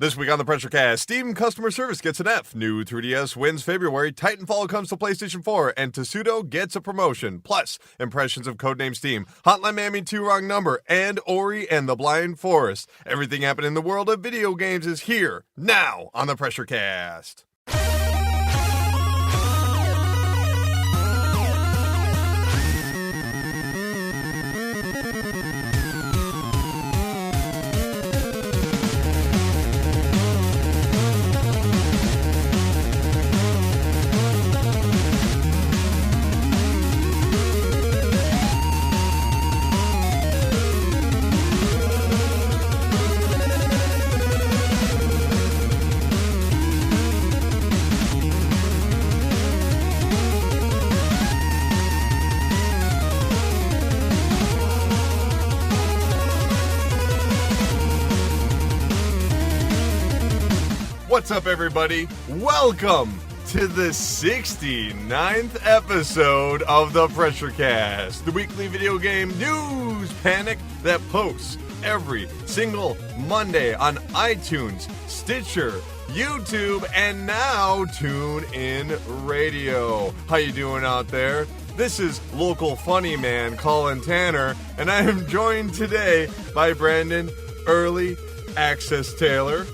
This week on the PRESSURECAST, Steam customer service gets an F, new 3DS wins February, Titanfall comes to PlayStation 4, and Tessudo gets a promotion. Plus, impressions of Codename Steam, Hotline Miami 2 Wrong Number, and Ori and the Blind Forest. Everything happening in the world of video games is here, now, on the PRESSURECAST. What's up, everybody? Welcome to the 69th episode of the PRESSURECAST, the weekly video game news panic that posts every single Monday on iTunes, Stitcher, YouTube, and now TuneIn Radio. How you doing out there? This is local funny man Colin Tanner, and I am joined today by Brandon Early Access Taylor.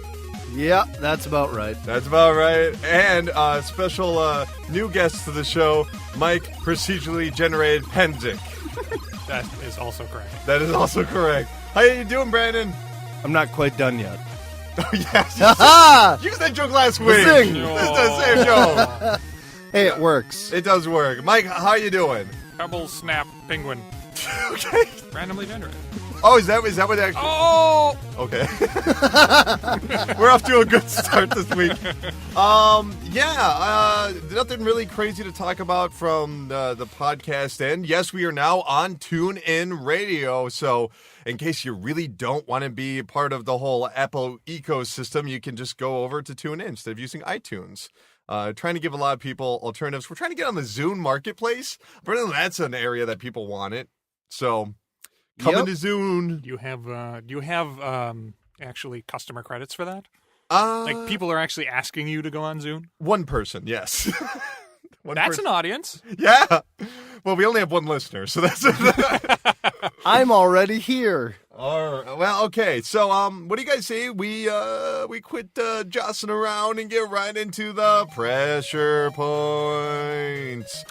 Yeah, that's about right. That's about right. And special new guest to the show, Mike Procedurally Generated Penzic. That is also correct. That is also correct. How you doing, Brandon? I'm not quite done yet. Oh, yes. You used that joke last week. Zing. This is the same joke. Hey, it works. It does work. Mike, how you doing? Pebble, snap, penguin. Okay. Randomly generated. Oh, is that what that... Oh! Okay. We're off to a good start this week. Nothing really crazy to talk about from the podcast end. Yes, we are now on TuneIn Radio, so in case you really don't want to be part of the whole Apple ecosystem, you can just go over to TuneIn instead of using iTunes. Trying to give a lot of people alternatives. We're trying to get on the Zune marketplace, but that's an area that people want it. So... Coming to Zune. Do you have actually customer credits for that? Like people are actually asking you to go on Zune? One person, yes. That's an audience. Yeah. Well, we only have one listener, so that's. I'm already here. All right. Well, okay. So, what do you guys say? We quit jostling around and get right into the pressure points.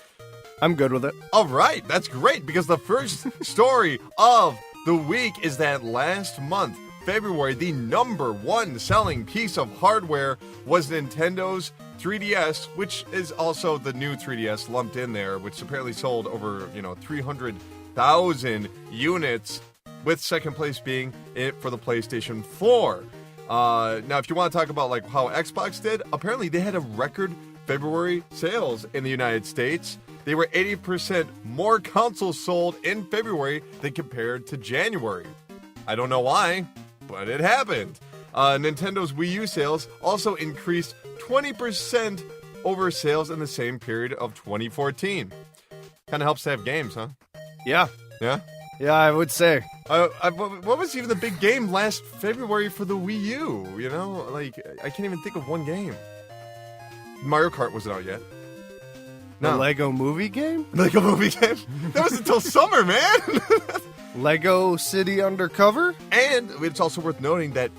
I'm good with it. All right, that's great, because the first story of the week is that last month, February, the number one selling piece of hardware was Nintendo's 3DS, which is also the new 3DS lumped in there, which apparently sold over, 300,000 units, with second place being it for the PlayStation 4. Now, if you want to talk about like how Xbox did, apparently they had a record February sales in the United States. They were 80% more consoles sold in February than compared to January. I don't know why, but it happened. Nintendo's Wii U sales also increased 20% over sales in the same period of 2014. Kind of helps to have games, huh? Yeah. Yeah? Yeah, I would say. What was even the big game last February for the Wii U? I can't even think of one game. Mario Kart wasn't out yet. The Lego movie game? Lego movie game? That was until summer, man! Lego City Undercover? And it's also worth noting that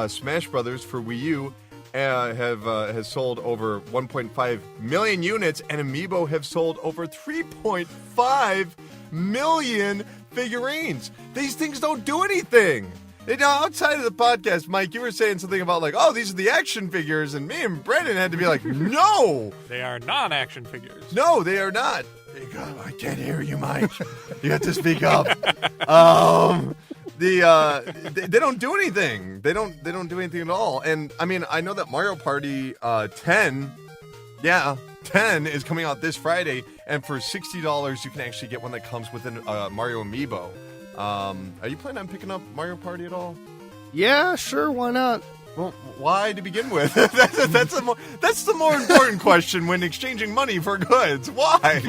Smash Brothers for Wii U has sold over 1.5 million units, and Amiibo have sold over 3.5 million figurines. These things don't do anything. Outside of the podcast, Mike, you were saying something about these are the action figures, and me and Brendan had to be like, no! They are non-action figures. No, they are not. I can't hear you, Mike. You have to speak up. They don't do anything. They don't do anything at all. And I mean, I know that Mario Party 10, 10 is coming out this Friday, and for $60 you can actually get one that comes with a Mario Amiibo. Are you planning on picking up Mario Party at all? Yeah, sure, why not? Well, why to begin with? That's the more important question when exchanging money for goods. Why?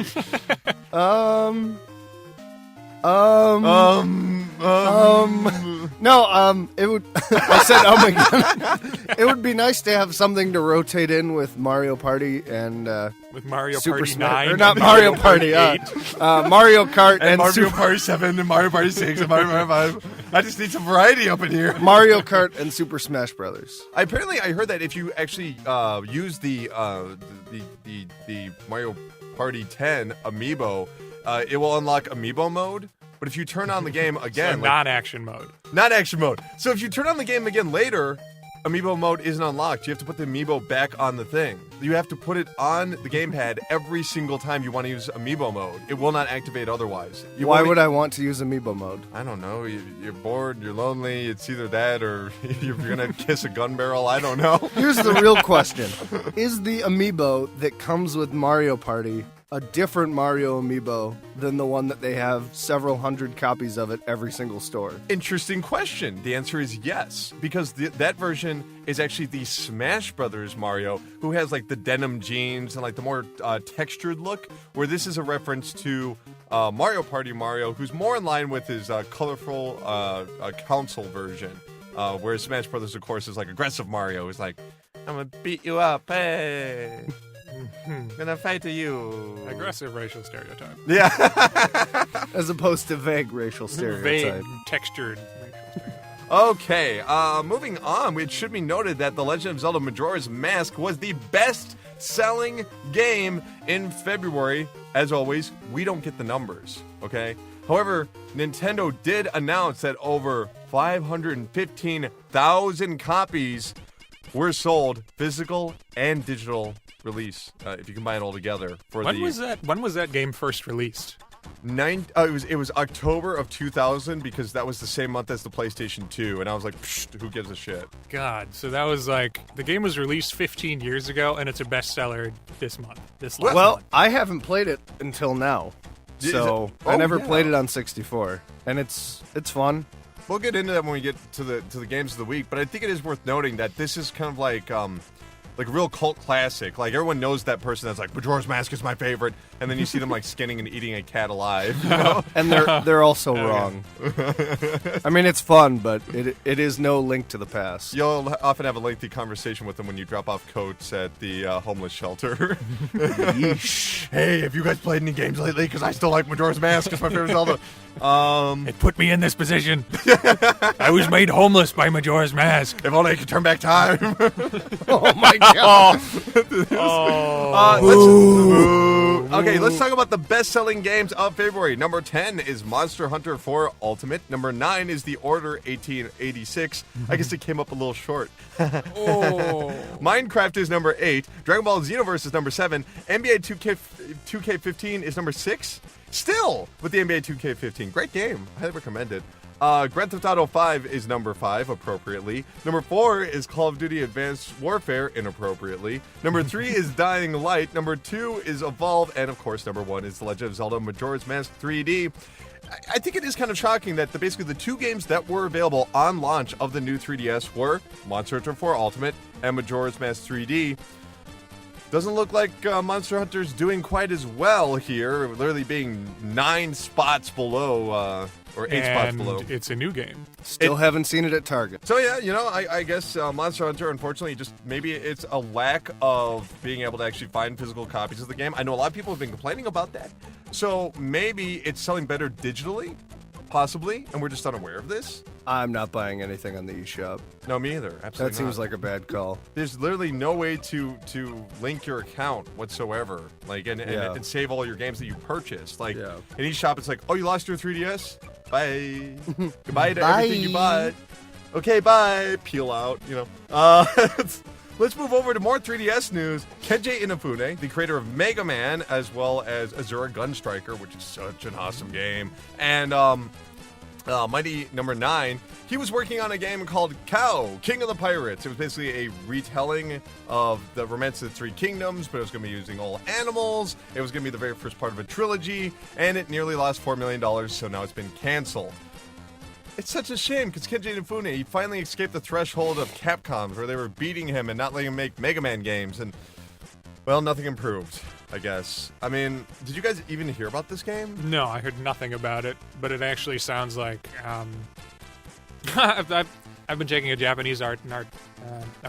No, it would. I said, again. It would be nice to have something to rotate in with Mario Party and with Mario Super Party Smash, 9, or not Mario Party, 8. Mario Kart and Mario Party 7 and Mario Party 6 and Mario Party 5. I just need some variety up in here. Mario Kart and Super Smash Brothers. Apparently, I heard that if you actually use the Mario Party 10 amiibo, it will unlock amiibo mode. But if you turn on the game again, So non-action mode. not action mode. So if you turn on the game again later, amiibo mode isn't unlocked. You have to put the amiibo back on the thing. You have to put it on the gamepad every single time you want to use amiibo mode. It will not activate otherwise. Why would I want to use Amiibo mode? I don't know. You're bored, you're lonely. It's either that or you're gonna kiss a gun barrel. I don't know. Here's the real question. Is the Amiibo that comes with Mario Party a different Mario Amiibo than the one that they have several hundred copies of at every single store? Interesting question. The answer is yes, because that version is actually the Smash Brothers Mario, who has like the denim jeans and like the more textured look, where this is a reference to Mario Party Mario, who's more in line with his colorful console version, whereas Smash Brothers, of course, is like aggressive Mario, who's like, I'm gonna beat you up, hey. Gonna fight to you. Aggressive racial stereotype. Yeah. As opposed to vague racial stereotype. Vague, textured racial stereotype. Okay, moving on, it should be noted that The Legend of Zelda Majora's Mask was the best-selling game in February. As always, we don't get the numbers, okay? However, Nintendo did announce that over 515,000 copies were sold, physical and digital release, if you combine it all together. When was that game first released? It was October of 2000, because that was the same month as the PlayStation 2, and I was like, psh, who gives a shit? God, so that was like, the game was released 15 years ago, and it's a bestseller this month. Last month. I haven't played it until now, so I never played it on 64, and it's fun. We'll get into that when we get to the games of the week, but I think it is worth noting that this is kind of like a real cult classic. Like, everyone knows that person that's like, Majora's Mask is my favorite, and then you see them like skinning and eating a cat alive, you know? And they're also wrong. I mean, it's fun, but it is no link to the past. You'll often have a lengthy conversation with them when you drop off coats at the homeless shelter. Yeesh. Hey, have you guys played any games lately? Because I still like Majora's Mask. It's my favorite Zelda. It put me in this position. I was made homeless by Majora's Mask. If only I could turn back time. Oh my god. Okay, let's talk about the best-selling games of February. Number 10 is Monster Hunter 4 Ultimate. Number 9 is The Order 1886. I guess it came up a little short. Minecraft is number 8. Dragon Ball Xenoverse is number 7. NBA 2K15 is number 6. Still with the NBA 2K15. Great game. Highly recommend it. Grand Theft Auto 5 is number 5, appropriately. Number 4 is Call of Duty Advanced Warfare, inappropriately. Number 3 is Dying Light. Number 2 is Evolve. And, of course, number 1 is The Legend of Zelda Majora's Mask 3D. I think it is kind of shocking that basically the two games that were available on launch of the new 3DS were Monster Hunter 4 Ultimate and Majora's Mask 3D. Doesn't look like Monster Hunter's doing quite as well here, literally being 9 spots below, or 8 spots below. It's a new game. Still haven't seen it at Target. So yeah, I guess Monster Hunter, unfortunately, just maybe it's a lack of being able to actually find physical copies of the game. I know a lot of people have been complaining about that. So maybe it's selling better digitally, possibly, and we're just unaware of this. I'm not buying anything on the eShop. No, me either. Absolutely That seems not. like a bad call. There's literally no way to link your account whatsoever, like and save all your games that you purchased. Like in eShop, it's like, oh, you lost your 3DS? Bye. Goodbye to everything you bought. Okay, bye. Peel out. Let's move over to more 3DS news. Kenji Inafune, the creator of Mega Man, as well as Azura Gunstriker, which is such an awesome game, and Mighty Number 9, he was working on a game called Cow, King of the Pirates. It was basically a retelling of the Romance of the Three Kingdoms, but it was going to be using all animals. It was going to be the very first part of a trilogy, and it nearly lost $4 million, so now it's been canceled. It's such a shame, because Kenji Inafune, he finally escaped the threshold of Capcom, where they were beating him and not letting him make Mega Man games, and, well, nothing improved, I guess. I mean, did you guys even hear about this game? No, I heard nothing about it, but it actually sounds like I've been taking a Japanese art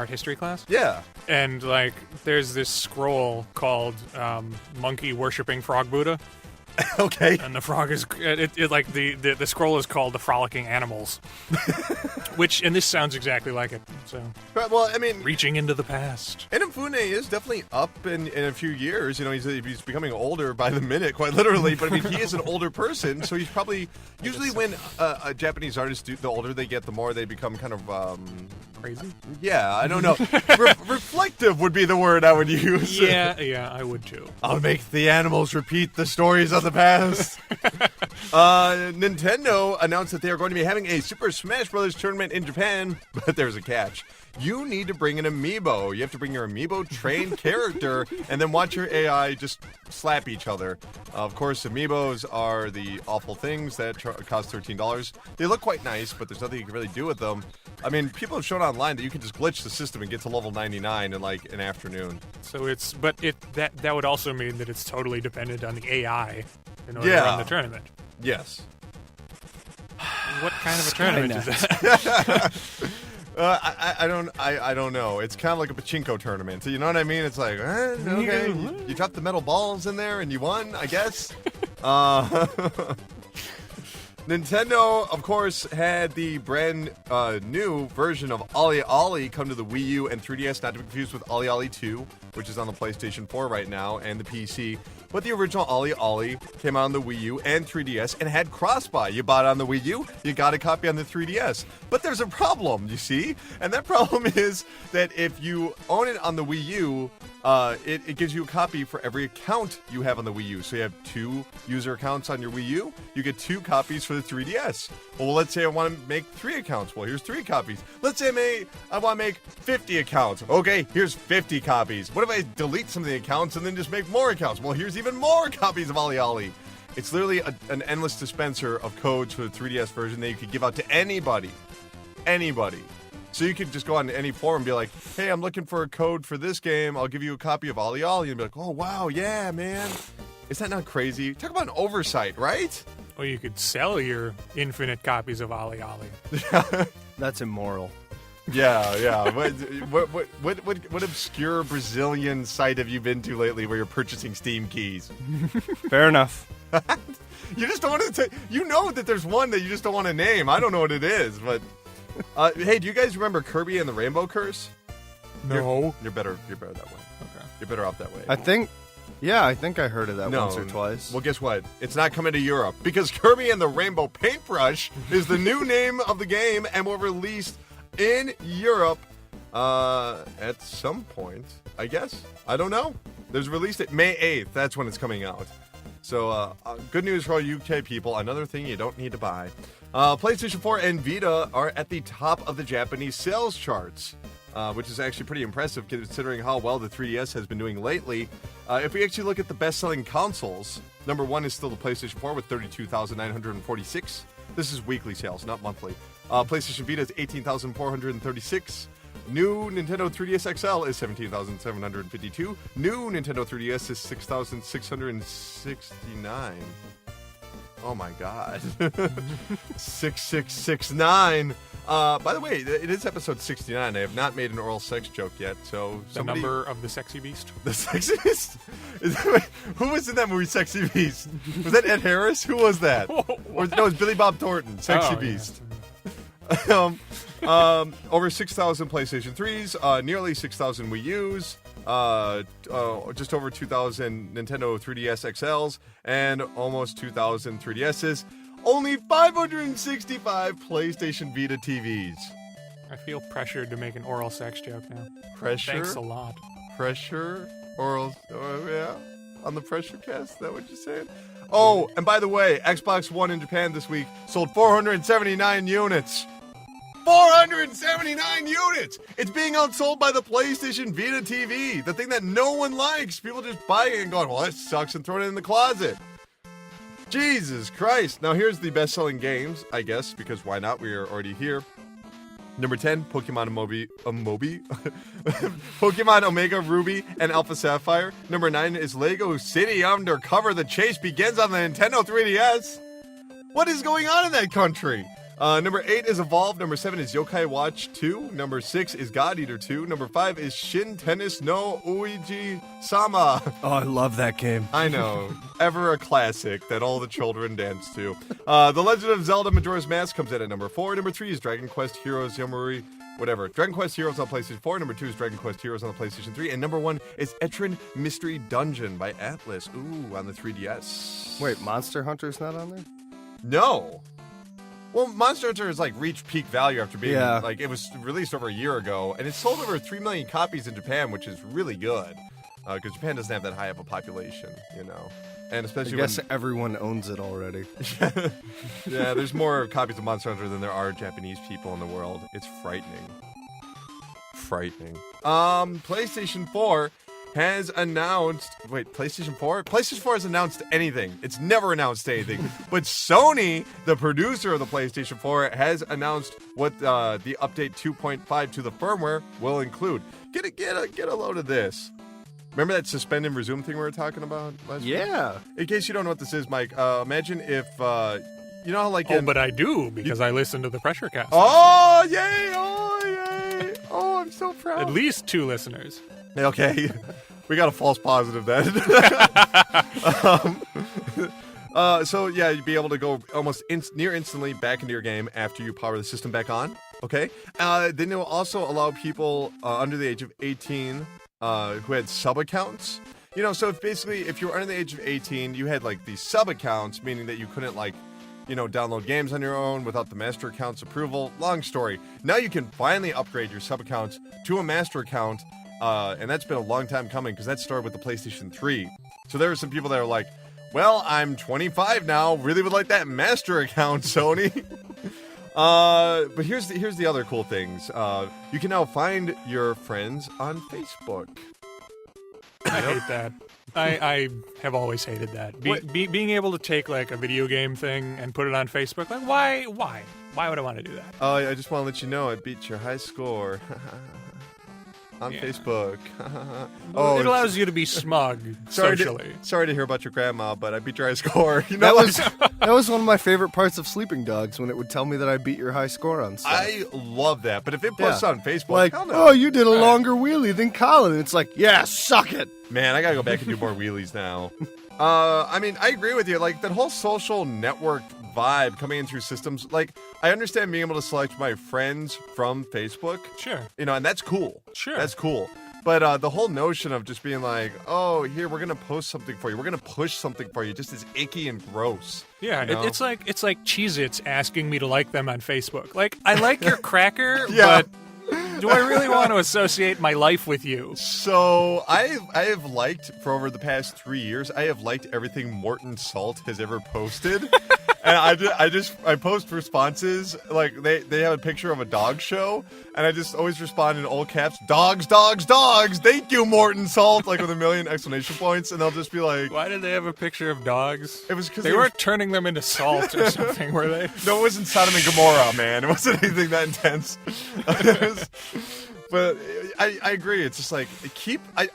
history class. Yeah. And like, there's this scroll called "Monkey Worshipping Frog Buddha." Okay. And the frog is like the scroll is called "The Frolicking Animals," and this sounds exactly like it. So, well, I mean, reaching into the past. Inafune is definitely up in a few years. You know, he's becoming older by the minute, quite literally. But I mean, he is an older person, so he's probably usually when a Japanese artist the older they get, the more they become kind of crazy. Yeah, I don't know. Reflective would be the word I would use. Yeah, I would too. I'll make the animals repeat the stories of the past. Nintendo announced that they are going to be having a Super Smash Bros. Tournament in Japan, but there's a catch. You need to bring an amiibo. You have to bring your amiibo-trained character and then watch your AI just slap each other. Of course, amiibos are the awful things that cost $13. They look quite nice, but there's nothing you can really do with them. I mean, people have shown online that you can just glitch the system and get to level 99 in like an afternoon. So that would also mean that it's totally dependent on the AI in order to run the tournament. Yes. What kind of a tournament is that? I don't know. It's kind of like a pachinko tournament. You know what I mean? It's like, okay, you dropped the metal balls in there and you won, I guess. Nintendo, of course, had the brand new version of Ollie Ollie come to the Wii U and 3DS, not to be confused with Ollie Ollie 2, which is on the PlayStation 4 right now, and the PC. But the original Ollie Ollie came out on the Wii U and 3DS and had cross-buy. You bought it on the Wii U, you got a copy on the 3DS. But there's a problem, you see? And that problem is that if you own it on the Wii U, it gives you a copy for every account you have on the Wii U. So you have 2 user accounts on your Wii U, you get 2 copies for the 3DS. Well, let's say I want to make 3 accounts. Well, here's 3 copies. Let's say I want to make 50 accounts. Okay, here's 50 copies. What if I delete some of the accounts and then just make more accounts? Well, here's even more copies of Ollie Ollie. It's literally an endless dispenser of codes for the 3DS version that you could give out to anybody. Anybody. So you could just go on any forum and be like, hey, I'm looking for a code for this game. I'll give you a copy of Ollie Ollie. And be like, oh, wow, yeah, man. Is that not crazy? Talk about an oversight, right? Or you could sell your infinite copies of Ollie Ollie. That's immoral. Yeah. What obscure Brazilian site have you been to lately where you're purchasing Steam keys? Fair enough. You just don't want to you know that there's one that you just don't want to name. I don't know what it is, but hey, do you guys remember Kirby and the Rainbow Curse? No. You're better that way. Okay. You're better off that way. I think I heard of that once or twice. Well, guess what? It's not coming to Europe because Kirby and the Rainbow Paintbrush is the new name of the game and will release in Europe at some point, I guess. I don't know. There's released at May 8th. That's when it's coming out. So good news for all UK people. Another thing you don't need to buy. PlayStation 4 and Vita are at the top of the Japanese sales charts, which is actually pretty impressive considering how well the 3DS has been doing lately. If we actually look at the best-selling consoles, number 1 is still the PlayStation 4 with 32,946. This is weekly sales, not monthly. PlayStation Vita is 18,436. New Nintendo 3DS XL is 17,752. New Nintendo 3DS is 6,669. Oh my god. 6669. By the way, it is episode 69. I have not made an oral sex joke yet, so somebody... The number of the sexy beast? The sexy beast? Who was in that movie, Sexy Beast? Was that Ed Harris? Who was that? No, it was Billy Bob Thornton, Sexy Beast. Yeah. Over 6,000 PlayStation 3s, nearly 6,000 Wii U's, just over 2,000 Nintendo 3DS XLs, and almost 2,000 3DSs. Only 565 PlayStation Vita TVs. I feel pressured to make an oral sex joke now. Pressure? Thanks a lot. Pressure? Oral? Yeah? On the PRESSURECAST? Is that what you're saying? Oh, and by the way, Xbox One in Japan this week sold 479 units. 479 units! It's being outsold by the PlayStation Vita TV, the thing that no one likes. People just buy it and going, well, that sucks, and throw it in the closet. Jesus Christ. Now here's the best-selling games, I guess, because why not? We are already here. Number 10, Pokemon Pokemon Omega Ruby and Alpha Sapphire. Number 9 is Lego City Undercover. The chase begins on the Nintendo 3DS. What is going on in that country? Number 8 is Evolve. Number 7 is Yokai Watch 2. Number 6 is God Eater 2. Number 5 is Shin Tennis no Uiji Sama. Oh, I love that game. I know. Ever a classic that all the children dance to. The Legend of Zelda Majora's Mask comes in at number 4. Number 3 is Dragon Quest Heroes Yomori. Whatever. Dragon Quest Heroes on PlayStation 4. Number 2 is Dragon Quest Heroes on the PlayStation 3. And number 1 is Etrin Mystery Dungeon by Atlas. Ooh, on the 3DS. Wait, Monster Hunter's not on there? No. Well, Monster Hunter has, like, reached peak value after being, like, it was released over a year ago. And it sold over 3 million copies in Japan, which is really good. Because Japan doesn't have that high of a population, you know. And especially I guess everyone owns it already. Yeah, there's more copies of Monster Hunter than there are Japanese people in the world. It's frightening. Frightening. PlayStation 4 has announced... Wait, PlayStation 4? PlayStation 4 has announced anything. It's never announced anything. But Sony, the producer of the PlayStation 4, has announced what the update 2.5 to the firmware will include. Get a load of this. Remember that suspend and resume thing we were talking about last week? Yeah. In case you don't know what this is, Mike, imagine if, you know how, like... but I do, because I listen to the PRESSURECAST. Oh, yay! Oh, yay! Oh, I'm so proud. At least 2 listeners. Okay. We got a false positive then. So, yeah, you'd be able to go almost near instantly back into your game after you power the system back on. Okay? Then it will also allow people under the age of 18... who had sub-accounts. You know, so if you were under the age of 18, you had, like, these sub-accounts, meaning that you couldn't, like, you know, download games on your own without the master account's approval. Long story. Now you can finally upgrade your sub-accounts to a master account, and that's been a long time coming, because that started with the PlayStation 3. So there were some people that were like, well, I'm 25 now, really would like that master account, Sony. But here's the other cool things. You can now find your friends on Facebook. I hate that. I have always hated that. Being able to take, like, a video game thing and put it on Facebook, like, why? Why would I want to do that? I just want to let you know I beat your high score. On Facebook. It allows you to be smug socially. Sorry to hear about your grandma, but I beat your high score. You know that was one of my favorite parts of Sleeping Dogs, when it would tell me that I beat your high score on stuff. I love that. But if it posts on Facebook, like, hell no. Oh, you did a longer wheelie than Colin. And it's like, yeah, suck it. Man, I gotta go back and do more wheelies now. I mean, I agree with you. Like, that whole social network vibe coming in through systems. Like, I understand being able to select my friends from Facebook. Sure. You know, and that's cool. Sure. That's cool. But the whole notion of just being like, oh, here, we're going to post something for you. We're going to push something for you just as icky and gross. Yeah, you know? it's like Cheez-Its asking me to like them on Facebook. Like, I like your cracker, yeah. but do I really want to associate my life with you? So I have liked, for over the past 3 years, I have liked everything Morton Salt has ever posted. And I post responses, like, they have a picture of a dog show, and I just always respond in all caps, dogs, dogs, dogs, thank you, Morton Salt, like with a million exclamation points, and they'll just be like... Why did they have a picture of dogs? It was because they weren't turning them into salt or something, were they? No, it wasn't Sodom and Gomorrah, man. It wasn't anything that intense. But I agree. It's just like,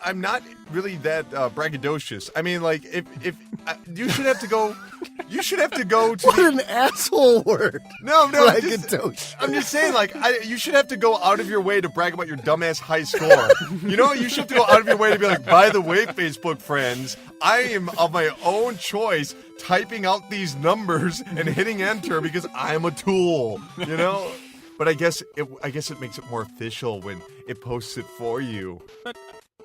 I'm not really that braggadocious. I mean, like, if you should have to go... You should have to go to... What an asshole word. No, braggadocious. I'm just saying, like, you should have to go out of your way to brag about your dumbass high score. You know, you should have to go out of your way to be like, by the way, Facebook friends, I am of my own choice typing out these numbers and hitting enter because I'm a tool, you know? But I guess it makes it more official when it posts it for you. But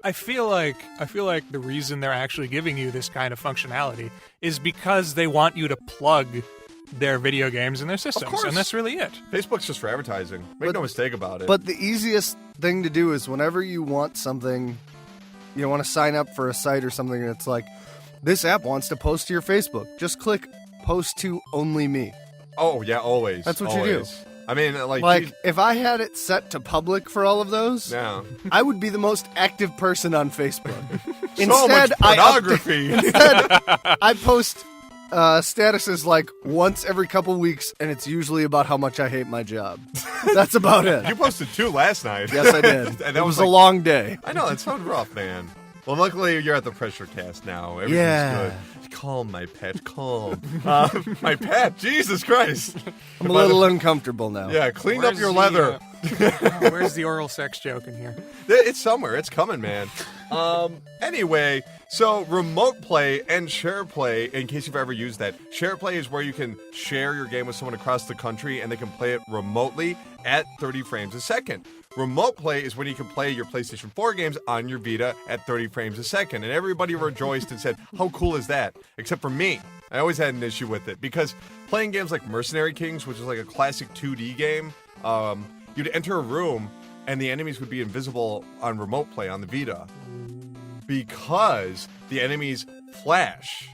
I feel like the reason they're actually giving you this kind of functionality is because they want you to plug their video games in their systems, of course. And that's really it. Facebook's just for advertising. Make no mistake about it. But the easiest thing to do is whenever you want something, you want to sign up for a site or something, and it's like, this app wants to post to your Facebook. Just click post to only me. Oh, yeah, always. That's what always. you do. I mean, like if I had it set to public for all of those, no. I would be the most active person on Facebook. So much pornography. Instead, I post statuses like once every couple weeks, and it's usually about how much I hate my job. That's about it. You posted 2 last night. Yes, I did. And it was a long day. I know, that sounds rough, man. Well, luckily you're at the PRESSURECAST now. Everything's Yeah. good. Calm, my pet. Calm. My pet. Jesus Christ. I'm a little uncomfortable now. Yeah, clean up Where's your the, leather. Where's the oral sex joke in here? It's somewhere. It's coming, man. Anyway, so remote play and share play, in case you've ever used that. Share play is where you can share your game with someone across the country and they can play it remotely at 30 frames a second. Remote play is when you can play your PlayStation 4 games on your Vita at 30 frames a second. And everybody rejoiced and said, how cool is that? Except for me. I always had an issue with it because playing games like Mercenary Kings, which is like a classic 2D game, you'd enter a room and the enemies would be invisible on remote play on the Vita because the enemies flash.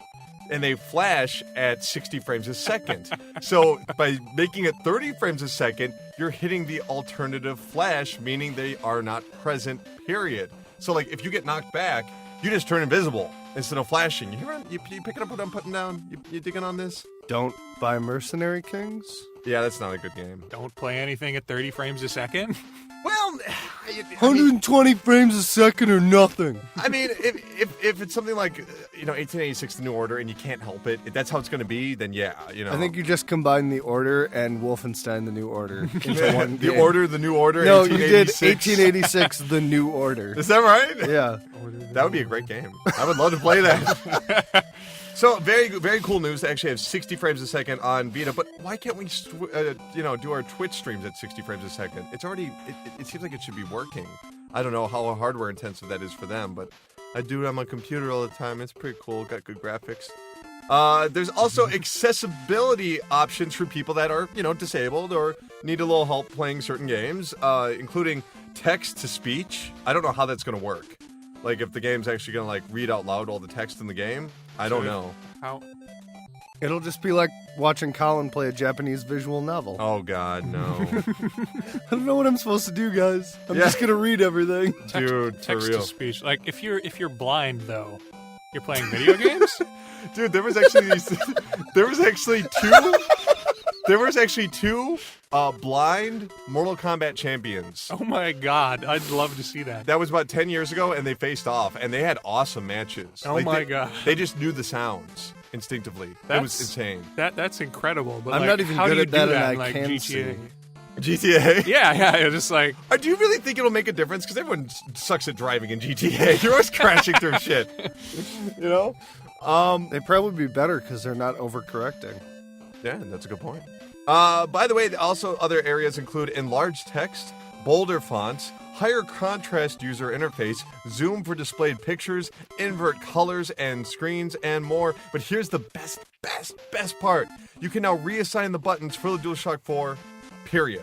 And they flash at 60 frames a second. So by making it 30 frames a second, you're hitting the alternative flash, meaning they are not present, period. So like if you get knocked back, you just turn invisible instead of flashing. You picking up what I'm putting down? You digging on this? Don't buy Mercenary Kings? Yeah, that's not a good game. Don't play anything at 30 frames a second? Well, 120 frames a second or nothing. I mean, if it's something like 1886 The New Order and you can't help it, if that's how it's going to be, then yeah, I think you just combine The Order and Wolfenstein The New Order into one The game. Order, The New Order, No, you did 1886. 1886 The New Order. Is that right? Yeah. That would be a great game. I would love to play that. So very, very cool news to actually have 60 frames a second on Vita. But why can't we, do our Twitch streams at 60 frames a second? It's already. It seems like it should be working. I don't know how hardware intensive that is for them, but I do it on my computer all the time. It's pretty cool. Got good graphics. There's also accessibility options for people that are, disabled or need a little help playing certain games, including text to speech. I don't know how that's going to work. Like if the game's actually going to like read out loud all the text in the game. I don't know. How? It'll just be like watching Colin play a Japanese visual novel. Oh God, no. I don't know what I'm supposed to do, guys. I'm Yeah. just gonna read everything. Dude, for Text real. to speech. Like if you're blind though, you're playing video games? Dude, there was actually two blind Mortal Kombat champions. Oh my god, I'd love to see that. That was about 10 years ago, and they faced off, and they had awesome matches. Oh my God. They just knew the sounds instinctively. It was insane. That's incredible. But I'm like, not even how good do you at that, do and I in, like, can GTA? see. GTA? Yeah, just like Do you really think it'll make a difference? Because everyone sucks at driving in GTA. You're always crashing through shit. You know? They'd probably be better because they're not overcorrecting. Yeah, that's a good point. By the way, also other areas include enlarged text, bolder fonts, higher contrast user interface, zoom for displayed pictures, invert colors and screens, and more. But here's the best part. You can now reassign the buttons for the DualShock 4, period.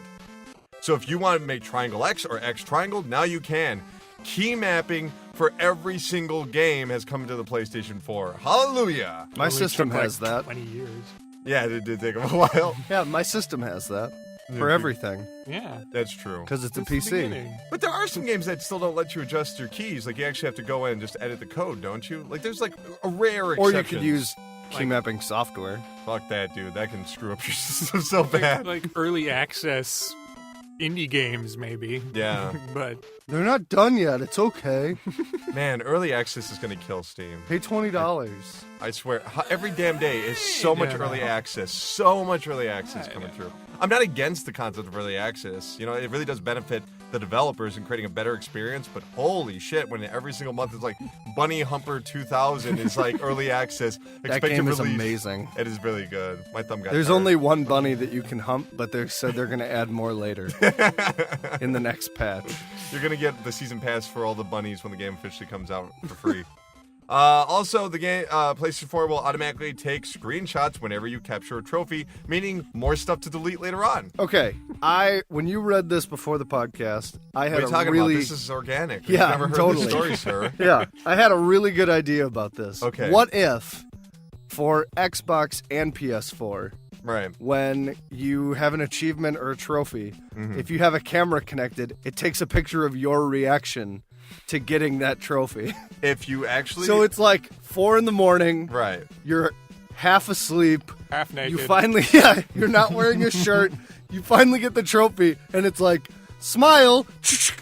So if you want to make triangle X or X triangle, now you can. Key mapping for every single game has come to the PlayStation 4. Hallelujah! My only system took, has like, that. 20 years. Yeah, it did take a while. Yeah, my system has that for everything Yeah. That's true. because it's a Since the PC. beginning. But there are some games that still don't let you adjust your keys. Like, you actually have to go in and just edit the code, don't you? Like, there's, like, a rare exception. Or you could use key Like- mapping software. Fuck that, dude. That can screw up your system so bad. Like early access indie games, maybe. Yeah. But They're not done yet. It's okay. Man, early access is going to kill Steam. Pay $20. I swear. Every damn day is so much Yeah, early no. access. So much early access Yeah, coming yeah. through. I'm not against the concept of early access. You know, it really does benefit the developers in creating a better experience, but holy shit, when every single month is like Bunny Humper 2000 is like early access. That expected game is release. amazing. It is really good. My thumb got There's tired. only one bunny that you can hump, but they said they're going to add more later in the next patch. You're gonna get the season pass for all the bunnies when the game officially comes out for free. Also, the game PlayStation 4 will automatically take screenshots whenever you capture a trophy, meaning more stuff to delete later on. Okay, when you read this before the podcast, I What had are you a talking really about? This is organic. Yeah, You've never heard totally. this story, sir. yeah, I had a really good idea about this. Okay. What if for Xbox and PS4, Right. when you have an achievement or a trophy, Mm-hmm. if you have a camera connected, it takes a picture of your reaction to getting that trophy. If you actually. So it's like 4 a.m. Right. You're half asleep. half naked. You finally, you're not wearing a shirt. You finally get the trophy, and it's like, smile,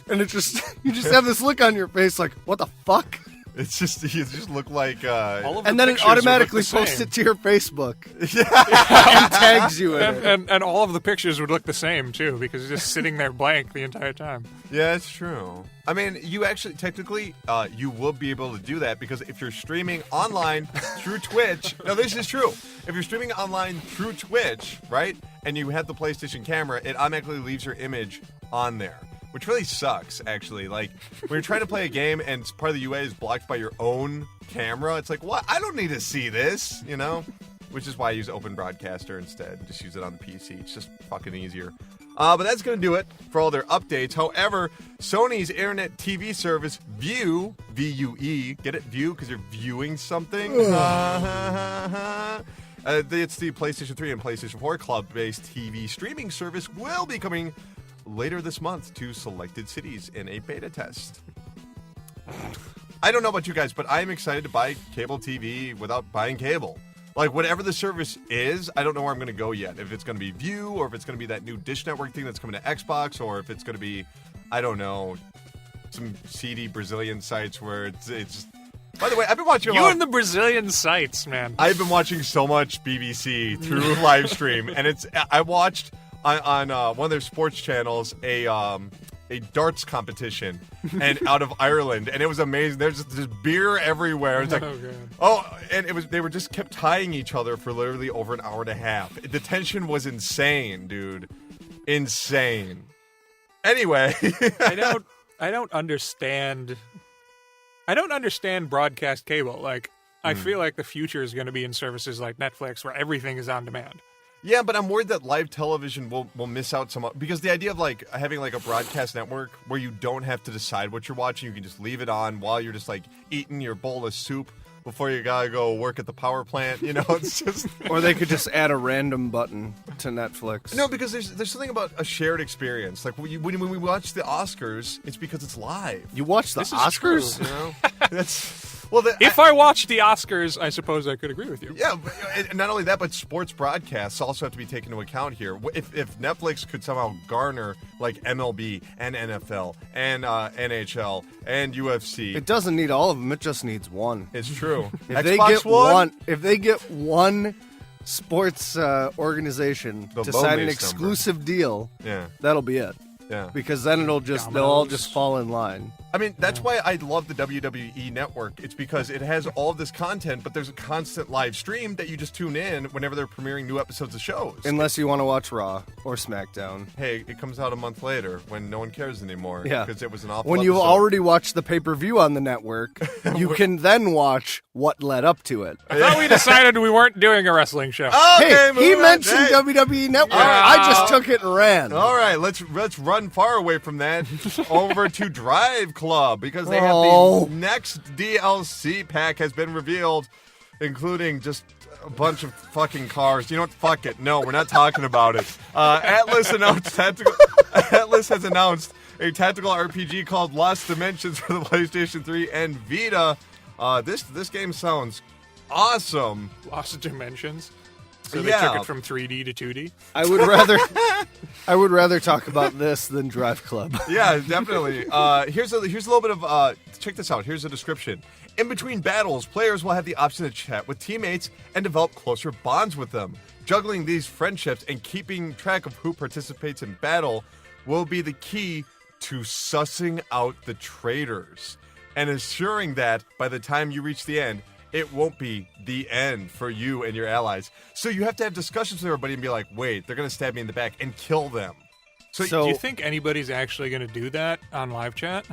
and it just, you just have this look on your face like, what the fuck? It's just you just look like All of the And then it pictures would look automatically the same. posts it to your Facebook. And tags you in it. And all of the pictures would look the same too, because it's just sitting there blank the entire time. Yeah, it's true. I mean, you actually technically you will be able to do that because if you're streaming online through Twitch, no, this is true. If you're streaming online through Twitch, right, and you have the PlayStation camera, it automatically leaves your image on there, which really sucks. Actually, like when you're trying to play a game and part of the UI is blocked by your own camera, it's like, what? I don't need to see this, you know. Which is why I use Open Broadcaster instead. Just use it on the PC. It's just fucking easier. But that's going to do it for all their updates. However, Sony's internet TV service View, V-U-E, get it? View, because you're viewing something? It's the PlayStation 3 and PlayStation 4 cloud-based TV streaming service will be coming later this month to selected cities in a beta test. I don't know about you guys, but I'm excited to buy cable TV without buying cable. Like, whatever the service is, I don't know where I'm going to go yet. If it's going to be View, or if it's going to be that new Dish Network thing that's coming to Xbox, or if it's going to be, I don't know, some seedy Brazilian sites where it's By the way, I've been watching You and the Brazilian sites, man. I've been watching so much BBC through live stream, and I watched on one of their sports channels a darts competition and out of Ireland, and it was amazing. There's just beer everywhere. It's like, and they were just kept tying each other for literally over an hour and a half. The tension was insane, dude. Insane. Anyway, I don't understand broadcast cable. Like, I feel like the future is going to be in services like Netflix where everything is on demand. yeah, but I'm worried that live television will miss out some, because the idea of like having like a broadcast network where you don't have to decide what you're watching, you can just leave it on while you're just like eating your bowl of soup before you gotta go work at the power plant. You know, it's just. Or they could just add a random button to Netflix. No, because there's something about a shared experience. Like when we watch the Oscars, it's because it's live. You watch the This is Oscars? true. You know, that's If I watched the Oscars, I suppose I could agree with you. Yeah, and not only that, but sports broadcasts also have to be taken into account here. If Netflix could somehow garner like MLB and NFL and NHL and UFC, It doesn't need all of them. It just needs one. it's true. If Xbox they get one sports organization The to sign an low-base exclusive deal, Yeah, that'll be it. yeah. Because then they'll all just fall in line. I mean, that's why I love the WWE Network. It's because it has all of this content, but there's a constant live stream that you just tune in whenever they're premiering new episodes of shows. Unless you want to watch Raw or SmackDown. Hey, it comes out a month later when no one cares anymore. Yeah. Because it was an awful When you episode. already watched the pay-per-view on the network, you can then watch what led up to it. I thought we decided we weren't doing a wrestling show. Okay, Hey, he moving on. mentioned Hey. WWE Network. I just took it and ran. All right, let's run far away from that over to Drive Club, because they have Oh. the next DLC pack has been revealed, including just a bunch of fucking cars. You know what? Fuck it. No, we're not talking about it. Atlas has announced a tactical RPG called Lost Dimensions for the PlayStation 3 and Vita. This game sounds awesome. Lost Dimensions. So they Yeah. took it from 3D to 2D. I would rather talk about this than Drive Club. Yeah, definitely. Here's a little bit of check this out. Here's a description. In between battles, players will have the option to chat with teammates and develop closer bonds with them. Juggling these friendships and keeping track of who participates in battle will be the key to sussing out the traitors and ensuring that by the time you reach the end, it won't be the end for you and your allies. So you have to have discussions with everybody and be like, wait, they're going to stab me in the back, and kill them. Do you think anybody's actually going to do that on live chat?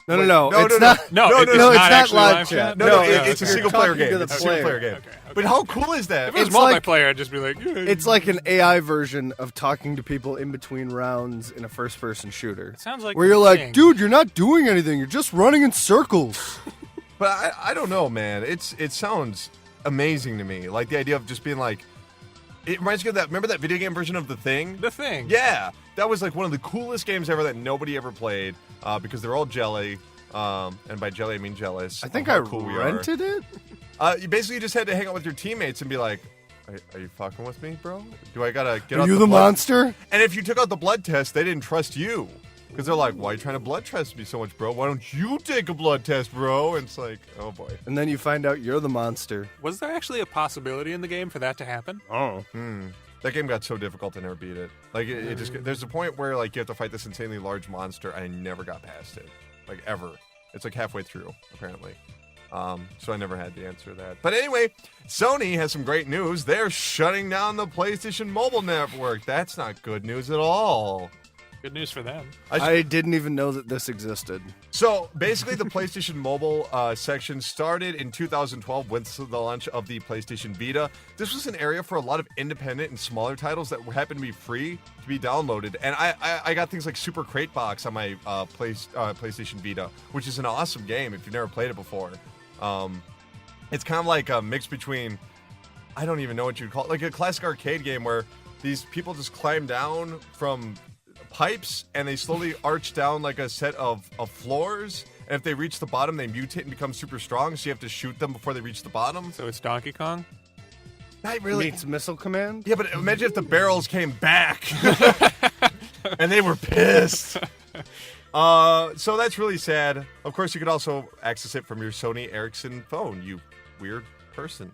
No. No, It's no, not. No, No, it's no, not it's not actually live live chat. chat. No, No, it's a you're single-player talking game. to the It's a single-player player. game. Okay. But how cool is that? If it was It's like- multiplayer, I'd just be like, It's like an AI version of talking to people in between rounds in a first-person shooter. sounds like Where you're the like, thing. dude, you're not doing anything. You're just running in circles. But I don't know, man. It sounds amazing to me. Like the idea of just being like, it reminds me of that. Remember that video game version of The Thing? The Thing. Yeah, that was like one of the coolest games ever that nobody ever played because they're all jelly. And by jelly I mean jealous. I think of I how cool we are. rented it. You basically just had to hang out with your teammates and be like, are you fucking with me, bro? Do I gotta get Are out you the the blood? monster? And if you took out the blood test, they didn't trust you. Because they're like, why are you trying to blood test me so much, bro? Why don't you take a blood test, bro? And it's like, oh boy. And then you find out you're the monster. Was there actually a possibility in the game for that to happen? Oh. That game got so difficult I never beat it. Like, it just, there's a point where, like, you have to fight this insanely large monster, and I never got past it. Like, ever. It's like halfway through, apparently. So I never had the answer to that. But anyway, Sony has some great news. They're shutting down the PlayStation Mobile Network. That's not good news at all. Good news for them. I didn't even know that this existed. So basically, the PlayStation Mobile section started in 2012 with the launch of the PlayStation Vita. This was an area for a lot of independent and smaller titles that happened to be free to be downloaded. And I got things like Super Crate Box on my PlayStation Vita, which is an awesome game if you've never played it before. It's kind of like a mix between, I don't even know what you'd call it, like a classic arcade game where these people just climb down from pipes and they slowly arch down like a set of floors, and if they reach the bottom they mutate and become super strong, so you have to shoot them before they reach the bottom. So it's Donkey Kong? Not really. Meets Missile Command? Yeah, but imagine if the barrels came back and they were pissed. So that's really sad. Of course, you could also access it from your Sony Ericsson phone, you weird person.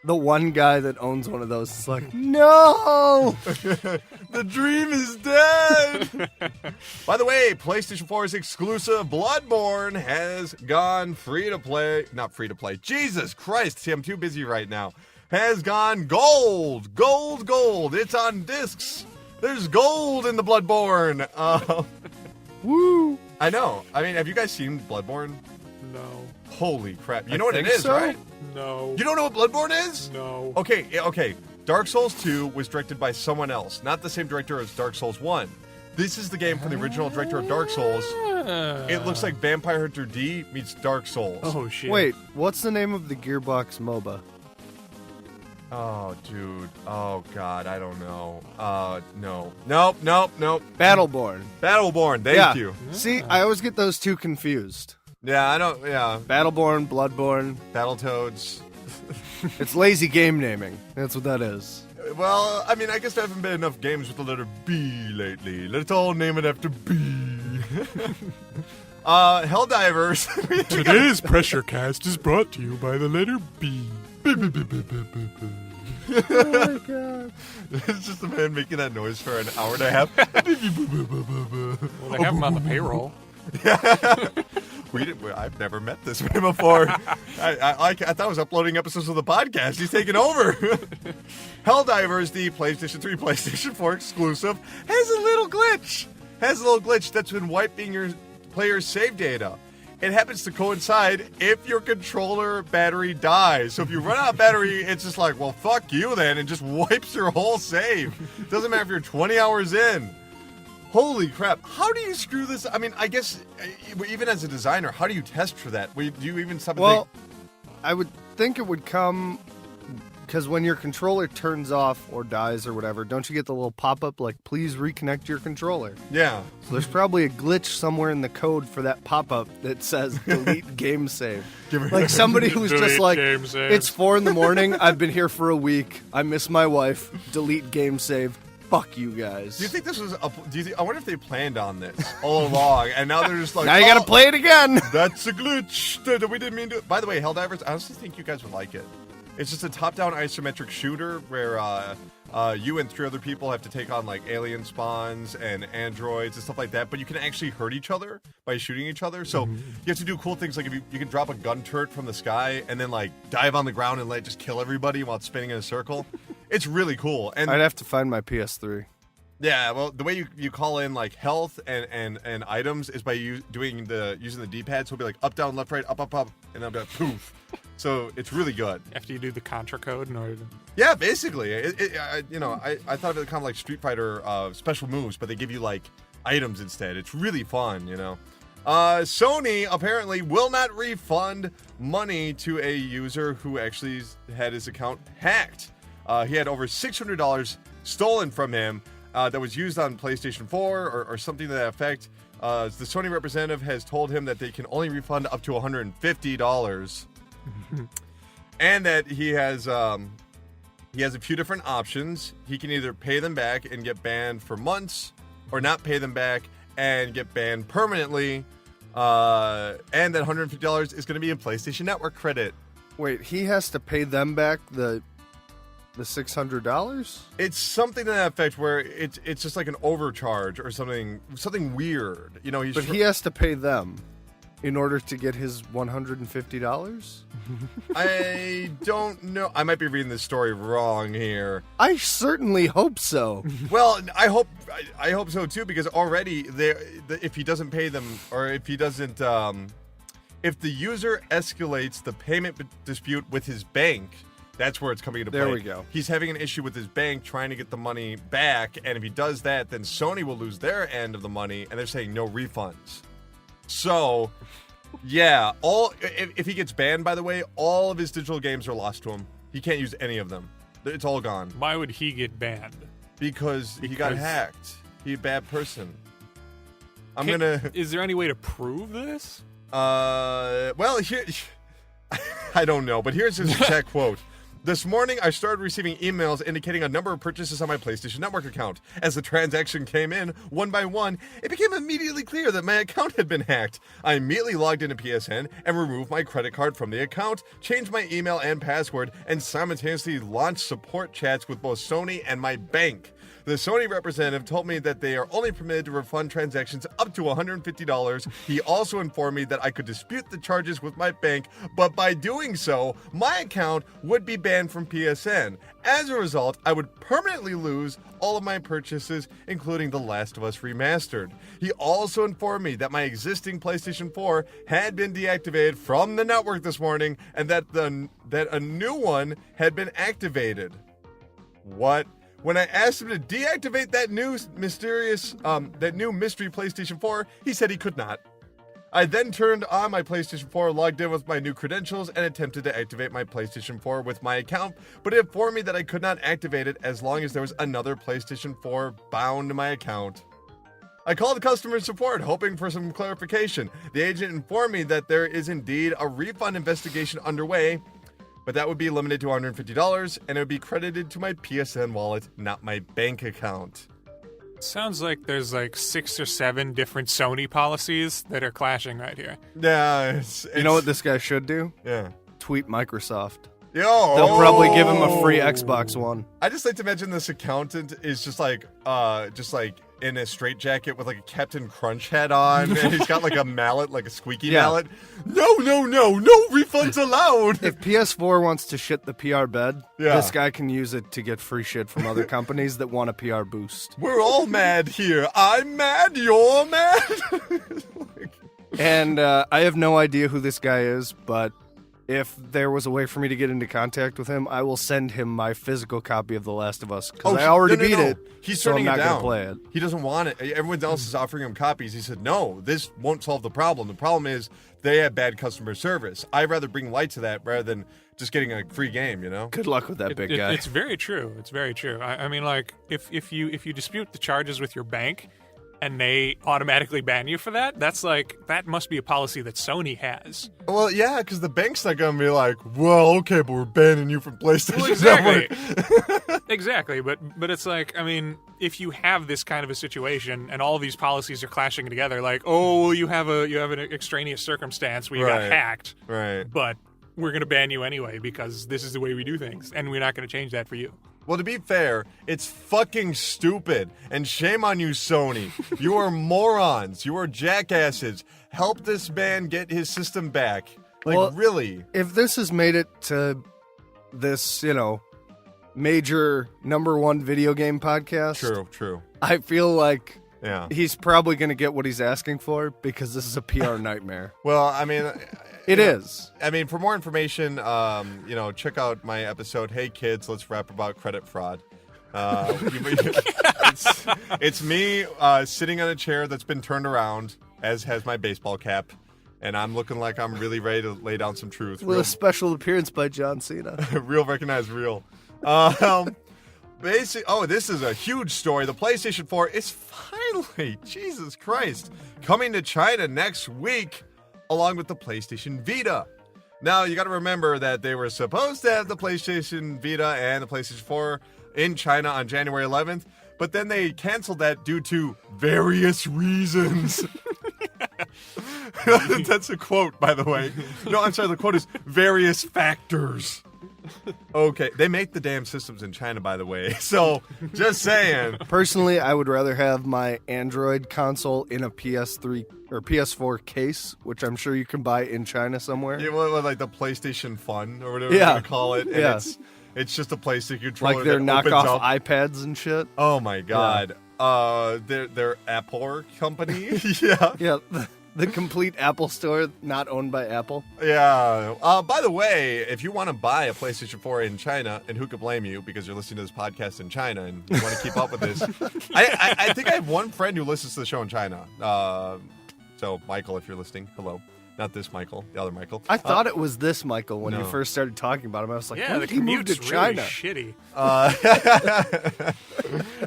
The one guy that owns one of those is like, no! The dream is dead! By the way, PlayStation 4's exclusive Bloodborne has gone free to play. Not free to play. Jesus Christ. See, I'm too busy right now. Has gone gold. Gold. It's on discs. There's gold in the Bloodborne. Woo! I know. I mean, have you guys seen Bloodborne? No. Holy crap. You know I what it think is, so. right? No. You don't know what Bloodborne is? No. Okay. Dark Souls 2 was directed by someone else, not the same director as Dark Souls 1. This is the game from the original director of Dark Souls. It looks like Vampire Hunter D meets Dark Souls. Oh, shit. Wait, what's the name of the Gearbox MOBA? Oh, dude. Oh, God. I don't know. No. Nope. Battleborn. Battleborn. Thank you. See, I always get those two confused. Yeah, I don't. Yeah. Battleborn, Bloodborne. Battletoads. It's lazy game naming. That's what that is. Well, I mean, I guess there haven't been enough games with the letter B lately. Let's all name it after B. Helldivers. Today's PRESSURECAST is brought to you by the letter B. Oh my god. It's just a man making that noise for an hour and a half. Well, they have him on the payroll. I've never met this man before. I thought I was uploading episodes of the podcast. He's taking over. Helldivers, the PlayStation 3, PlayStation 4 exclusive, has a little glitch. That's been wiping your player's save data. It happens to coincide if your controller battery dies. So if you run out of battery, it's just like, well, fuck you then, and just wipes your whole save. Doesn't matter if you're 20 hours in. Holy crap. How do you screw this? I mean, I guess, even as a designer, how do you test for that? Do you even stop and think? I would think it would come because when your controller turns off or dies or whatever, don't you get the little pop-up like, please reconnect your controller? Yeah. So there's probably a glitch somewhere in the code for that pop-up that says delete game save. Like somebody who's just Delete like, game save. it's 4 a.m, I've been here for a week, I miss my wife, delete game save. Fuck you guys. Do you think this was I wonder if they planned on this all along, and now they're just like, Now you gotta play it again. That's a glitch that we didn't mean to. By the way, Helldivers, I honestly think you guys would like it. It's just a top-down isometric shooter where you and 3 other people have to take on like alien spawns and androids and stuff like that, but you can actually hurt each other by shooting each other. So you have to do cool things like if you can drop a gun turret from the sky and then like dive on the ground and let it just kill everybody while it's spinning in a circle. It's really cool. And I'd have to find my PS3. yeah, well, the way you call in like health and items is by using the D-pad. So it'll be like up, down, left, right, up, and then it'll be like poof. So it's really good. After you do the Contra code in order to... Yeah, basically. I thought of it kind of like Street Fighter special moves, but they give you like items instead. It's really fun, you know. Sony apparently will not refund money to a user who actually had his account hacked. He had over $600 stolen from him that was used on PlayStation 4 or something to that effect. The Sony representative has told him that they can only refund up to $150. And that he has a few different options. He can either pay them back and get banned for months, or not pay them back and get banned permanently. And that $150 is going to be in PlayStation Network credit. Wait, he has to pay them back the $600? It's something to that effect where it's just like an overcharge or something weird. You know, But he has to pay them in order to get his $150? I don't know. I might be reading this story wrong here. I certainly hope so. Well, I hope so too, because already if he doesn't pay them, or if he doesn't, if the user escalates the payment dispute with his bank, that's where it's coming into play. There we go. He's having an issue with his bank trying to get the money back, and if he does that, then Sony will lose their end of the money, and they're saying no refunds. So, yeah, if he gets banned, by the way, all of his digital games are lost to him. He can't use any of them. It's all gone. Why would he get banned? Because he got hacked. He's a bad person. Is there any way to prove this? Well, here, I don't know, but here's his exact quote. This morning, I started receiving emails indicating a number of purchases on my PlayStation Network account. As the transaction came in, one by one, it became immediately clear that my account had been hacked. I immediately logged into PSN and removed my credit card from the account, changed my email and password, and simultaneously launched support chats with both Sony and my bank. The Sony representative told me that they are only permitted to refund transactions up to $150. He also informed me that I could dispute the charges with my bank, but by doing so, my account would be banned from PSN. As a result, I would permanently lose all of my purchases, including The Last of Us Remastered. He also informed me that my existing PlayStation 4 had been deactivated from the network this morning, and that a new one had been activated. What? When I asked him to deactivate that new mystery PlayStation 4, he said he could not. I then turned on my PlayStation 4, logged in with my new credentials, and attempted to activate my PlayStation 4 with my account, but it informed me that I could not activate it as long as there was another PlayStation 4 bound to my account. I called customer support, hoping for some clarification. The agent informed me that there is indeed a refund investigation underway, but that would be limited to $150, and it would be credited to my PSN wallet, not my bank account. Sounds like there's like 6 or 7 different Sony policies that are clashing right here. Yeah, You know what this guy should do? Yeah. Tweet Microsoft. Yo, They'll probably give him a free Xbox One. I just like to imagine this accountant is just like in a straitjacket with like a Captain Crunch hat on, and he's got like a mallet, like a squeaky mallet. No refunds allowed. If PS4 wants to shit the PR bed, this guy can use it to get free shit from other companies that want a PR boost. We're all mad here. I'm mad, you're mad. And I have no idea who this guy is, but if there was a way for me to get into contact with him, I will send him my physical copy of The Last of Us, because I already beat it. He's so turning I'm not it down. Gonna play it. He doesn't want it. Everyone else is offering him copies. He said, no, this won't solve the problem. The problem is they have bad customer service. I'd rather bring light to that rather than just getting a free game, you know? Good luck with that big guy. It's very true. It's very true. I mean, like, if you dispute the charges with your bank, and they automatically ban you for that, that must be a policy that Sony has. Well, yeah, because the bank's not going to be like, well, okay, but we're banning you from PlayStation. Well, exactly. Exactly, but it's like, I mean, if you have this kind of a situation and all these policies are clashing together, like, oh, you have an extraneous circumstance where you got hacked, right? But we're going to ban you anyway because this is the way we do things, and we're not going to change that for you. Well, to be fair, it's fucking stupid, and shame on you, Sony. You are morons. You are jackasses. Help this man get his system back. Like, well, really? If this has made it to this, major #1 video game podcast. True. I feel like yeah, he's probably going to get what he's asking for because this is a PR nightmare. Well, I mean... It is. I mean, for more information, check out my episode, Hey Kids, Let's Rap About Credit Fraud. It's me sitting on a chair that's been turned around, as has my baseball cap, and I'm looking like I'm really ready to lay down some truth. With a special appearance by John Cena. Real recognize real. This is a huge story. The PlayStation 4 is finally, Jesus Christ, coming to China next week, along with the PlayStation Vita. Now, you got to remember that they were supposed to have the PlayStation Vita and the PlayStation 4 in China on January 11th, but then they canceled that due to various reasons. That's a quote, by the way. No, I'm sorry, the quote is various factors. Okay, they make the damn systems in China, by the way, so just saying. Personally, I would rather have my Android console in a PS3 or PS4 case, which I'm sure you can buy in China somewhere. Yeah, well, like the PlayStation Fun or whatever you're going to call it. And Yeah. it's just a PlayStation controller Like their that opens knockoff up. iPads and shit. Oh my god. Their Apple company. Yeah. Yeah, the complete Apple store not owned by Apple. Yeah. By the way, if you want to buy a PlayStation 4 in China, and who could blame you because you're listening to this podcast in China and you want to keep up with this, I think I have one friend who listens to the show in China. So, Michael, if you're listening, hello. Not this Michael, the other Michael. I thought it was this Michael when you no. first started talking about him. I was like, Yeah, when the did he move to commute's China? really shitty.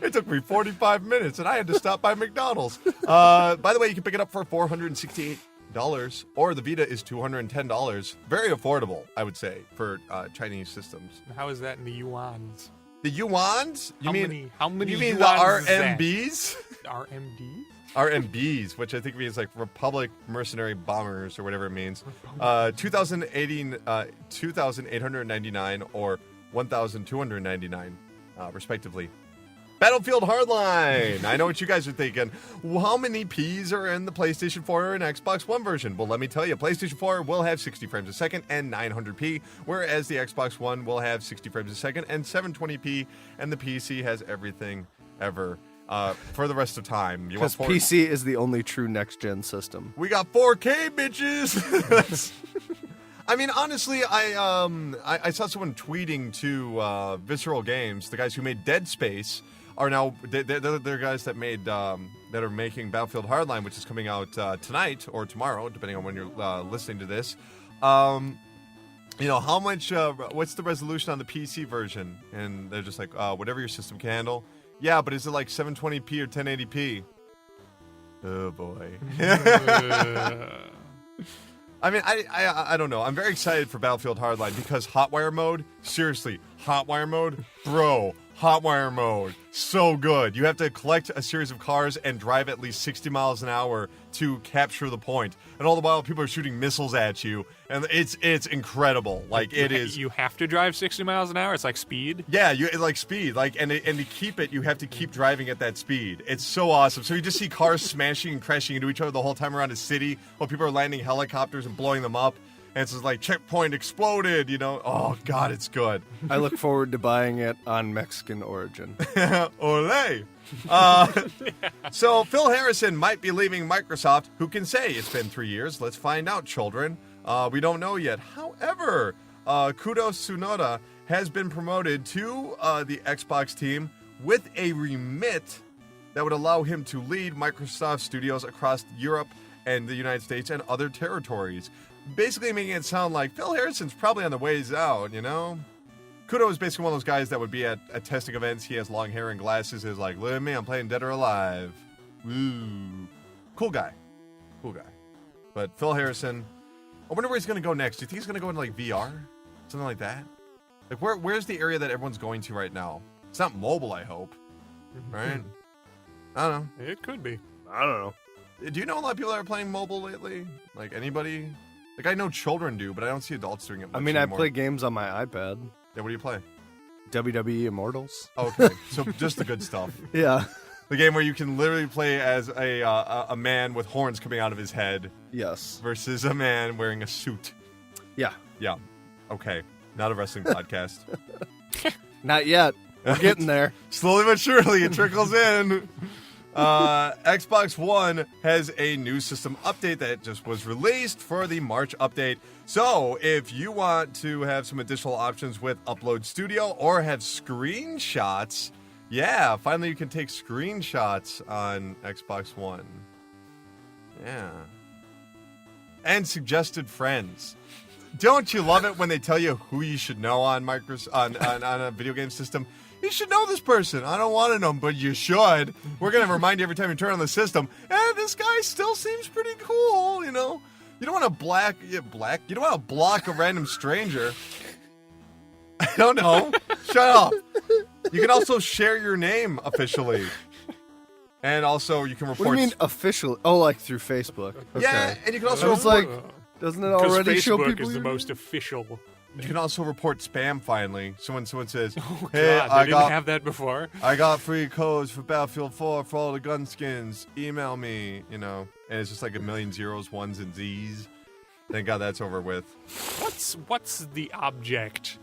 It took me 45 minutes, and I had to stop by McDonald's. By the way, you can pick it up for $468, or the Vita is $210. Very affordable, I would say, for Chinese systems. How is that in the yuans? The yuans? How many You mean the yuans is that? RMBs? RMD? RMBs, which I think means like Republic Mercenary Bombers or whatever it means. 2,899 or 1,299, respectively. Battlefield Hardline. I know what you guys are thinking. Well, how many Ps are in the PlayStation 4 and Xbox One version? Well, let me tell you, PlayStation 4 will have 60 frames a second and 900p, whereas the Xbox One will have 60 frames a second and 720p, and the PC has everything ever. For the rest of time. Because PC is the only true next-gen system. We got 4K, bitches! I mean, honestly, I saw someone tweeting to Visceral Games, the guys who made Dead Space, are now they're guys that made that are making Battlefield Hardline, which is coming out tonight or tomorrow, depending on when you're listening to this. You know, how much? What's the resolution on the PC version? And they're just like, whatever your system can handle. Yeah, but is it like 720p or 1080p? Oh boy. I mean, I don't know. I'm very excited for Battlefield Hardline because Hotwire mode, seriously, Hotwire mode, bro, Hotwire mode, so good. You have to collect a series of cars and drive at least 60 miles an hour to capture the point. And all the while, people are shooting missiles at you, and it's incredible. Like, it is. You have to drive 60 miles an hour? It's like speed? Yeah, it's like speed. Like, and to keep it, you have to keep driving at that speed. It's so awesome. So you just see cars smashing and crashing into each other the whole time around a city while people are landing helicopters and blowing them up. And it's just like, checkpoint exploded, you know? Oh, God, it's good. I look forward to buying it on Mexican origin. Olé! So Phil Harrison might be leaving Microsoft. Who can say? It's been 3 years. Let's find out, children. We don't know yet. However, Kudo Tsunoda has been promoted to the Xbox team with a remit that would allow him to lead Microsoft studios across Europe and the United States and other territories. Basically making it sound like Phil Harrison's probably on the ways out, you know? Kudo is basically one of those guys that would be at testing events. He has long hair and glasses. He's like, look at me, I'm playing Dead or Alive. Woo. Cool guy. Cool guy. But Phil Harrison, I wonder where he's going to go next. Do you think he's going to go into like VR? Something like that? Like where's the area that everyone's going to right now? It's not mobile, I hope. Right? I don't know. It could be. I don't know. Do you know a lot of people that are playing mobile lately? Like anybody? Like I know children do, but I don't see adults doing it much I mean, anymore. I play games on my iPad. Yeah, what do you play? WWE Immortals. Okay, so just the good stuff. Yeah. The game where you can literally play as a man with horns coming out of his head Yes. versus a man wearing a suit. Yeah. Yeah. Okay. Not a wrestling podcast. Not yet. We're getting there. Slowly but surely, it trickles in. Xbox One has a new system update that just was released for the March update. So if you want to have some additional options with Upload Studio or have screenshots, yeah, finally you can take screenshots on Xbox One. Yeah. And suggested friends. Don't you love it when they tell you who you should know on on a video game system? You should know this person. I don't want to know him, but you should. We're going to remind you every time you turn on the system. And this guy still seems pretty cool, you know? You don't want to you don't want to block a random stranger. I don't know. Shut up. You can also share your name officially. And also, you can report... What do you mean official? Oh, like through Facebook. Okay. Yeah, and you can also It's like, doesn't it already Facebook show people is the your most official. You can also report spam finally. Someone says, Oh, hey, God, they didn't have that before. I got free codes for Battlefield 4 for all the gun skins. Email me, you know. And it's just like a million zeros, ones, and Z's. Thank God that's over with. What's the object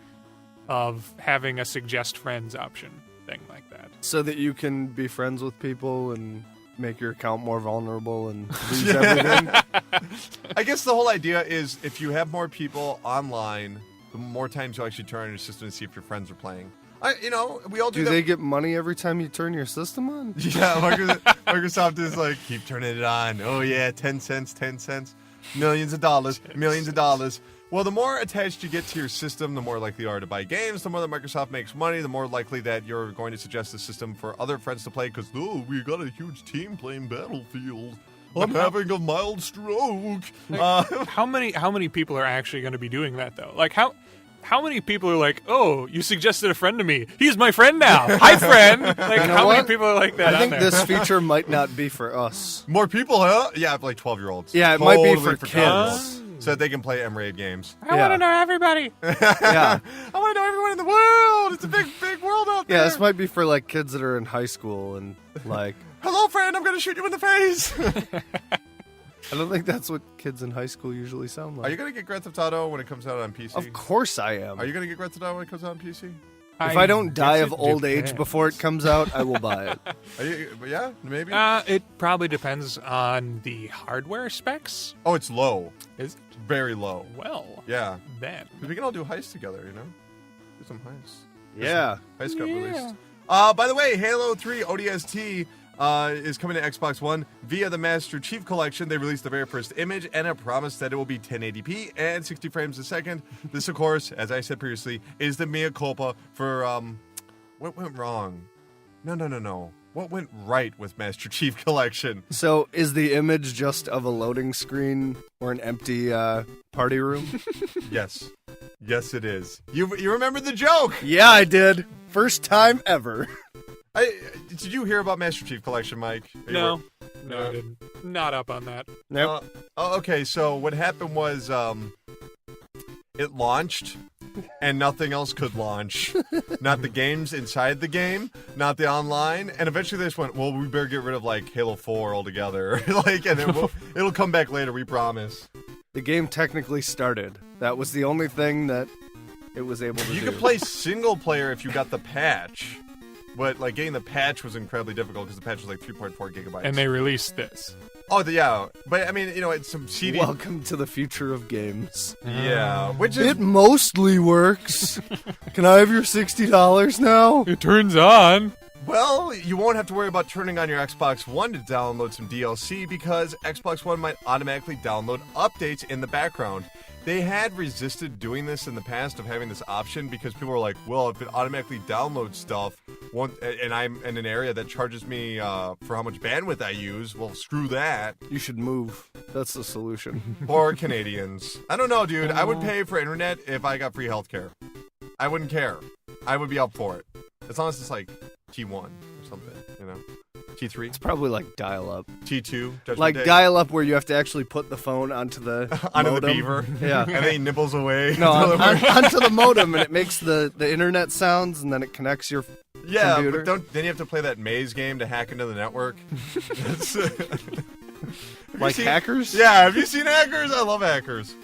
of having a suggest friends option thing like that? so that you can be friends with people and make your account more vulnerable and lose everything. I guess the whole idea is if you have more people online, the more times you'll actually turn on your system to see if your friends are playing. We all do Do that. they get money every time you turn your system on? Yeah, Microsoft is like, keep turning it on. Oh, yeah, 10 cents, 10 cents. Millions of dollars, millions of dollars. Well, the more attached you get to your system, the more likely you are to buy games. The more that Microsoft makes money, the more likely that you're going to suggest the system for other friends to play because, we got a huge team playing Battlefield. I'm having a mild stroke. How many people are actually going to be doing that, though? Like, how many people are like, oh, you suggested a friend to me. He's my friend now. Hi, friend. Like, how many people are like that I think on there? this feature might not be for us. More people, huh? Yeah, like 12-year-olds. Yeah, it might be Totally for kids. 12-year-olds. So that they can play M-Raid games. I want to know everybody. Yeah. I want to know everyone in the world. It's a big, big world out there. Yeah, this might be for like kids that are in high school and like Hello, friend. I'm going to shoot you in the face. I don't think that's what kids in high school usually sound like. Are you going to get Grand Theft Auto when it comes out on PC? Of course I am. Are you going to get Grand Theft Auto when it comes out on PC? If I don't die guess of it old age depends. before it comes out, I will buy it. Are you, yeah, maybe. It probably depends on the hardware specs. Oh, it's low. Is It's very low. well, Yeah. then. 'Cause we can all do heists together, you know? Do some heists. Yeah. Heist got Yeah. released. By the way, Halo 3 ODST is coming to Xbox One via the Master Chief Collection. They released the very first image and a promise that it will be 1080p and 60 frames a second. This, of course, as I said previously, is the mea culpa for what went wrong. No. What went right with Master Chief Collection? So is the image just of a loading screen or an empty party room? Yes. Yes, it is. You remember the joke? Yeah, I did. First time ever. Did you hear about Master Chief Collection, Mike? No, I didn't. Not up on that. Nope. Okay, so what happened was it launched and nothing else could launch. Not the games inside the game, not the online, and eventually they just went, well, we better get rid of like Halo 4 altogether. And then it'll come back later, we promise. The game technically started. That was the only thing that it was able to do. You could play single player if you got the patch. But like getting the patch was incredibly difficult because the patch was like 3.4 gigabytes. And they released this. Oh, yeah. But I mean, it's some CD. Welcome to the future of games. Yeah, which is It mostly works. Can I have your $60 now? It turns on. well, you won't have to worry about turning on your Xbox One to download some DLC because Xbox One might automatically download updates in the background. They had resisted doing this in the past of having this option because people were like, well, if it automatically downloads stuff and I'm in an area that charges me for how much bandwidth I use, well, screw that. You should move. That's the solution. Or Canadians. I don't know, dude. I would pay for internet if I got free healthcare. I wouldn't care. I would be up for it. As long as it's like T1 or something, T3? It's probably like dial-up. T2? Judgment Like Day? dial-up where you have to actually put the phone onto the Onto modem. the beaver. Yeah. And then he nibbles away. No, onto the modem, and it makes the internet sounds, and then it connects your Yeah, computer. but then you have to play that maze game to hack into the network. like hackers. Yeah, have you seen Hackers? I love Hackers.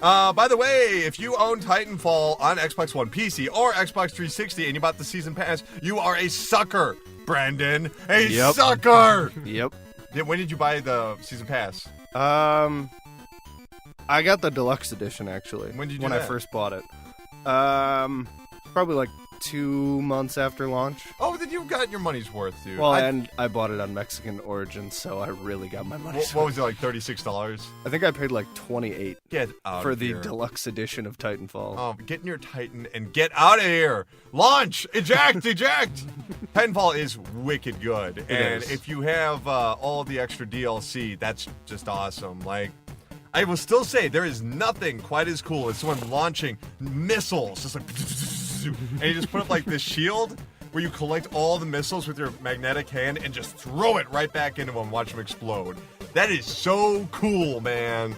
By the way, if you own Titanfall on Xbox One PC or Xbox 360 and you bought the season pass, you are a sucker, Brandon. A Yep. sucker. Yep. Yeah, when did you buy the season pass? I got the deluxe edition actually. When did you do I that? first bought it. Probably like 2 months after launch. Oh, then you got your money's worth, dude. Well, and I bought it on Mexican origin, so I really got my money. what was it, like $36? I think I paid like $28 Get out for of the here. deluxe edition of Titanfall. Get in your Titan and get out of here. Launch! Eject! Eject! Titanfall is wicked good. And is. if you have all the extra DLC, that's just awesome. Like, I will still say there is nothing quite as cool as someone launching missiles. Just like, and you just put up like this shield. where you collect all the missiles with your magnetic hand and just throw it right back into them, watch them explode. That is so cool, man.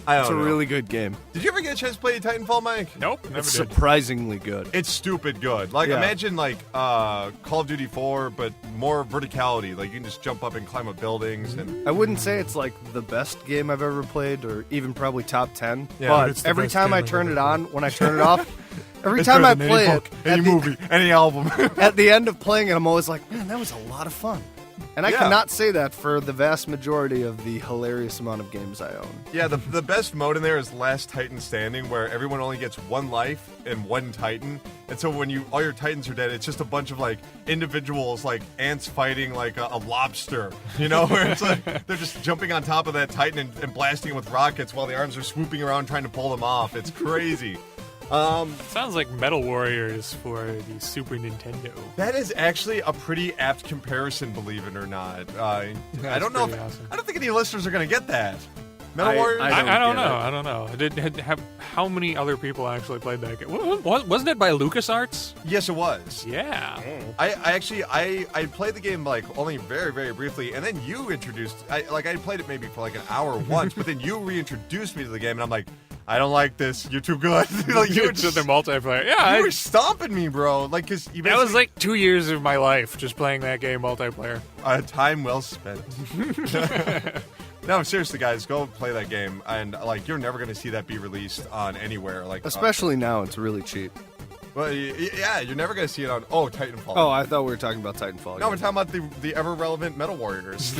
It's a really good game. Did you ever get a chance to play Titanfall, Mike? Nope, never It's did. surprisingly good. It's stupid good. Like, imagine, like, Call of Duty 4, but more verticality. Like, you can just jump up and climb up buildings. And I wouldn't say it's like the best game I've ever played, or even probably top 10. Yeah, but it's the every best time game I I've turn ever it on, when I turn it off, every it's time I better than play any it, book, any movie, any album. at the end of playing it, I'm always like, man, that was a lot of fun. And I Yeah. cannot say that for the vast majority of the hilarious amount of games I own. Yeah, the best mode in there is Last Titan Standing, where everyone only gets one life and one Titan. And so when all your Titans are dead, it's just a bunch of, like, individuals, like ants fighting, like, a lobster. You know, where it's like they're just jumping on top of that Titan and blasting it with rockets while the arms are swooping around trying to pull them off. It's crazy. Sounds like Metal Warriors for the Super Nintendo. That is actually a pretty apt comparison, believe it or not. I don't know. pretty awesome. I don't think any listeners are going to get that. Metal I- Warriors. I I don't get know. it. I don't know. How many other people actually played that game? Wasn't it by LucasArts? Yes, it was. Yeah. I played the game like only very, very briefly, and then you introduced. I played it maybe for like an hour once, but then you reintroduced me to the game, and I'm like, I don't like this. You're too good. Like you were To the just, multiplayer. Yeah, you were stomping me, bro. Like, cause you that was basically- like 2 years of my life just playing that game multiplayer. a time well spent. No, seriously, guys, go play that game, and like you're never gonna see that be released on anywhere. Like, Especially now, it's really cheap. well, yeah, you're never gonna see it on. Oh, Titanfall. Oh, I thought we were talking about Titanfall. no, we're again. talking about the ever relevant Metal Warriors.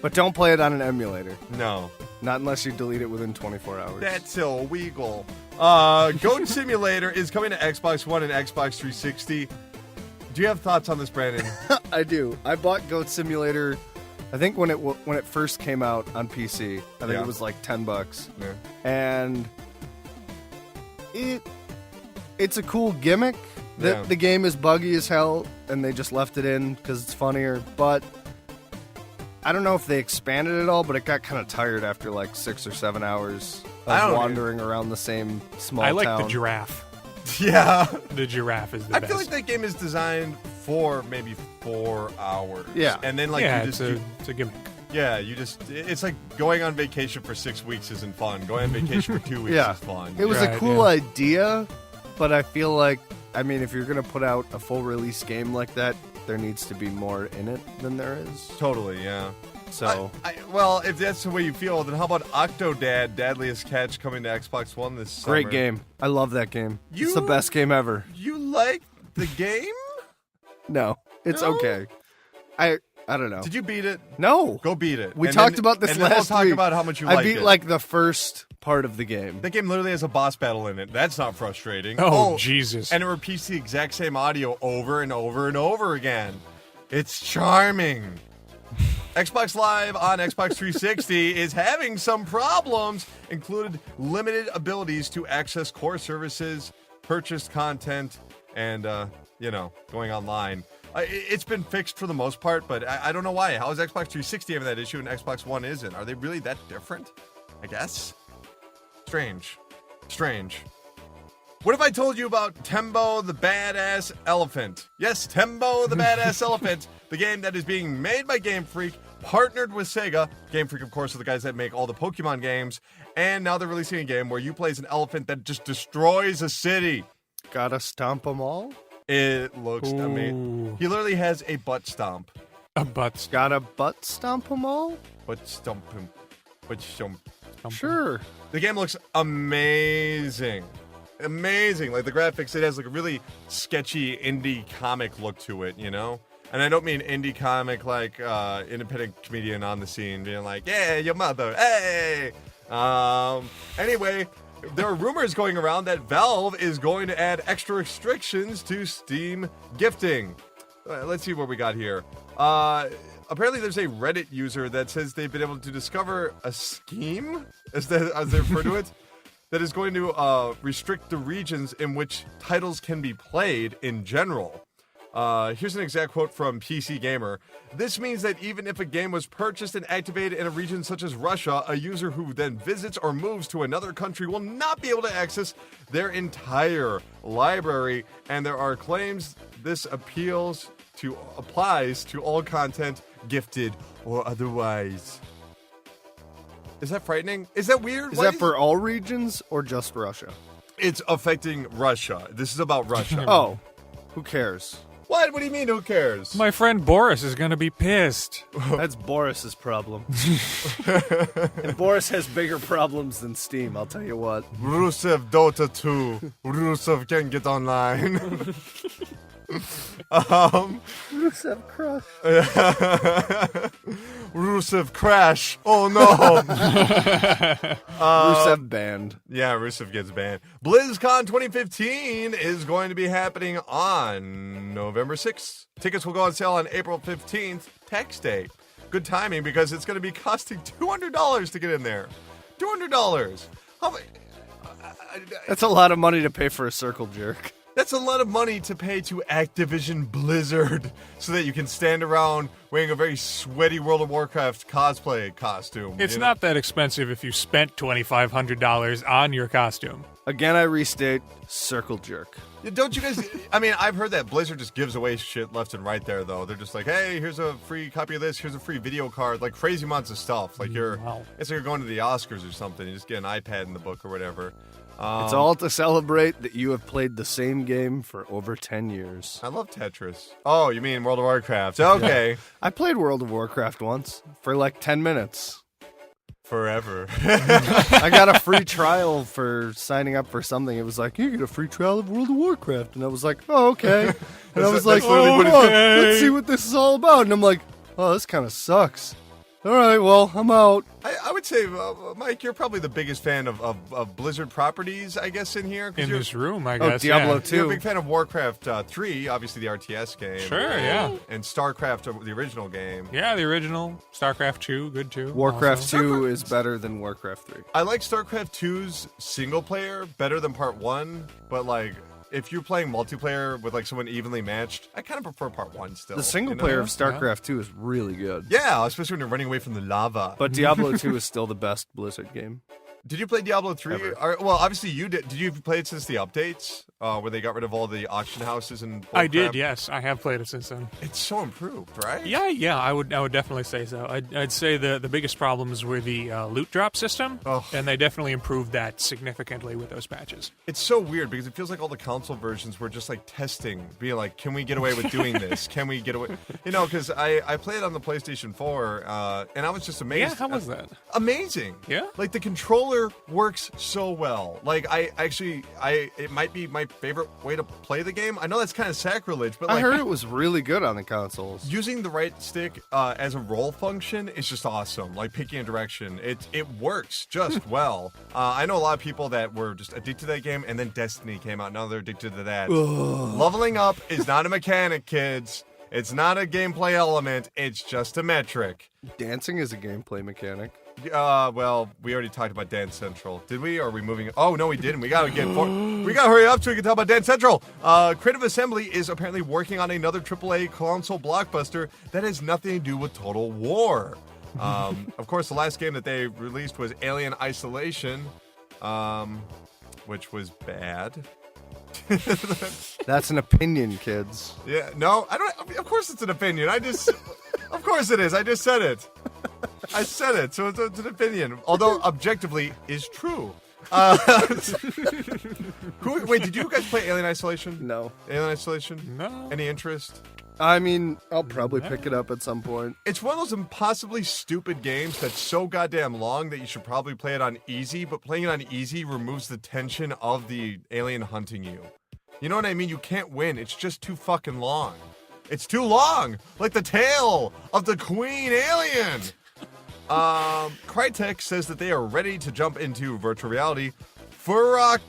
But don't play it on an emulator. No. Not unless you delete it within 24 hours. That's illegal. Goat Simulator is coming to Xbox One and Xbox 360. Do you have thoughts on this, Brandon? I do. I bought Goat Simulator, I think when it first came out on PC. I think Yeah. it was like $10. Yeah. And it's a cool gimmick. Yeah. The game is buggy as hell, and they just left it in because it's funnier. But I don't know if they expanded it all, but it got kind of tired after like 6 or 7 hours I of don't wandering around the same small I like town. the giraffe. Yeah. The giraffe is the I best. feel like that game is designed for maybe 4 hours. Yeah. And then, like, yeah, you it's just. a gimmick. It's like going on vacation for 6 weeks isn't fun. Going on vacation for 2 weeks Yeah. is fun. It was Right, a cool yeah. idea, but I feel like, I mean, if you're going to put out a full release game like that, there needs to be more in it than there is. Totally, yeah. So, Well, if that's the way you feel, then how about Octodad, Dadliest Catch, coming to Xbox One this summer? great game. I love that game. You- It's the best game ever. You like the game? No, it's No? okay. I don't know. Did you beat it? No. Go beat it. We And talked then- about this and then last we'll talk week. about how much you I like beat it. like the first part of the game. That game literally has a boss battle in it. That's not frustrating. Oh, Jesus. And it repeats the exact same audio over and over and over again. It's charming. Xbox Live on Xbox 360 is having some problems, included limited abilities to access core services, purchased content, and, going online. It's been fixed for the most part, but I don't know why. How is Xbox 360 having that issue and Xbox One isn't? Are they really that different? I guess. Strange. What if I told you about Tembo the Badass Elephant? Yes, Tembo the Badass Elephant, the game that is being made by Game Freak, partnered with Sega. Game Freak, of course, are the guys that make all the Pokemon games. And now they're releasing a game where you play as an elephant that just destroys a city. Gotta stomp them all? It looks amazing. Ooh. He literally has a butt stomp. A butt. Gotta butt stomp them all? Butt stomp him. Butt stomp. Sure. The game looks amazing. Amazing. Like the graphics, it has like a really sketchy indie comic look to it, you know? And I don't mean indie comic like independent comedian on the scene being like, yeah, your mother, hey! Anyway, there are rumors going around that Valve is going to add extra restrictions to Steam gifting. Let's see what we got here. Apparently there's a Reddit user that says they've been able to discover a scheme, as they refer to it, that is going to restrict the regions in which titles can be played in general. Here's an exact quote from PC Gamer. This means that even if a game was purchased and activated in a region such as Russia, a user who then visits or moves to another country will not be able to access their entire library. And there are claims this applies to all content, gifted or otherwise. Is that frightening? Is that weird? Is that for all regions or just Russia? It's affecting Russia. This is about Russia. Oh, who cares? What? What do you mean, who cares? My friend Boris is going to be pissed. That's Boris's problem. And Boris has bigger problems than Steam, I'll tell you what. Rusev Dota 2. Rusev can get online. Rusev Crush. Rusev Crash. Oh no. Rusev banned. Yeah, Rusev gets banned. BlizzCon 2015 is going to be happening on November 6th. Tickets will go on sale on April 15th, tax day. Good timing because it's going to be costing $200 to get in there. $200. How much? That's a lot of money to pay for a circle jerk. That's a lot of money to pay to Activision Blizzard so that you can stand around wearing a very sweaty World of Warcraft cosplay costume. It's not that expensive if you spent $2,500 on your costume. Again, I restate, circle jerk. Don't you guys... I mean, I've heard that Blizzard just gives away shit left and right there, though. They're just like, hey, here's a free copy of this, here's a free video card, like crazy amounts of stuff. Like it's like you're going to the Oscars or something. You just get an iPad in the book or whatever. It's all to celebrate that you have played the same game for over 10 years. I love Tetris. Oh, you mean World of Warcraft. Okay. Yeah. I played World of Warcraft once for like 10 minutes. Forever. I got a free trial for signing up for something. It was like, you get a free trial of World of Warcraft. And I was like, oh, okay. And I was like, let's see what this is all about. And I'm like, oh, this kind of sucks. All right, well, I'm out. I would say, Mike, you're probably the biggest fan of Blizzard properties, I guess, in here. In this room, I guess. Diablo 2. You're a big fan of Warcraft 3, obviously the RTS game. Sure, yeah. And StarCraft, the original game. Yeah, the original. StarCraft 2, good too. Warcraft also. 2 is better than Warcraft 3. I like StarCraft 2's single player better than Part 1, but like... If you're playing multiplayer with like someone evenly matched, I kind of prefer Part 1 still. The single player of StarCraft 2 is really good. Yeah, especially when you're running away from the lava. But Diablo 2 is still the best Blizzard game. Did you play Diablo 3? Well, obviously you did. Did you play it since the updates, where they got rid of all the auction houses and bullcrap? I did, yes. I have played it since then. It's so improved, right? Yeah, I would definitely say so. I'd say the biggest problems were the loot drop system, and they definitely improved that significantly with those patches. It's so weird because it feels like all the console versions were just like testing, being like, can we get away with doing this? Can we get away? You know, because I played on the PlayStation 4, and I was just amazed. Yeah, how was that? Amazing. Yeah? Like the controller works so well. Like it might be my favorite way to play the game. I know that's kind of sacrilege, but like, I heard it was really good on the consoles. Using the right stick as a roll function is just awesome. Like picking a direction, it works just well. I know a lot of people that were just addicted to that game, and then Destiny came out. Now they're addicted to that. Leveling up is not a mechanic, kids. It's not a gameplay element. It's just a metric. Dancing is a gameplay mechanic. Well, we already talked about Dance Central. Did we? Or are we moving? Oh, no, we didn't. We gotta hurry up so we can talk about Dance Central. Creative Assembly is apparently working on another AAA console blockbuster that has nothing to do with Total War. Of course, the last game that they released was Alien Isolation, which was bad. That's an opinion, kids. Yeah, no, I don't. Of course it's an opinion. Of course it is. I just said it. I said it, so it's an opinion. Although objectively is true. Wait, did you guys play Alien Isolation? No. Alien Isolation? No. Any interest? I mean, I'll probably pick it up at some point. It's one of those impossibly stupid games that's so goddamn long that you should probably play it on easy, but playing it on easy removes the tension of the alien hunting you. You know what I mean? You can't win. It's just too fucking long. It's too long! Like the tail of the Queen Alien! Crytek says that they are ready to jump into virtual reality. Furak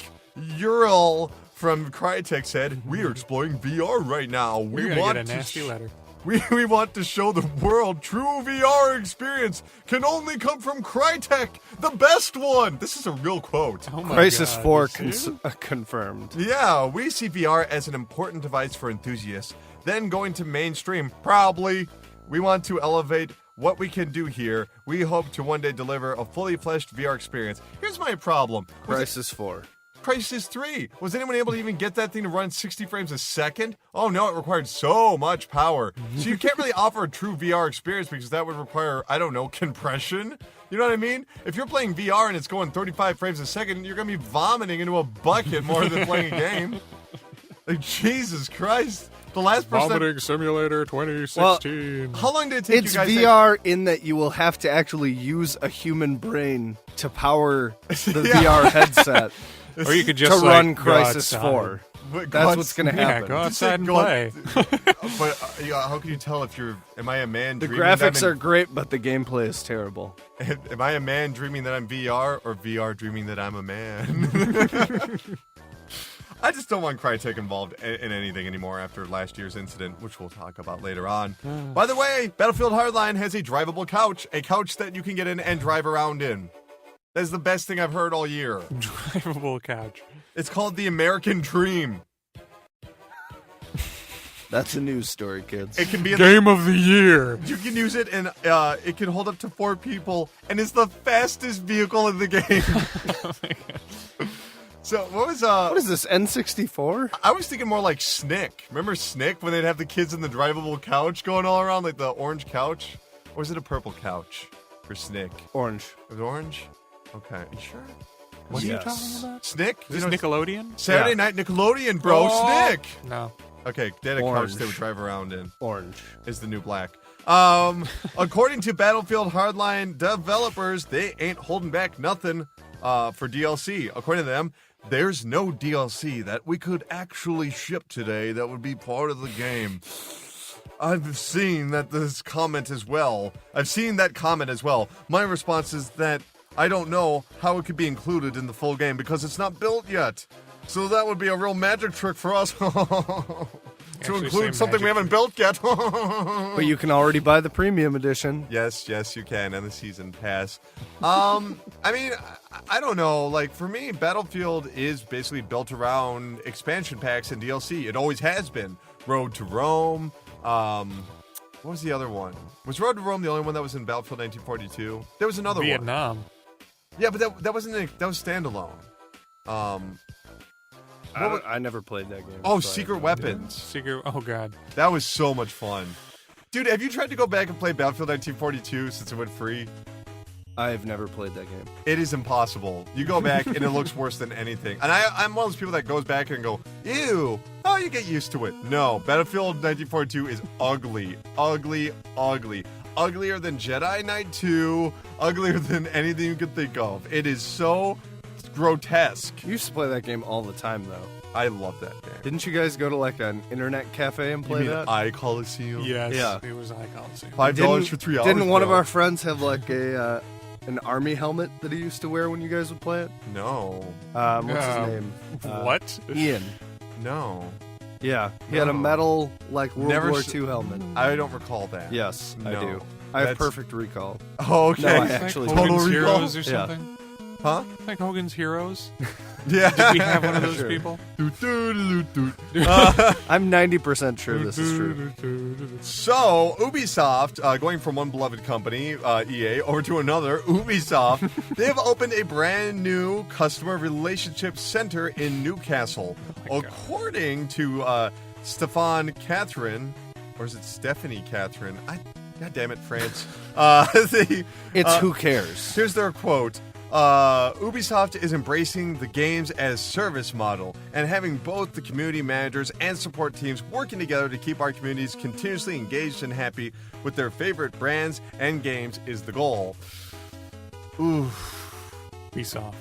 Ural from Crytek said, "We are exploring VR right now. We're gonna get a nasty letter. We want to show the world true VR experience can only come from Crytek, the best one." This is a real quote. Oh my Crisis God, 4 confirmed. Yeah, we see VR as an important device for enthusiasts then going to mainstream. Probably. We want to elevate what we can do here. We hope to one day deliver a fully fleshed VR experience. Here's my problem. Crysis 4. Crysis 3. Was anyone able to even get that thing to run 60 frames a second? Oh no, it required so much power. So you can't really offer a true VR experience because that would require, I don't know, compression? You know what I mean? If you're playing VR and it's going 35 frames a second, you're going to be vomiting into a bucket more than playing a game. Like, Jesus Christ. The last person... Vomiting Simulator 2016. How long did it take It's you guys... VR in that you will have to actually use a human brain to power the Yeah. VR headset Or you could to just run go Crysis outside. 4. But That's what's going to Yeah, happen. go outside and Go on. play. But how can you tell if you're... Am I a man The dreaming that graphics I'm are great, but the gameplay is terrible. Am I a man dreaming that I'm VR or VR dreaming that I'm a man? I just don't want Crytek involved in anything anymore after last year's incident, which we'll talk about later on. By the way, Battlefield Hardline has a drivable couch, a couch that you can get in and drive around in. That's the best thing I've heard all year. Drivable couch. It's called the American Dream. That's a news story, kids. It can be in Game of the year. you can use it and it can hold up to 4 people and it's the fastest vehicle in the game. Oh my God. So what What is this, N64? I was thinking more like Snick. Remember Snick when they'd have the kids in the drivable couch going all around, like the orange couch? Or was it a purple couch for Snick? Orange. It was orange? Okay. You sure? What are you Yes. talking about? Snick? Is this Nickelodeon? Saturday Yeah. Night Nickelodeon, bro. Oh. Snick! No. Okay, they had a Orange. couch they would drive around in. Orange. Is the new black. According to Battlefield Hardline developers, they ain't holding back nothing for DLC. According to them, there's no DLC that we could actually ship today that would be part of the game. I've seen that comment as well. My response is that I don't know how it could be included in the full game because it's not built yet. So that would be a real magic trick for us to Actually, include say something we magic haven't built yet. But you can already buy the premium edition. Yes, you can, and the season pass. I mean, I don't know. Like, for me, Battlefield is basically built around expansion packs and DLC. It always has been. Road to Rome. What was the other one? Was Road to Rome the only one that was in Battlefield 1942? There was another Vietnam. one. Yeah, but that wasn't. That was standalone. I never played that game. Oh, so I Secret have no idea. Weapons. Secret. Oh God. That was so much fun. Dude, have you tried to go back and play Battlefield 1942 since it went free? I've never played that game. It is impossible. You go back and it looks worse than anything. And I'm one of those people that goes back and go, ew, oh, you get used to it. No, Battlefield 1942 is ugly, ugly, ugly. Uglier than Jedi Knight 2, uglier than anything you could think of. It is so grotesque. You used to play that game all the time, though. I love that game. Didn't you guys go to like an internet cafe and You play mean that? iColiseum? Yes. Yeah. It was icons. $5 for 3 hours. Didn't one of bro. our friends have like an army helmet that he used to wear when you guys would play it? No. What's his name? What? Ian. No. Yeah, he had a No. metal like World Never War s- II helmet. I don't recall that. Yes, I No. do. I have That's- perfect recall. Oh, okay. No, I Like actually Total Hogan's Recall? Heroes or Yeah. something? Huh? Like Hogan's Heroes? Yeah. Did we have one of those Sure. people? I'm 90% sure this is true. So, Ubisoft, going from one beloved company, EA, over to another, Ubisoft, they have opened a brand new customer relationship center in Newcastle. According to Stefan Catherine, or is it Stephanie Catherine? God damn it, France. It's who cares. Here's their quote. Ubisoft is embracing the games as service model and having both the community managers and support teams working together to keep our communities continuously engaged and happy with their favorite brands and games is the goal. Ooh. Ubisoft.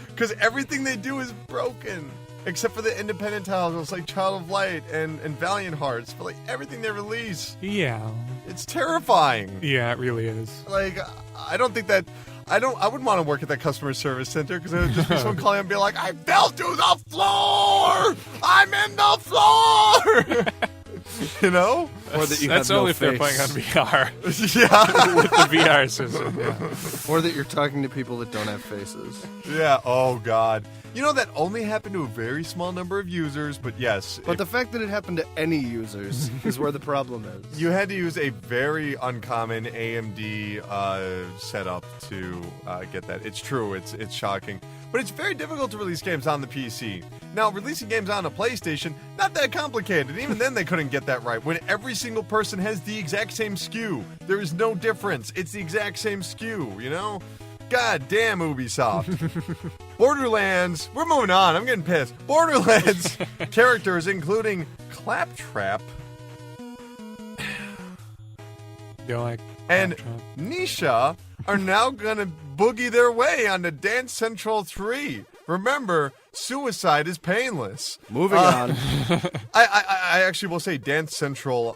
Because everything they do is broken. Except for the independent titles like Child of Light and Valiant Hearts. But like everything they release, Yeah. it's terrifying. Yeah, it really is. Like, I don't think that... I wouldn't want to work at that customer service center because it would just be someone calling and be like, I fell to the floor! I'm in the floor! You know? Or that you That's have only no if they're playing on face. VR. Yeah. With the VR system. Yeah. Or that you're talking to people that don't have faces. Yeah. Oh God. You know that only happened to a very small number of users, but yes. But the fact that it happened to any users is where the problem is. You had to use a very uncommon AMD setup to get that. It's true. It's shocking, but it's very difficult to release games on the PC. Now, releasing games on a PlayStation, not that complicated. Even then, they couldn't get that right. When every single person has the exact same SKU, there is no difference. It's the exact same SKU. You know. God damn Ubisoft. Borderlands, we're moving on, I'm getting pissed. Borderlands characters including Claptrap Don't like and Nisha are now gonna boogie their way onto Dance Central 3. Remember, suicide is painless. Moving on. I actually will say Dance Central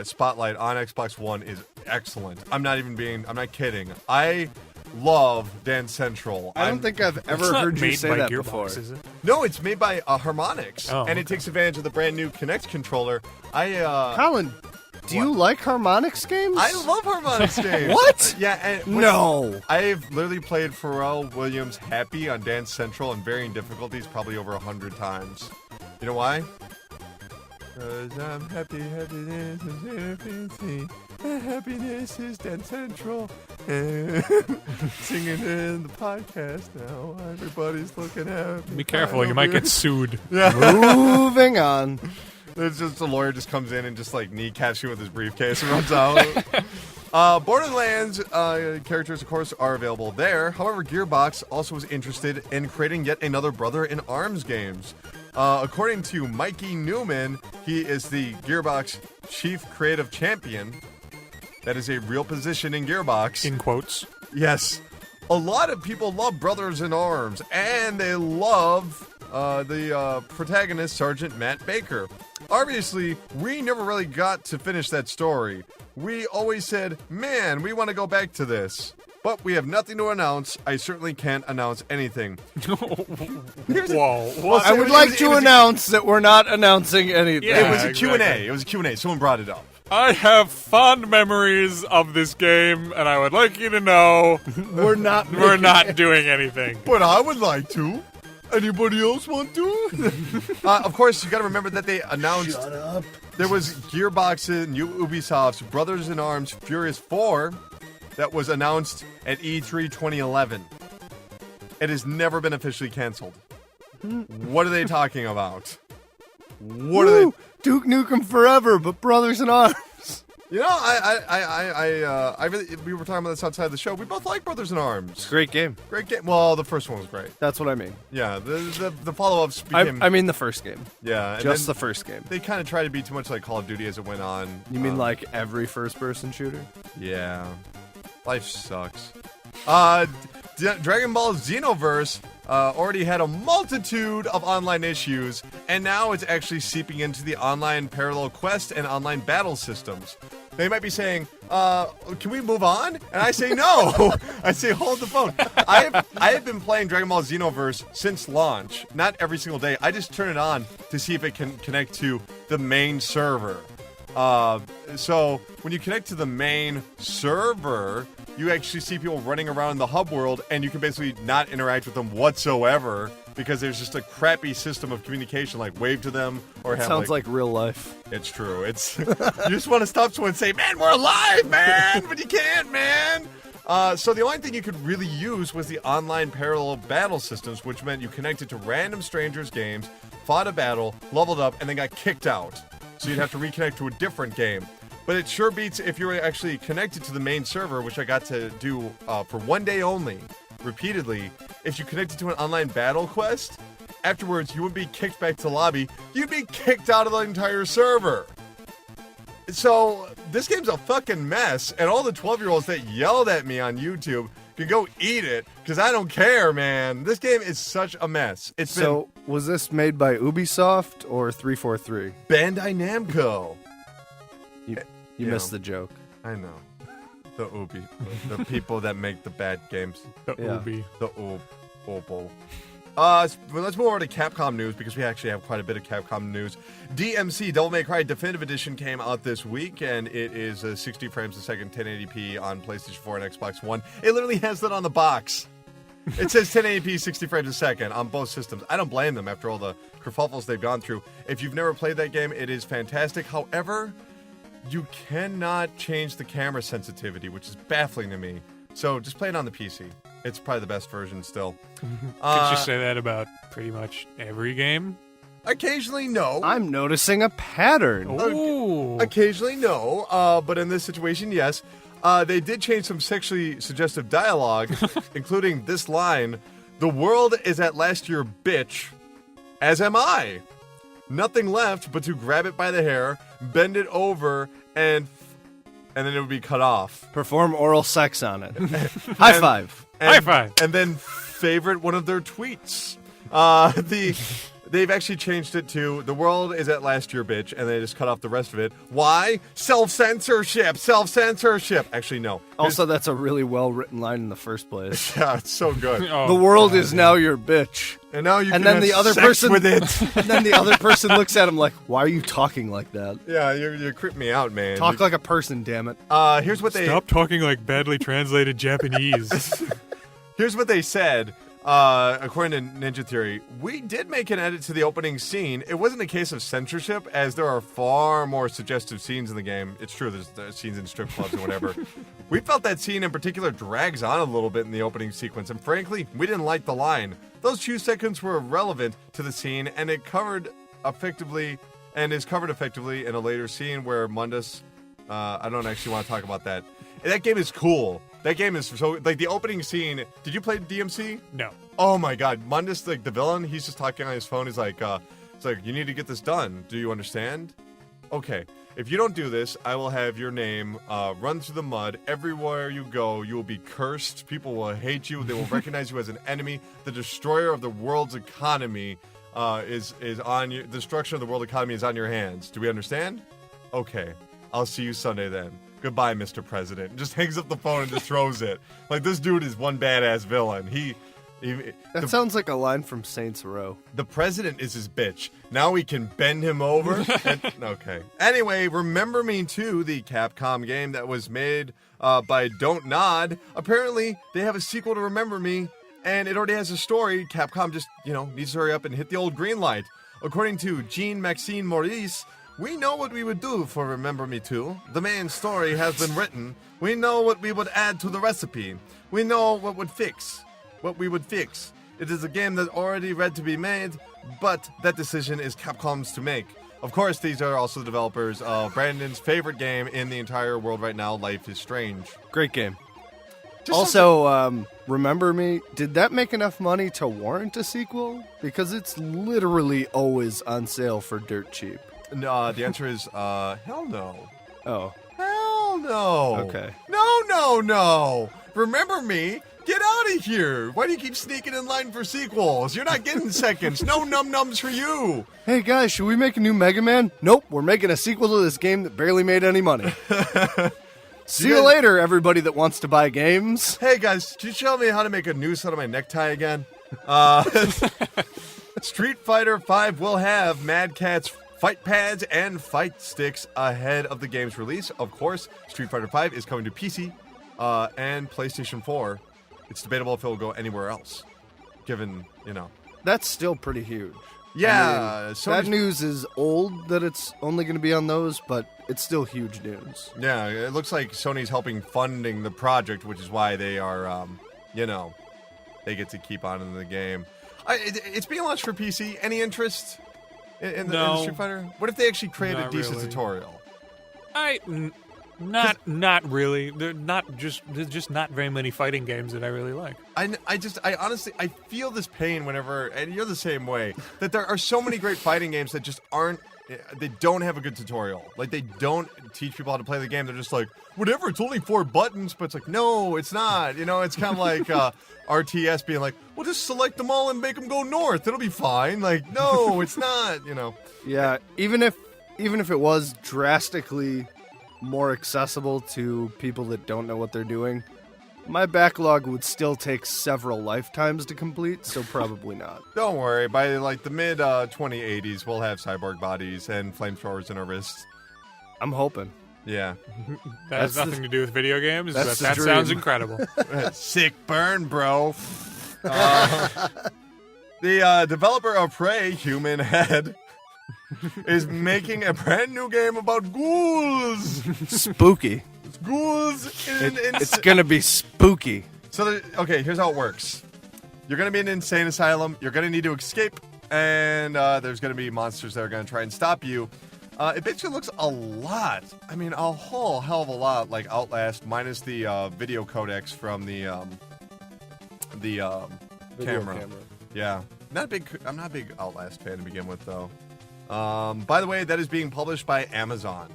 Spotlight on Xbox One is excellent. I'm not kidding. I love Dance Central. I don't think I've ever heard you say that before. Is it? No, it's made by Harmonix, Oh, and it takes advantage of the brand new Kinect controller. Colin, do you like Harmonix games? I love Harmonix games. What? Yeah, and No. I've literally played Pharrell Williams' Happy on Dance Central in varying difficulties probably over 100 times. You know why? 'Cause I'm happy, happiness is happy. Happiness is Dance Central. Singing in the podcast now. Everybody's looking at me. Be careful, you might get sued. Moving on. It's just the lawyer just comes in and just like kneecaps you with his briefcase and runs out. Borderlands characters, of course, are available there. However, Gearbox also was interested in creating yet another Brother in Arms games. According to Mikey Newman, he is the Gearbox Chief Creative Champion. That is a real position in Gearbox. In quotes. Yes. A lot of people love Brothers in Arms, and they love the protagonist, Sergeant Matt Baker. Obviously, we never really got to finish that story. We always said, man, we want to go back to this. But we have nothing to announce. I certainly can't announce anything. Whoa. I would like to announce that we're not announcing anything. Yeah. It was a exactly. Q&A. It was a Q&A. Someone brought it up. I have fond memories of this game, and I would like you to know We're not. we're not doing anything. But I would like to. Anybody else want to? Of course, you got to remember that they announced Shut up. there was Gearbox's new Ubisoft's Brothers in Arms Furious 4 that was announced at E3 2011. It has never been officially canceled. What are they talking about? What are they? Duke Nukem Forever, but Brothers in Arms. You know, I really, we were talking about this outside the show. We both like Brothers in Arms. Great game. Great game. Well, the first one was great. That's what I mean. Yeah, the follow-ups became. I mean the first game. yeah, and Just then the first game. they kind of tried to be too much like Call of Duty as it went on. You mean like every first-person shooter? Yeah, life sucks. Dragon Ball Xenoverse already had a multitude of online issues, and now it's actually seeping into the online parallel quest and online battle systems. They might be saying, can we move on? And I say no. I say hold the phone. I have been playing Dragon Ball Xenoverse since launch. Not every single day. I just turn it on to see if it can connect to the main server. So when you connect to the main server, you actually see people running around the hub world, and you can basically not interact with them whatsoever because there's just a crappy system of communication, like wave to them or have Sounds like real life. It's true. It's you just want to stop someone and say, "Man, we're alive, man," but you can't, man. So the only thing you could really use was the online parallel battle systems, which meant you connected to random strangers' games, fought a battle, leveled up, and then got kicked out. So you'd have to reconnect to a different game. But it sure beats if you were actually connected to the main server, which I got to do for one day only, repeatedly. If you connected to an online battle quest, afterwards you would be kicked back to the lobby. You'd be kicked out of the entire server. So this game's a fucking mess, and all the 12-year-olds that yelled at me on YouTube can go eat it, because I don't care, man. This game is such a mess. It's So, was this made by Ubisoft or 343? been Bandai Namco. You missed the joke. I know. The Ubi. The people that make the bad games. The Yeah. Ubi. The Obo. Well, let's move over to Capcom news because we actually have quite a bit of Capcom news. DMC Devil May Cry Definitive Edition came out this week, and it is 60 frames a second, 1080p on PlayStation 4 and Xbox One. It literally has that on the box. It says 1080p, 60 frames a second on both systems. I don't blame them after all the kerfuffles they've gone through. If you've never played that game, it is fantastic. However, you cannot change the camera sensitivity, which is baffling to me. So just play it on the PC. It's probably the best version still. Could you say that about pretty much every game? Occasionally, no. I'm noticing a pattern. Ooh. Occasionally, no. But in this situation, yes. They did change some sexually suggestive dialogue, including this line: "The world is at last your bitch, as am I. Nothing left but to grab it by the hair, bend it over, and then it would be cut off. Perform oral sex on it. High five. High five. And then favorite one of their tweets. They've actually changed it to "The world is at last your bitch," and they just cut off the rest of it. Why? Self-censorship. Self-censorship. Actually, no. Also, that's a really well-written line in the first place. Yeah, it's so good. Oh, The world is now your bitch. And now you And can then the have other sex person with it. And then the other person looks at him like, "Why are you talking like that? Yeah, you're creeping me out, man. Talk like a person, damn it." Here's what they Stop talking like badly translated Japanese. Here's what they said. According to Ninja Theory, we did make an edit to the opening scene. It wasn't a case of censorship, as there are far more suggestive scenes in the game. It's true, there's scenes in strip clubs and whatever. We felt that scene in particular drags on a little bit in the opening sequence, and frankly, we didn't like the line. Those few seconds were relevant to the scene, and it covered effectively, and is covered effectively in a later scene where Mundus. I don't actually want to talk about that. That game is cool. That game is so, like, the opening scene. Did you play DMC? No. Oh my god, Mundus, like the villain, he's just talking on his phone. He's like, it's like, "You need to get this done. Do you understand? Okay. If you don't do this, I will have your name run through the mud. Everywhere you go, you will be cursed. People will hate you. They will recognize you as an enemy. The destroyer of the world's economy is on you. The destruction of the world economy is on your hands. Do we understand? Okay. I'll see you Sunday then. Goodbye, Mr. President." Just hangs up the phone and just throws it. Like, this dude is one badass villain. That sounds like a line from Saints Row. The president is his bitch. Now we can bend him over. Okay. Anyway, Remember Me 2, the Capcom game that was made by Don't Nod. Apparently, they have a sequel to Remember Me, and it already has a story. Capcom just, needs to hurry up and hit the old green light. According to Jean-Maxime Maurice, "We know what we would do for Remember Me 2. The main story has been written. We know what we would add to the recipe. We know what we would fix. It is a game that's already ready to be made, but that decision is Capcom's to make. Of course, these are also the developers of Brandon's favorite game in the entire world right now, Life is Strange." Great game. Just Also, Remember Me, did that make enough money to warrant a sequel? Because it's literally always on sale for dirt cheap. No, the answer is, hell no. Oh, Hell no. Okay. No. Remember Me? Get out of here. Why do you keep sneaking in line for sequels? You're not getting seconds. No num-nums for you. hey guys, should we make a new Mega Man? Nope, we're making a sequel to this game that barely made any money. See you later, everybody that wants to buy games. Hey guys, can you show me how to make a noose out of my necktie again? Street Fighter V will have Mad Catz fight pads and fight sticks ahead of the game's release. Of course, Street Fighter V is coming to PC and PlayStation 4. It's debatable if it will go anywhere else, given, That's still pretty huge. Yeah, That news is old that it's only going to be on those, but it's still huge news. Yeah, it looks like Sony's helping funding the project, which is why they are, they get to keep on in the game. It's being launched for PC. Any interest in the Street Fighter? What if they actually create a decent tutorial? Not really. There's just not very many fighting games that I really like. I honestly, I feel this pain whenever, and you're the same way, that there are so many great fighting games that just they don't have a good tutorial. Like, they don't teach people how to play the game. They're just like, whatever, it's only 4 buttons, but it's like, no, it's not. It's kind of like RTS being like, well, just select them all and make them go north. It'll be fine. Like, no, it's not, Yeah, even if it was drastically more accessible to people that don't know what they're doing, My backlog would still take several lifetimes to complete, so probably not. Don't worry. By like the mid 2080s, we'll have cyborg bodies and flamethrowers in our wrists. I'm hoping. Yeah. That has nothing to do with video games, but that's the that dream. sounds incredible. Sick burn, bro. The developer of Prey, Human Head, is making a brand new game about ghouls. Spooky. Ghouls It's gonna be spooky. So, okay, here's how it works. You're going to be in an insane asylum. You're going to need to escape. And there's going to be monsters that are going to try and stop you. It basically looks a lot. I mean, a whole hell of a lot like Outlast, minus the video codecs from the camera. Yeah. I'm not a big Outlast fan to begin with, though. By the way, that is being published by Amazon.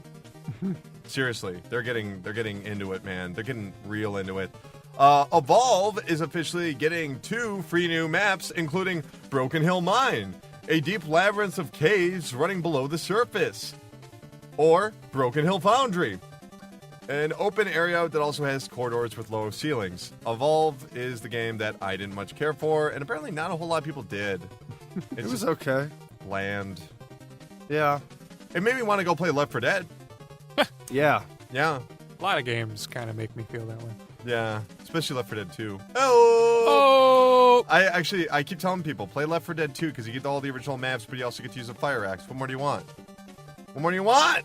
Seriously, they're getting into it, man. They're getting real into it. Evolve is officially getting 2 free new maps, including Broken Hill Mine, a deep labyrinth of caves running below the surface, or Broken Hill Foundry, an open area that also has corridors with low ceilings. Evolve is the game that I didn't much care for, and apparently not a whole lot of people did. It was okay. Bland. Yeah. It made me want to go play Left 4 Dead. Yeah. Yeah. A lot of games kind of make me feel that way. Yeah, especially Left 4 Dead 2. Oh! I keep telling people, play Left 4 Dead 2 because you get all the original maps, but you also get to use a fire axe. What more do you want? What more do you want?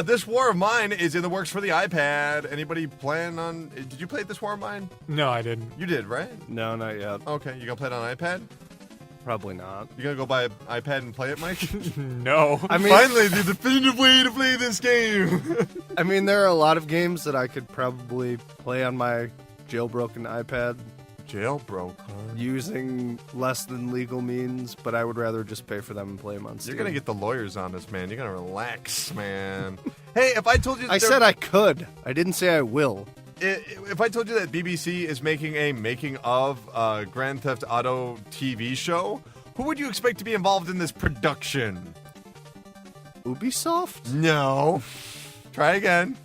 This War of Mine is in the works for the iPad. Anybody plan on... Did you play This War of Mine? No, I didn't. You did, right? No, not yet. Okay, you gonna play it on iPad? Probably not. You gonna go buy an iPad and play it, Mike? No. I mean, Finally, the definitive way to play this game! I mean, there are a lot of games that I could probably play on my jailbroken iPad Jailbroke, huh? using less than legal means, but I would rather just pay for them and play them on Steam. You're gonna get the lawyers on this, man. You're gonna relax, man. Hey, if I told you... I said I could. I didn't say I will. If I told you that BBC is making a making-of Grand Theft Auto TV show, who would you expect to be involved in this production? Ubisoft? No. Try again.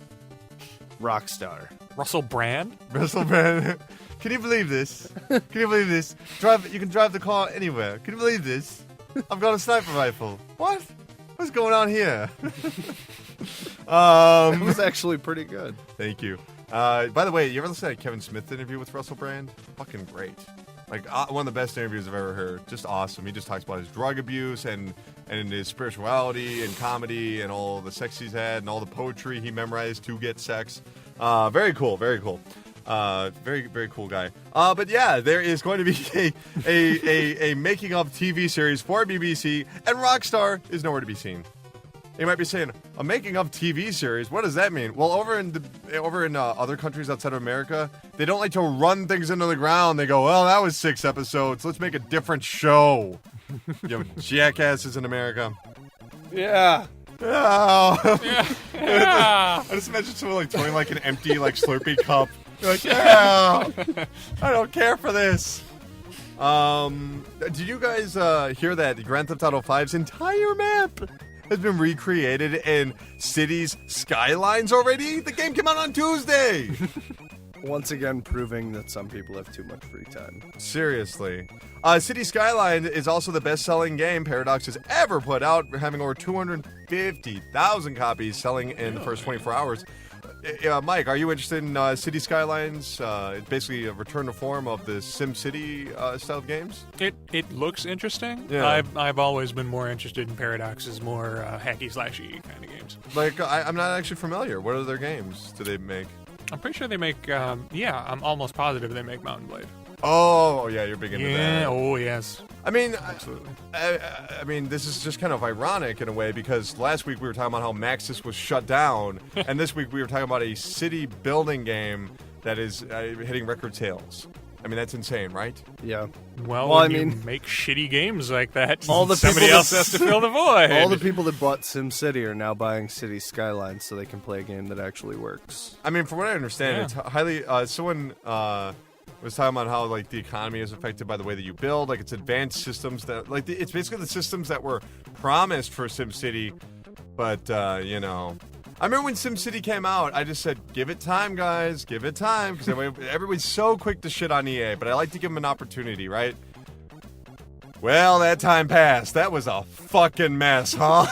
Rockstar. Russell Brand? Russell Brand. Can you believe this? Can you believe this? You can drive the car anywhere. Can you believe this? I've got a sniper rifle. What? What's going on here? It was actually pretty good. Thank you. By the way, you ever listen to Kevin Smith's interview with Russell Brand? Fucking great. Like, one of the best interviews I've ever heard. Just awesome. He just talks about his drug abuse and his spirituality and comedy and all the sex he's had and all the poetry he memorized to get sex. Very cool. Very cool. Very, very cool guy. But yeah, there is going to be a making of TV series for BBC, and Rockstar is nowhere to be seen. You might be saying, a making of TV series? What does that mean? Well, over in other countries outside of America, they don't like to run things into the ground. They go, well, that was 6 episodes. Let's make a different show. You have jackasses in America. Yeah. Oh. Yeah. I just imagine someone like throwing like an empty like Slurpee cup. You're like, yeah, I don't care for this. Did you guys hear that Grand Theft Auto 5's entire map has been recreated in cities' skylines already? The game came out on Tuesday. Once again, proving that some people have too much free time. Seriously. City Skyline is also the best-selling game Paradox has ever put out, having over 250,000 copies selling in the first 24 hours. Mike, are you interested in City Skylines? It's basically a return to form of the SimCity style of games. It looks interesting. Yeah. I've always been more interested in Paradox's more hacky slashy kind of games. Like, I'm not actually familiar. What other games do they make? I'm pretty sure they make. I'm almost positive they make Mountain Blade. Oh, yeah, you're big into Yeah. that. Oh, yes. I mean, Absolutely. I mean, this is just kind of ironic in a way because last week we were talking about how Maxis was shut down, and this week we were talking about a city building game that is hitting record sales. I mean, that's insane, right? Yeah. Well, Well, when I you mean- make shitty games like that, All the somebody people else that- has to fill the void. All the people that bought SimCity are now buying City Skylines so they can play a game that actually works. I mean, from what I understand, Yeah. it's highly. Someone was talking about how like the economy is affected by the way that you build. Like it's advanced systems that like it's basically the systems that were promised for SimCity, but you know, I remember when SimCity came out, I just said, give it time, guys. Give it time. Because everybody's so quick to shit on EA, but I like to give them an opportunity, right? Well, that time passed. That was a fucking mess, huh?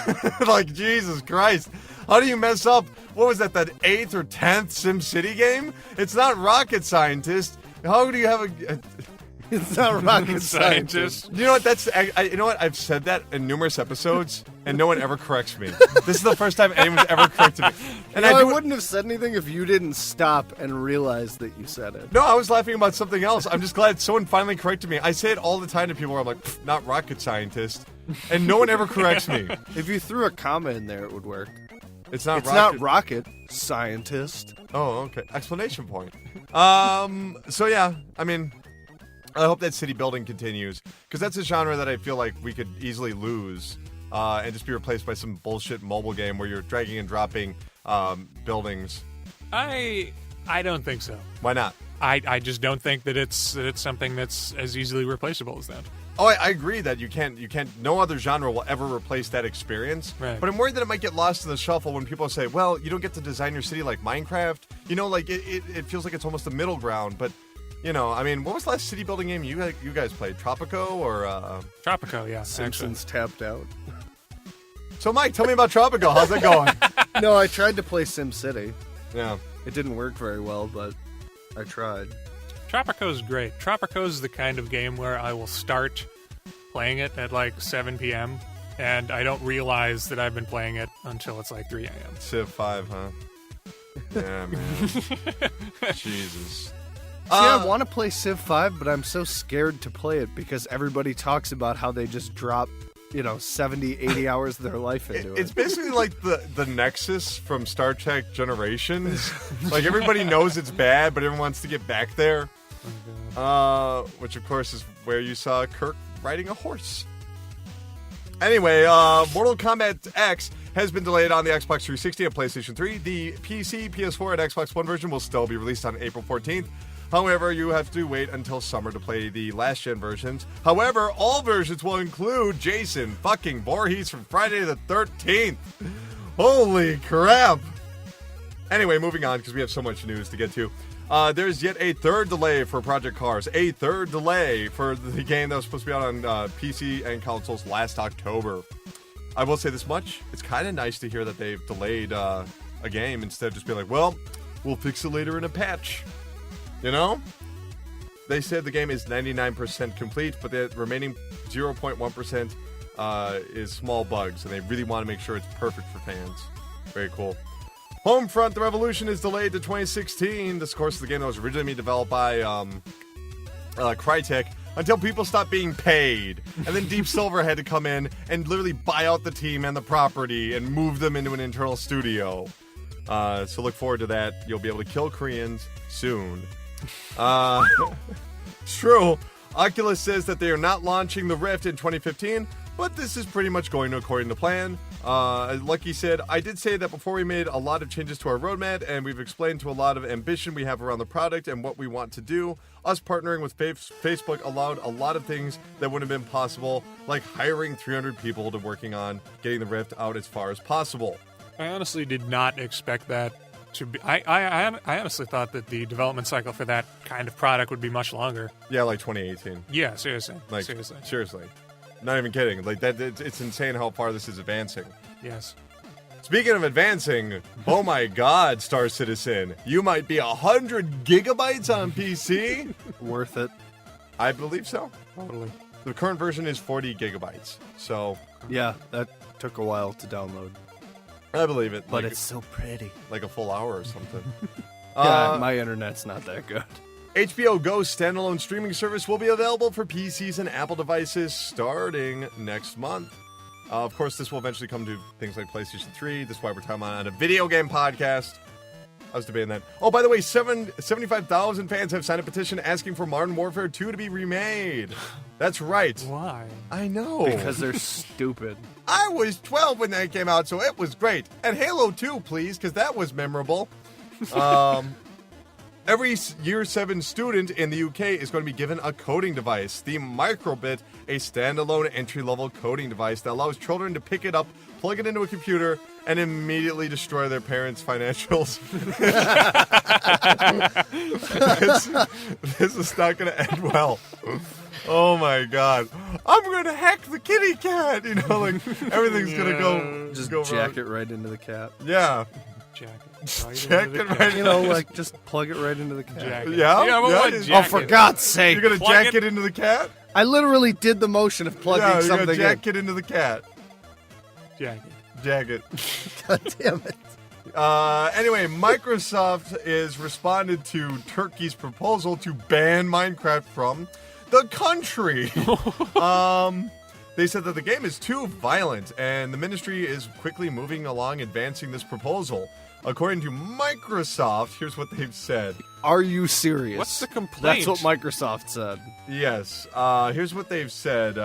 Like, Jesus Christ. How do you mess up, what was that 8th or 10th SimCity game? It's not rocket scientist. How do you have a... It's not rocket scientist. You know what? You know what? I've said that in numerous episodes, and no one ever corrects me. This is the first time anyone's ever corrected me. And I wouldn't have said anything if you didn't stop and realize that you said it. No, I was laughing about something else. I'm just glad someone finally corrected me. I say it all the time to people where I'm like, not rocket scientist, and no one ever corrects me. If you threw a comma in there, it would work. It's not rocket scientist. Oh, okay. Explanation point. So yeah, I mean, I hope that city building continues, because that's a genre that I feel like we could easily lose and just be replaced by some bullshit mobile game where you're dragging and dropping buildings. I don't think so. Why not? I just don't think that it's something that's as easily replaceable as that. Oh, I agree that you can't. No other genre will ever replace that experience. Right. But I'm worried that it might get lost in the shuffle when people say, "Well, you don't get to design your city like Minecraft." You know, like it feels like it's almost a middle ground. But you know, I mean, what was the last city building game you guys played? Tropico or Tropico? Yeah, Simpsons tapped out. So, Mike, tell me about Tropico. How's that going? No, I tried to play SimCity. Yeah, it didn't work very well, but I tried. Tropico's great. Tropico's the kind of game where I will start playing it at like 7 p.m. and I don't realize that I've been playing it until it's like 3 a.m. Civ 5, huh? Yeah, man. Jesus. See, I want to play Civ 5, but I'm so scared to play it because everybody talks about how they just drop, 70, 80 hours of their life into it. It's basically like the Nexus from Star Trek Generations. Like, everybody knows it's bad, but everyone wants to get back there. Which, of course, is where you saw Kirk riding a horse. Anyway, Mortal Kombat X has been delayed on the Xbox 360 and PlayStation 3. The PC, PS4, and Xbox One version will still be released on April 14th. However, you have to wait until summer to play the last-gen versions. However, all versions will include Jason fucking Voorhees from Friday the 13th. Holy crap! Anyway, moving on, because we have so much news to get to. There's yet a third delay for Project Cars. A third delay for the game that was supposed to be out on PC and consoles last October. I will say this much. It's kind of nice to hear that they've delayed a game instead of just being like, well, we'll fix it later in a patch. You know? They said the game is 99% complete, but the remaining 0.1% is small bugs, and they really want to make sure it's perfect for fans. Very cool. Homefront: The Revolution is delayed to 2016. This, of course, is the game that was originally developed by Crytek until people stopped being paid. And then Deep Silver had to come in and literally buy out the team and the property and move them into an internal studio. So look forward to that. You'll be able to kill Koreans soon. True. Oculus says that they are not launching the Rift in 2015, but this is pretty much going according to plan. Lucky said, I did say that before we made a lot of changes to our roadmap, and we've explained to a lot of ambition we have around the product and what we want to do. Us partnering with Facebook allowed a lot of things that wouldn't have been possible, like hiring 300 people to working on getting the Rift out as far as possible. I honestly did not expect that to be... I honestly thought that the development cycle for that kind of product would be much longer. Yeah, like 2018. Yeah, seriously. Like, seriously. Not even kidding. Like that, it's insane how far this is advancing. Yes. Speaking of advancing, oh my God, Star Citizen, you might be 100 gigabytes on PC. Worth it. I believe so. Totally. The current version is 40 gigabytes. So yeah, that took a while to download. I believe it. But it's so pretty. Like a full hour or something. Yeah, my internet's not that good. HBO Go's standalone streaming service will be available for PCs and Apple devices starting next month. Of course, this will eventually come to things like PlayStation 3. This is why we're talking about it on a video game podcast. I was debating that. Oh, by the way, 75,000 fans have signed a petition asking for Modern Warfare 2 to be remade. That's right. Why? I know. Because they're stupid. I was 12 when that came out, so it was great. And Halo 2, please, because that was memorable. Every year 7 student in the UK is going to be given a coding device. The Microbit, a standalone entry-level coding device that allows children to pick it up, plug it into a computer, and immediately destroy their parents' financials. This is not going to end well. Oh my God! I'm going to hack the kitty cat. You know, like everything's going to go. Just go jack wrong. it right into the cat. Yeah. Jack it right You know, like just plug it right into the cat. Jack it. Yeah? Yeah, but Yeah, what, it is. jack Oh, for it? God's sake! You're going to Plug jack it- it into the cat? I literally did the motion of plugging Yeah, you're going something to jack it into the cat. Jack it. Jack it. God damn it! Anyway, Microsoft is responded to Turkey's proposal to ban Minecraft from the country. They said that the game is too violent, and the ministry is quickly moving along advancing this proposal. According to Microsoft, here's what they've said. Are you serious? What's the complaint? That's what Microsoft said. Yes, here's what they've said.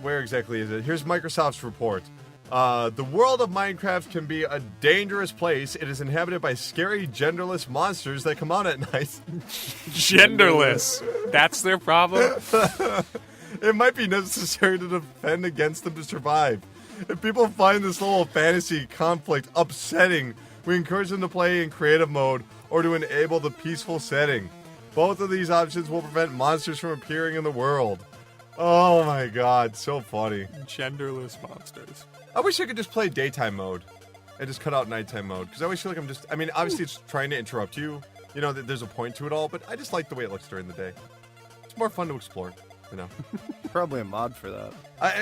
Where exactly is it? Here's Microsoft's report. The world of Minecraft can be a dangerous place. It is inhabited by scary, genderless monsters that come out at night. Genderless. That's their problem? It might be necessary to defend against them to survive. If people find this little fantasy conflict upsetting, we encourage them to play in creative mode or to enable the peaceful setting. Both of these options will prevent monsters from appearing in the world. Oh my God, so funny. Genderless monsters. I wish I could just play daytime mode and just cut out nighttime mode, because I always feel like I mean, obviously it's trying to interrupt you. You know, there's a point to it all, but I just like the way it looks during the day. It's more fun to explore, you know. Probably a mod for that.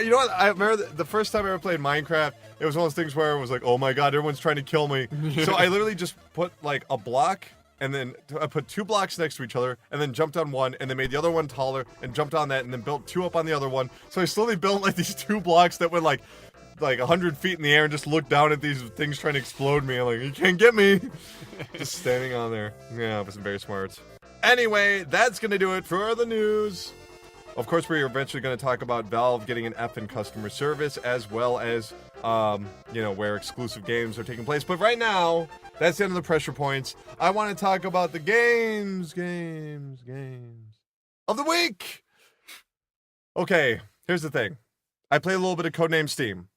You know what? I remember the first time I ever played Minecraft, it was one of those things where it was like, oh my God, everyone's trying to kill me. So I literally just put like a block, and then I put 2 blocks next to each other, and then jumped on one, and then made the other one taller, and jumped on that, and then built 2 up on the other one. So I slowly built like these 2 blocks that went like 100 feet in the air, and just looked down at these things trying to explode me. I'm like, you can't get me. Just standing on there. Yeah, I wasn't very smart. Anyway, that's going to do it for the news. Of course, we're eventually going to talk about Valve getting an F in customer service, as well as, where exclusive games are taking place. But right now, that's the end of the pressure points. I want to talk about the games of the week. Okay, here's the thing. I played a little bit of Codename Steam,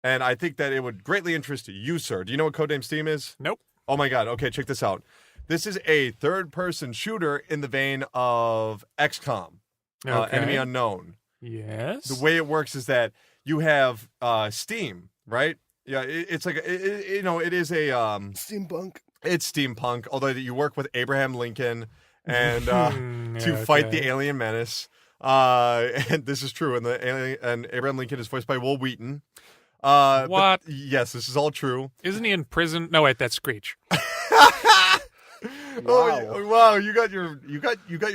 and I think that it would greatly interest you, sir. Do you know what Codename Steam is? Nope. Oh my God. Okay, check this out. This is a third-person shooter in the vein of XCOM. Okay. Enemy Unknown. Yes. The way it works is that you have Steam, right? Yeah, it's like it is a Steampunk. It's steampunk, although you work with Abraham Lincoln and to fight the alien menace. And this is true, and Abraham Lincoln is voiced by Will Wheaton. What? Yes, this is all true. Isn't he in prison? No, wait, that's Screech. Oh wow! You got your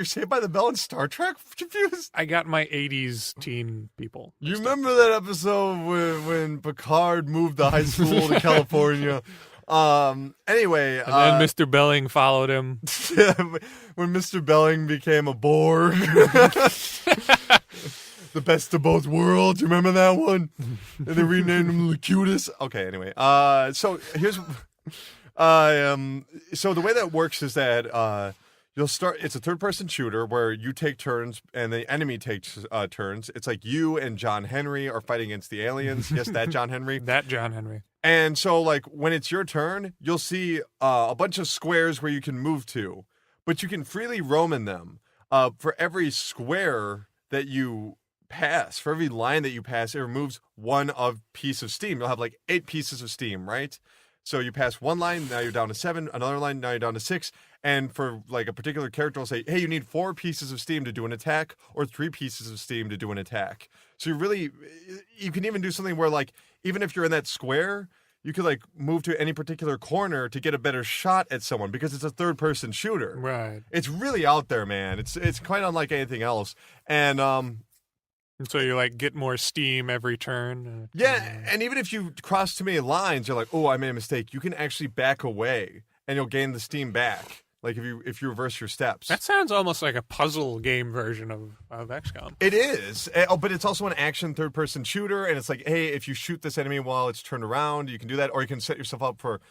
Saved by the Bell and Star Trek confused. I got my 80s teen people. You remember that episode when Picard moved the high school to California? Anyway, And then Mr. Belling followed him. when Mr. Belling became a Borg. The best of both worlds. You remember that one? And they renamed him Locutus. Okay, anyway. So here's so the way that works is that you'll start. It's a third-person shooter where you take turns and the enemy takes turns. It's like you and John Henry are fighting against the aliens. Yes, that John Henry. That John Henry. And so, like, when it's your turn, you'll see a bunch of squares where you can move to, but you can freely roam in them. For every square that you pass, for every line that you pass, it removes one piece of steam. You'll have like 8 pieces of steam, right? So you pass one line, now you're down to 7. Another line, now you're down to 6. And for like a particular character, will say, hey, you need 4 pieces of steam to do an attack, or 3 pieces of steam to do an attack. So you can even do something where, like, even if you're in that square, you could like move to any particular corner to get a better shot at someone because it's a third-person shooter. Right. It's really out there, man. It's quite unlike anything else. And And so you like get more steam every turn. yeah, and even if you cross too many lines, you're like, oh, I made a mistake. You can actually back away, and you'll gain the steam back. Like if you reverse your steps. That sounds almost like a puzzle game version of XCOM. It is, but it's also an action third-person shooter, and it's like, hey, if you shoot this enemy while it's turned around, you can do that, or you can set yourself up for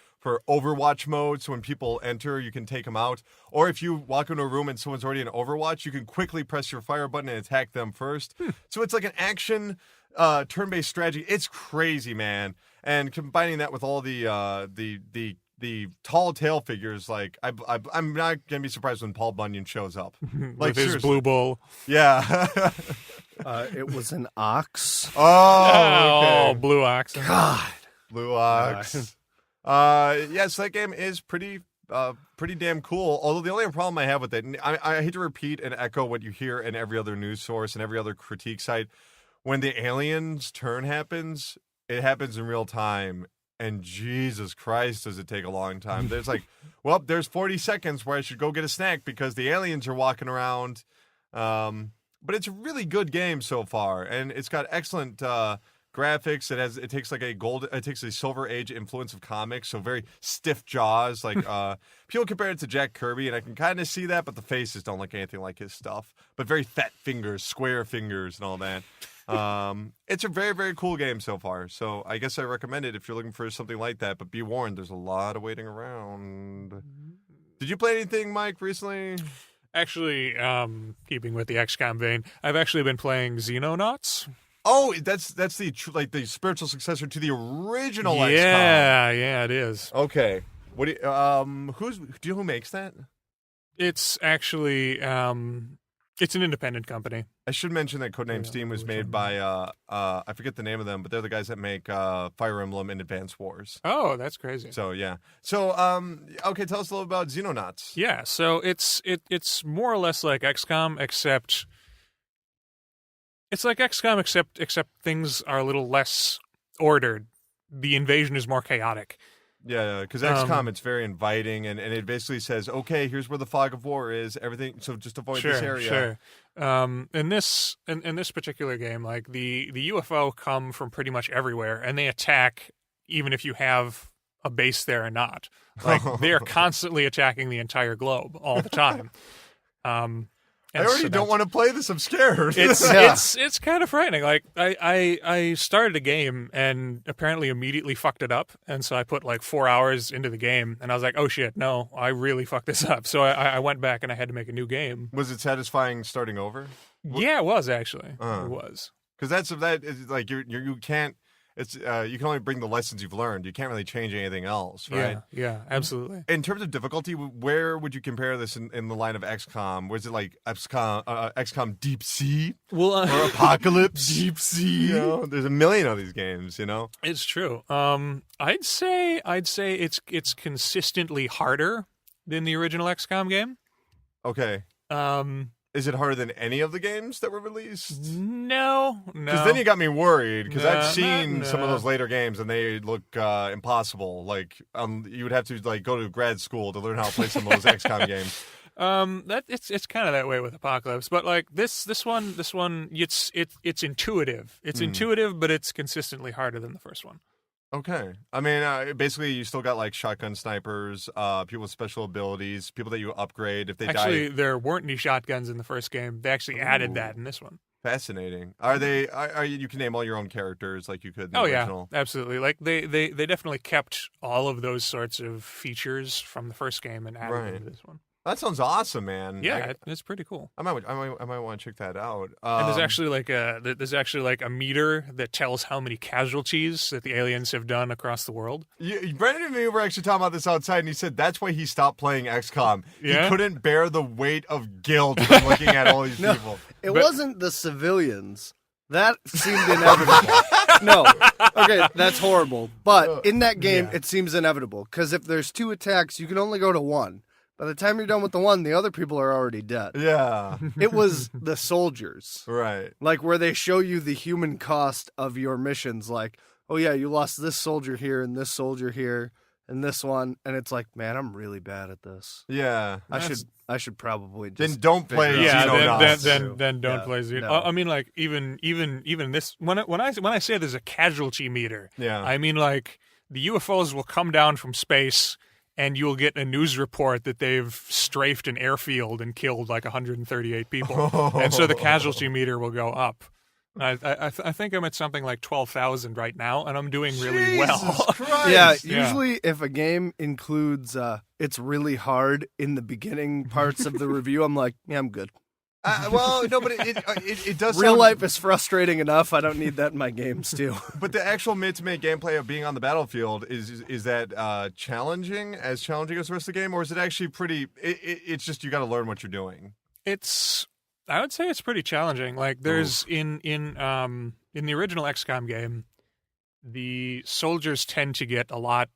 Overwatch mode, so when people enter, you can take them out. Or if you walk into a room and someone's already in Overwatch, you can quickly press your fire button and attack them first. So it's like an action turn-based strategy. It's crazy, man. And combining that with all the tall tale figures, like I'm not gonna be surprised when Paul Bunyan shows up, like with his blue bull. Yeah. It was an ox. Oh, okay. Blue ox. God, Blue Ox. Yes, that game is pretty damn cool. Although the only problem I have with it, and I hate to repeat and echo what you hear in every other news source and every other critique site, when the aliens turn happens, it happens in real time. And Jesus Christ, does it take a long time. There's like, well, there's 40 seconds where I should go get a snack because the aliens are walking around. But it's a really good game so far. And it's got excellent graphics. It takes a Silver Age influence of comics. So very stiff jaws. Like people compare it to Jack Kirby, and I can kind of see that, but the faces don't look anything like his stuff. But very fat fingers, square fingers, and all that. It's a very, very cool game so far. So I guess I recommend it if you're looking for something like that. But be warned, there's a lot of waiting around. Did you play anything, Mike, recently? Actually, keeping with the XCOM vein, I've actually been playing Xenonauts. Oh, that's the spiritual successor to the original XCOM. Yeah, it is. Okay. What do you, do you know who makes that? It's actually it's an independent company. I should mention that Codename Steam was made by I forget the name of them, but they're the guys that make Fire Emblem and Advance Wars. Oh, that's crazy. So yeah. So okay, tell us a little about Xenonauts. Yeah, so it's more or less like XCOM, except it's like XCOM except things are a little less ordered. The invasion is more chaotic. Yeah, because XCOM, it's very inviting, and it basically says, okay, here's where the fog of war is, everything, so just avoid this area. Sure. In this particular game, like the UFO come from pretty much everywhere, and they attack even if you have a base there or not. Like, they are constantly attacking the entire globe all the time. I already don't want to play this. I'm scared. It's kind of frightening. Like I started a game and apparently immediately fucked it up, and so I put like 4 hours into the game, and I was like, oh shit, no, I really fucked this up. So I went back and I had to make a new game. Was it satisfying starting over? Yeah, it was actually. It was, because that is like you can't. It's you can only bring the lessons you've learned. You can't really change anything else, right? Yeah, absolutely. In terms of difficulty, where would you compare this in the line of XCOM? Was it like XCOM Deep Sea, or Apocalypse Deep Sea? You know, there's a million of these games. You know, it's true. I'd say it's consistently harder than the original XCOM game. Okay. Is it harder than any of the games that were released? No. Because then you got me worried, because I've seen some of those later games, and they look impossible. Like, you would have to like go to grad school to learn how to play some of those XCOM games. It's kind of that way with Apocalypse, but like this one, it's intuitive. It's intuitive, but it's consistently harder than the first one. Okay. I mean, basically, you still got like shotgun snipers, people with special abilities, people that you upgrade if they die. Actually, there weren't any shotguns in the first game. They actually added that in this one. Fascinating. Are they? You can name all your own characters like you could in the original? Yeah, absolutely. Like they definitely kept all of those sorts of features from the first game and added them to this one. That sounds awesome, man. Yeah, it's pretty cool. I might want to check that out. And there's actually like a meter that tells how many casualties that the aliens have done across the world. Brendan and me were actually talking about this outside, and he said that's why he stopped playing XCOM. Yeah? He couldn't bear the weight of guilt from looking at all these people. It wasn't the civilians. That seemed inevitable. No. Okay, that's horrible. But in that game, it seems inevitable. Because if there's 2 attacks, you can only go to 1. By the time you're done with the 1, the other people are already dead. Yeah. It was the soldiers. Right. Like, where they show you the human cost of your missions. Like, oh yeah, you lost this soldier here and this soldier here and this one. And it's like, man, I'm really bad at this. Yeah. I should probably just... Then don't play Xenonauts. Then don't play Xenonauts. No. I mean, like, even this... When I say there's a casualty meter, yeah. I mean, like, the UFOs will come down from space and you'll get a news report that they've strafed an airfield and killed like 138 people. And so the casualty meter will go up. I think I'm at something like 12,000 right now, and I'm doing really well. Christ. Yeah, usually if a game includes it's really hard in the beginning parts of the review, I'm like, yeah, I'm good. Well, no, but it does. Real sound, life is frustrating enough. I don't need that in my games too. But the actual minute-to-minute gameplay of being on the battlefield is that challenging as the rest of the game, or is it actually pretty? It's just you got to learn what you're doing. I would say it's pretty challenging. Like there's in the original XCOM game, the soldiers tend to get a lot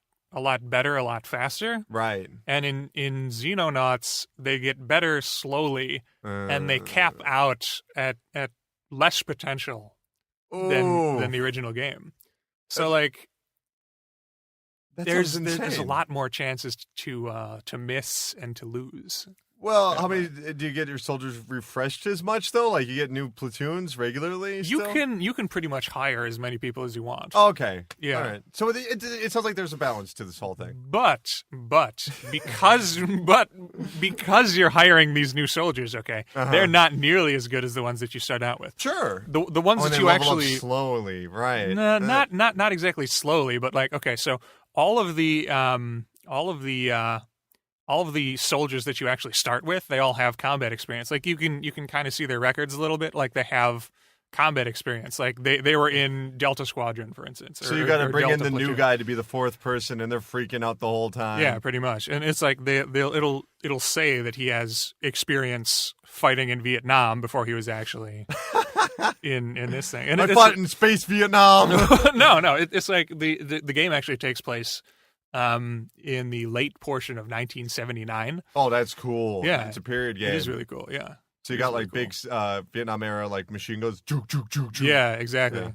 better, a lot faster. Right. And in Xenonauts, they get better slowly, and they cap out at less potential than the original game. So like there's a lot more chances to miss and to lose. Well, how many do you get your soldiers refreshed as much though? Like you get new platoons regularly? You can pretty much hire as many people as you want. Oh, okay. Yeah. All right. So it sounds like there's a balance to this whole thing. But because you're hiring these new soldiers, okay, they're not nearly as good as the ones that you start out with. Sure. The ones that you actually slowly, right? Not exactly slowly, but like okay, so all of the soldiers that you actually start with, they all have combat experience. Like you can kind of see their records a little bit. Like they have combat experience. Like they were in Delta Squadron, for instance. So you got to bring Delta in the Platoon. new guy to be the fourth person, and they're freaking out the whole time. Yeah, pretty much. And it's like it'll say that he has experience fighting in Vietnam before he was actually in this thing. And I fought in space Vietnam. no. It's like the game actually takes place in the late portion of 1979. Oh, that's cool. Yeah. It's a period game. It is really cool, yeah. So you got like big Vietnam era like machine guns. Juke, juke, juke, juke. Yeah, exactly.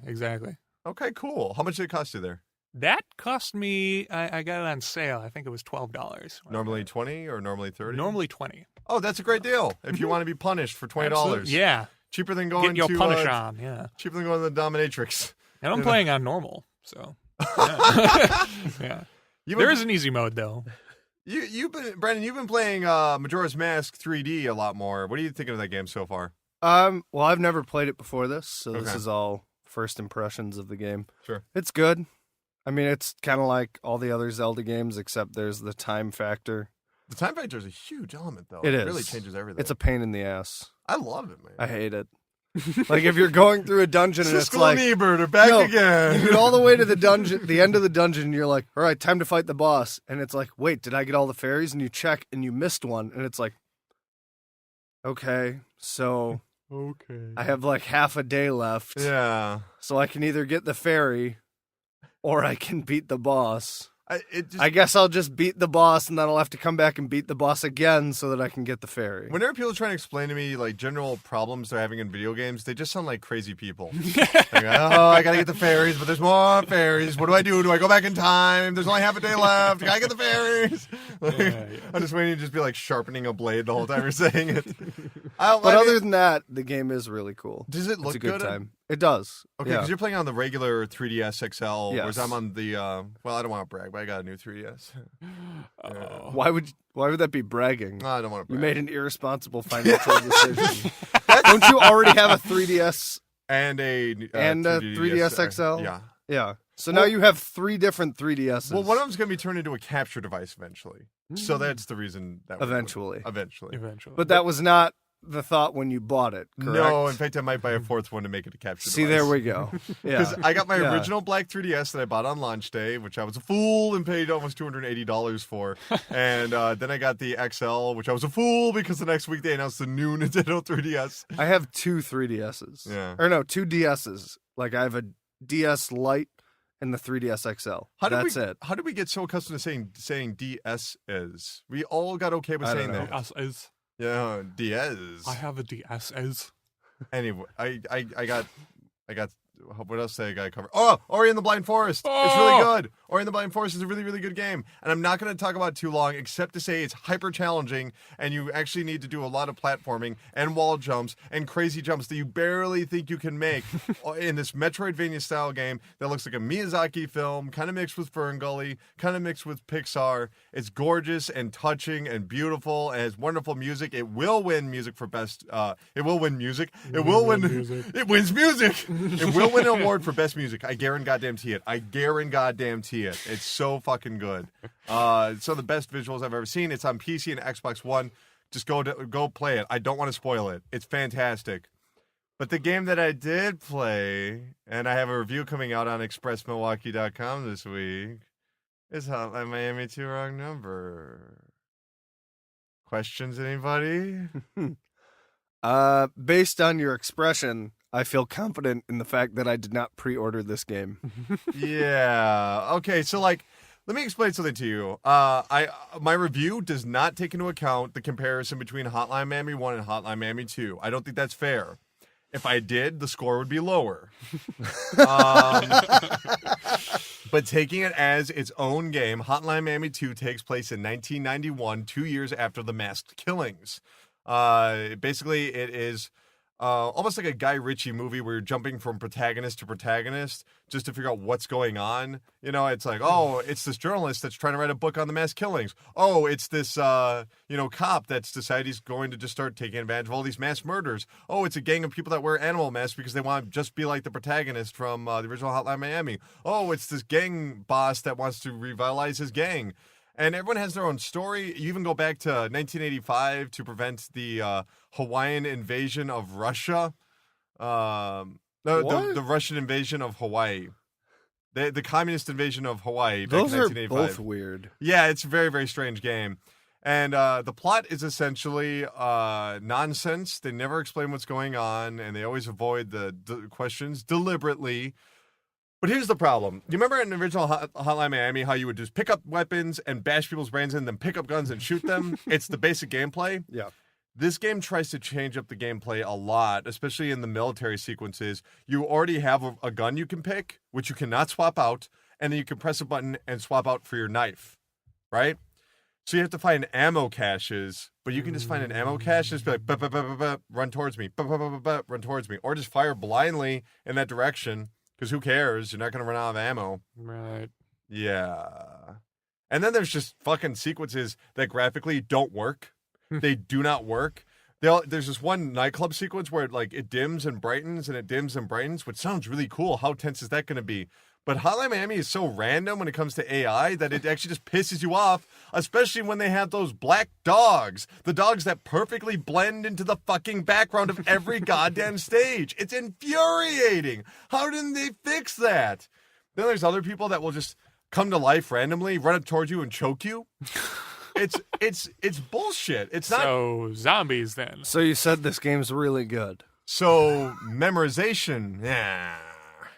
Okay, cool. How much did it cost you there? That cost me, I got it on sale. I think it was $12. Normally 20 or normally 30? Normally 20. Oh, that's a great deal. If you want to be punished for $20. Absolutely. Yeah. Cheaper than going Get your to punish on, yeah. Cheaper than going to the dominatrix. And I'm playing on normal, so yeah. Yeah. There is an easy mode though. Brandon, you've been playing Majora's Mask 3D a lot more. What are you thinking of that game so far? Well, I've never played it before this, so this Okay. is all first impressions of the game. Sure. It's good. I mean, it's kind of like all the other Zelda games, except there's the time factor. The time factor is a huge element, though. It is. really changes everything. It's a pain in the ass. I love it, man. I hate it. Like if you're going through a dungeon and it's Siskel like, and Ebert are back again. you get all the way to the dungeon, the end of the dungeon, and you're like, all right, time to fight the boss. And it's like, wait, did I get all the fairies? And you check and you missed one. And it's like, okay, so I have like half a day left. Yeah. So I can either get the fairy or I can beat the boss. I guess I'll just beat the boss and then I'll have to come back and beat the boss again so that I can get the fairy. Whenever people are trying to explain to me like general problems they're having in video games, they just sound like crazy people. Like, oh, I gotta get the fairies, but there's more fairies. What do I do? Do I go back in time? There's only half a day left. I get the fairies. Like, I'm just waiting to just be like sharpening a blade the whole time you're saying it. Other than that, the game is really cool. Does it look It's a good good? time. It does. Okay, because you're playing on the regular 3DS XL, whereas Yes. I'm on the well, I don't want to brag, but I got a new 3DS. Oh. Why would that be bragging? I don't want to You brag. made an irresponsible financial decision. Don't you already have a 3DS and a 3DS XL? Yeah. Yeah. So now you have 3 different 3DSs. Well, one of them's going to be turned into a capture device eventually. So that's the reason that Eventually. Eventually. But that was not the thought when you bought it, correct? No, in fact, I might buy a fourth one to make it a capture See, device. there we go. Yeah. Because I got my Yeah. original black 3DS that I bought on launch day, which I was a fool and paid almost $280 for. And then I got the XL, which I was a fool because the next week they announced the new Nintendo 3DS. I have 2 3DSs. Yeah. Or no, 2 DSs. Like I have a DS Lite and the 3DS XL. That's it. How did we get so accustomed to saying DS is? We all got okay with I saying don't know. that. Yeah, DS. I have a DSS. Anyway, I got what else did I got covered? Oh, Ori and the Blind Forest. It's really good. Ori and the Blind Forest is a really, really good game. And I'm not going to talk about it too long, except to say it's hyper challenging, and you actually need to do a lot of platforming and wall jumps and crazy jumps that you barely think you can make in this Metroidvania style game that looks like a Miyazaki film, kind of mixed with Fern Gully, kind of mixed with Pixar. It's gorgeous and touching and beautiful, and has wonderful music. It will win music for best. It will win music. It will win. It wins music. It will win an award for best music. I guarantee it. I guarantee it. It's so fucking good. Some of the best visuals I've ever seen. It's on PC and Xbox One. Just go play it. I don't want to spoil it. It's fantastic. But the game that I did play, and I have a review coming out on ExpressMilwaukee.com this week, is Hotline Miami 2 Wrong Number. Questions, anybody? Based on your expression, I feel confident in the fact that I did not pre-order this game. Yeah. Okay, so let me explain something to you. My review does not take into account the comparison between Hotline Miami 1 and Hotline Miami 2. I don't think that's fair. If I did, the score would be lower. But taking it as its own game, Hotline Miami 2 takes place in 1991, 2 years after the masked killings. Basically, it is almost like a Guy Ritchie movie where you're jumping from protagonist to protagonist just to figure out what's going on. You know, it's like, oh, it's this journalist that's trying to write a book on the mass killings. Oh, it's this, cop that's decided he's going to just start taking advantage of all these mass murders. Oh, it's a gang of people that wear animal masks because they want to just be like the protagonist from the original Hotline Miami. Oh, it's this gang boss that wants to revitalize his gang. And everyone has their own story. You even go back to 1985 to prevent the Hawaiian invasion of Russia. The Russian invasion of Hawaii. The communist invasion of Hawaii back in 1985. Those are both weird. Yeah, it's a very, very strange game. And the plot is essentially nonsense. They never explain what's going on, and they always avoid the questions deliberately. But here's the problem. You remember in the original Hotline Miami how you would just pick up weapons and bash people's brains in, then pick up guns and shoot them? It's the basic gameplay. Yeah. This game tries to change up the gameplay a lot, especially in the military sequences. You already have a gun you can pick, which you cannot swap out, and then you can press a button and swap out for your knife, right? So you have to find ammo caches, but you can just find an ammo cache and just be like, run towards me, run towards me, or just fire blindly in that direction. Because who cares? You're not going to run out of ammo. Right. Yeah. And then there's just fucking sequences that graphically don't work. They do not work. There's this one nightclub sequence where it dims and brightens and it dims and brightens, which sounds really cool. How tense is that going to be? But Hotline Miami is so random when it comes to AI that it actually just pisses you off, especially when they have those black dogs. The dogs that perfectly blend into the fucking background of every goddamn stage. It's infuriating. How didn't they fix that? Then there's other people that will just come to life randomly, run up towards you and choke you. It's bullshit. It's not. So zombies then. So you said this game's really good. So memorization, yeah.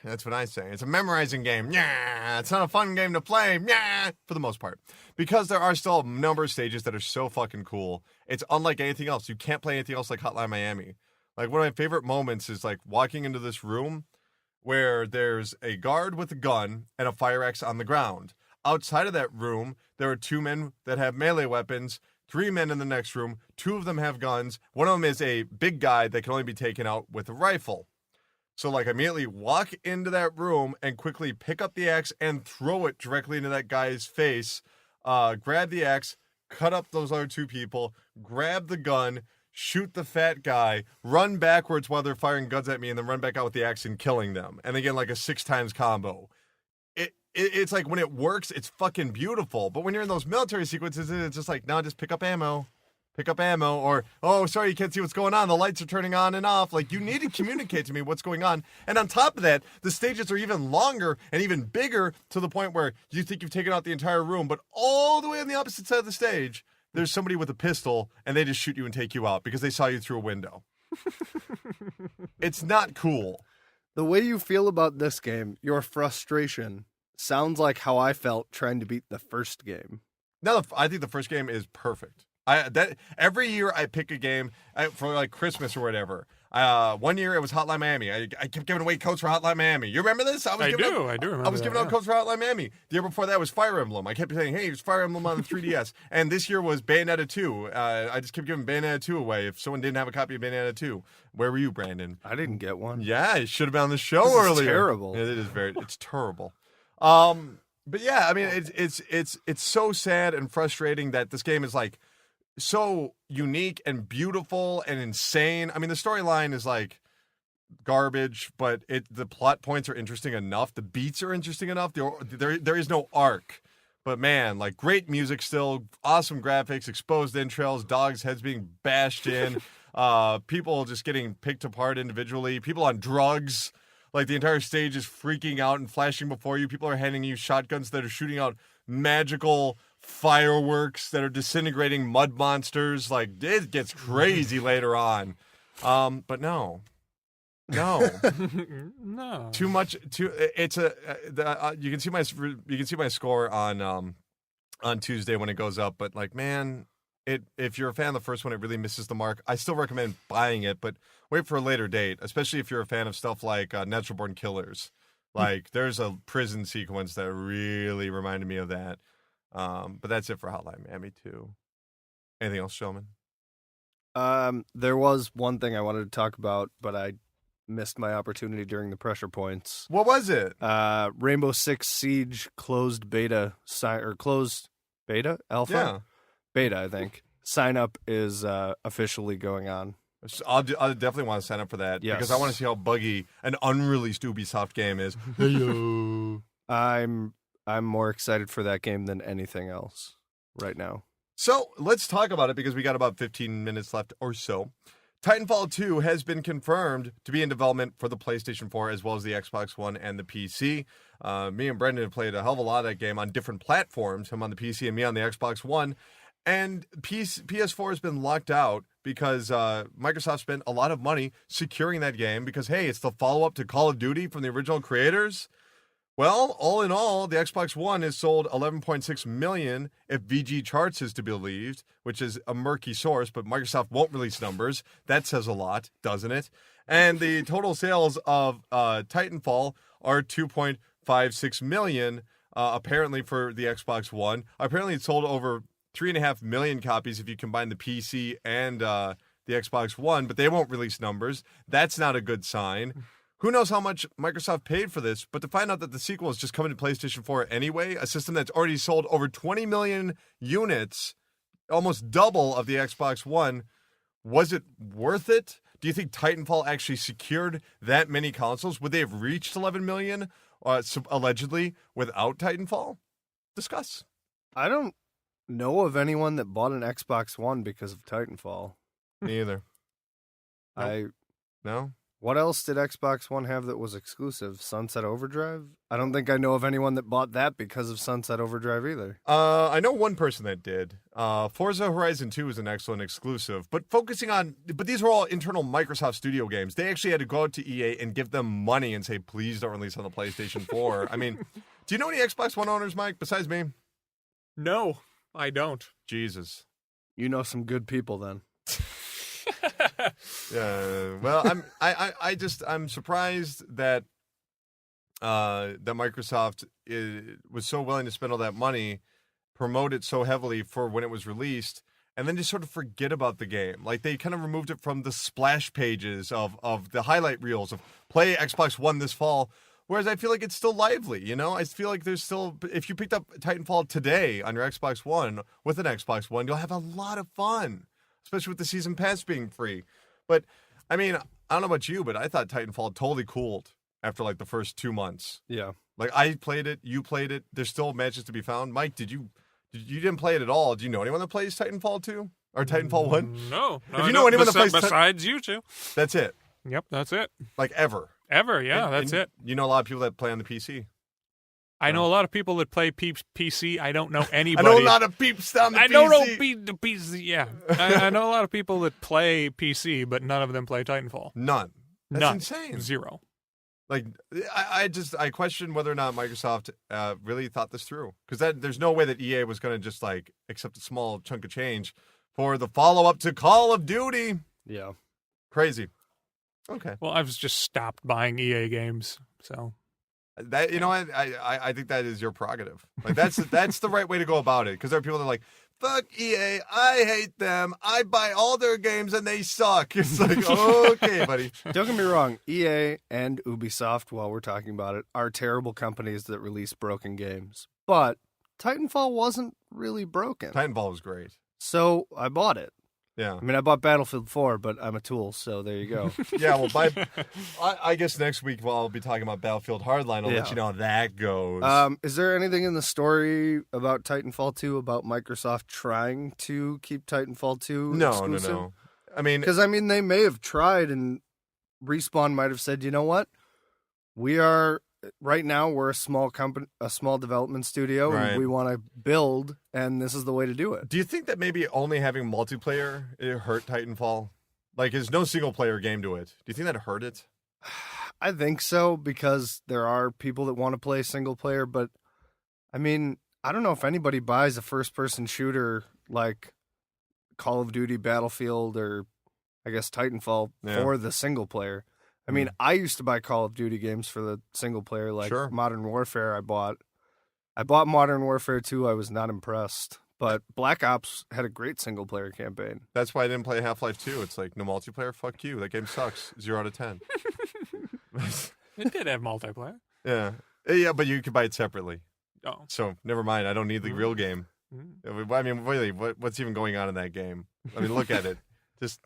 That's what I say. It's a memorizing game. Yeah, it's not a fun game to play. Yeah, for the most part. Because there are still a number of stages that are so fucking cool. It's unlike anything else. You can't play anything else like Hotline Miami. Like, one of my favorite moments is, walking into this room where there's a guard with a gun and a fire axe on the ground. Outside of that room, there are two men that have melee weapons, 3 men in the next room. 2 of them have guns. One of them is a big guy that can only be taken out with a rifle. So, immediately walk into that room and quickly pick up the axe and throw it directly into that guy's face. Grab the axe, cut up those other 2 people, grab the gun, shoot the fat guy, run backwards while they're firing guns at me, and then run back out with the axe and killing them. And again, a 6 times combo. It's like when it works, it's fucking beautiful. But when you're in those military sequences, it's just no, just pick up ammo. Pick up ammo, or, oh, sorry, you can't see what's going on. The lights are turning on and off. You need to communicate to me what's going on. And on top of that, the stages are even longer and even bigger to the point where you think you've taken out the entire room, but all the way on the opposite side of the stage, there's somebody with a pistol, and they just shoot you and take you out because they saw you through a window. It's not cool. The way you feel about this game, your frustration, sounds like how I felt trying to beat the first game. No, I think the first game is perfect. Every year I pick a game for Christmas or whatever. 1 year it was Hotline Miami. I kept giving away codes for Hotline Miami. You remember this? I do remember. I was giving out codes for Hotline Miami. The year before that was Fire Emblem. I kept saying, hey, it's Fire Emblem on the 3DS. And this year was Bayonetta 2. I just kept giving Bayonetta 2 away. If someone didn't have a copy of Bayonetta 2, where were you, Brandon? I didn't get one. Yeah, it should have been on the show This is earlier. terrible. It's terrible. But yeah, I mean, it's so sad and frustrating that this game is like so unique and beautiful and insane. I mean, the storyline is like garbage, but the plot points are interesting enough. The beats are interesting enough. There is no arc. But man, like great music still, awesome graphics, exposed entrails, dogs' heads being bashed in, people just getting picked apart individually, people on drugs. Like the entire stage is freaking out and flashing before you. People are handing you shotguns that are shooting out magical fireworks that are disintegrating mud monsters. Like it gets crazy later on. But no. No. Too much. It's you can see my score on Tuesday when it goes up. But like, man, if you're a fan of the first one, it really misses the mark. I still recommend buying it, but wait for a later date, especially if you're a fan of stuff like Natural Born Killers. Like, there's a prison sequence that really reminded me of that. But that's it for Hotline Miami 2. Anything else, Showman? There was one thing I wanted to talk about, but I missed my opportunity during the pressure points. What was it? Rainbow Six Siege closed beta closed beta alpha. Yeah. Beta, I think. Sign up is officially going on. I'll definitely want to sign up for that because I want to see how buggy an unreleased Ubisoft game is. Hello. I'm more excited for that game than anything else right now. So let's talk about it because we got about 15 minutes left or so. Titanfall 2 has been confirmed to be in development for the PlayStation 4 as well as the Xbox One and the PC. Me and Brendan have played a hell of a lot of that game on different platforms, him on the PC and me on the Xbox One. And PS4 has been locked out because Microsoft spent a lot of money securing that game because, hey, it's the follow-up to Call of Duty from the original creators. Well, all in all, the Xbox One has sold 11.6 million if VG Charts is to be believed, which is a murky source, but Microsoft won't release numbers. That says a lot, doesn't it? And the total sales of Titanfall are 2.56 million, apparently, for the Xbox One. Apparently, it sold over 3.5 million copies if you combine the PC and the Xbox One, but they won't release numbers. That's not a good sign. Who knows how much Microsoft paid for this, but to find out that the sequel is just coming to PlayStation 4 anyway, a system that's already sold over 20 million units, almost double of the Xbox One, was it worth it? Do you think Titanfall actually secured that many consoles? Would they have reached 11 million, allegedly, without Titanfall? Discuss. I don't know of anyone that bought an Xbox One because of Titanfall. Me either. No? What else did Xbox One have that was exclusive? Sunset Overdrive? I don't think I know of anyone that bought that because of Sunset Overdrive either. I know one person that did. Forza Horizon 2 is an excellent exclusive, but these were all internal Microsoft Studio games. They actually had to go out to EA and give them money and say, please don't release on the PlayStation 4. I mean, do you know any Xbox One owners, Mike, besides me? No, I don't. Jesus. You know some good people then. Yeah. Well, I'm surprised that that Microsoft was so willing to spend all that money, promote it so heavily for when it was released, and then just sort of forget about the game. Like they kind of removed it from the splash pages of the highlight reels of play Xbox One this fall. Whereas I feel like it's still lively, you know? I feel like there's still, if you picked up Titanfall today on your Xbox One with an Xbox One, you'll have a lot of fun, especially with the season pass being free. But, I mean, I don't know about you, but I thought Titanfall totally cooled after, like, the first 2 months. Yeah. Like, I played it, you played it, there's still matches to be found. Mike, you didn't play it at all. Do you know anyone that plays Titanfall 2? Or Titanfall 1? No. If you know anyone that plays besides you two. That's it. Yep, that's it. Like, ever. Ever, yeah, that's it. You know a lot of people that play on the PC. I know a lot of people that play PC. I don't know anybody. I know a lot of peeps on the PC. I don't know the PC. Yeah, I know a lot of people that play PC, but none of them play Titanfall. None. That's None. insane. Zero. Like, I question whether or not Microsoft really thought this through, because there's no way that EA was going to just like accept a small chunk of change for the follow-up to Call of Duty. Yeah. Crazy. Okay. Well, I've just stopped buying EA games, so. That what I think that is your prerogative. Like that's the right way to go about it. Because there are people that are like, fuck EA, I hate them. I buy all their games and they suck. It's like, okay, buddy. Don't get me wrong, EA and Ubisoft, while we're talking about it, are terrible companies that release broken games. But Titanfall wasn't really broken. Titanfall was great. So I bought it. Yeah. I mean, I bought Battlefield 4, but I'm a tool, so there you go. Yeah, well, I guess next week I'll be talking about Battlefield Hardline. I'll let you know how that goes. Is there anything in the story about Titanfall 2 about Microsoft trying to keep Titanfall 2 exclusive? No. I mean... Because, they may have tried, and Respawn might have said, you know what? Right now, we're a small company, a small development studio, and we want to build, and this is the way to do it. Do you think that maybe only having multiplayer it hurt Titanfall? Like, there's no single-player game to it. Do you think that hurt it? I think so, because there are people that want to play single-player, but, I don't know if anybody buys a first-person shooter like Call of Duty, Battlefield, or, I guess, Titanfall for the single-player. I used to buy Call of Duty games for the single player, like Modern Warfare. I bought Modern Warfare 2. I was not impressed, but Black Ops had a great single player campaign. That's why I didn't play Half-Life 2. It's like, no multiplayer? Fuck you. That game sucks. 0 out of 10. It did have multiplayer. Yeah. Yeah, but you could buy it separately. Oh. So, never mind. I don't need the real game. Really, what's even going on in that game? Look at it. Just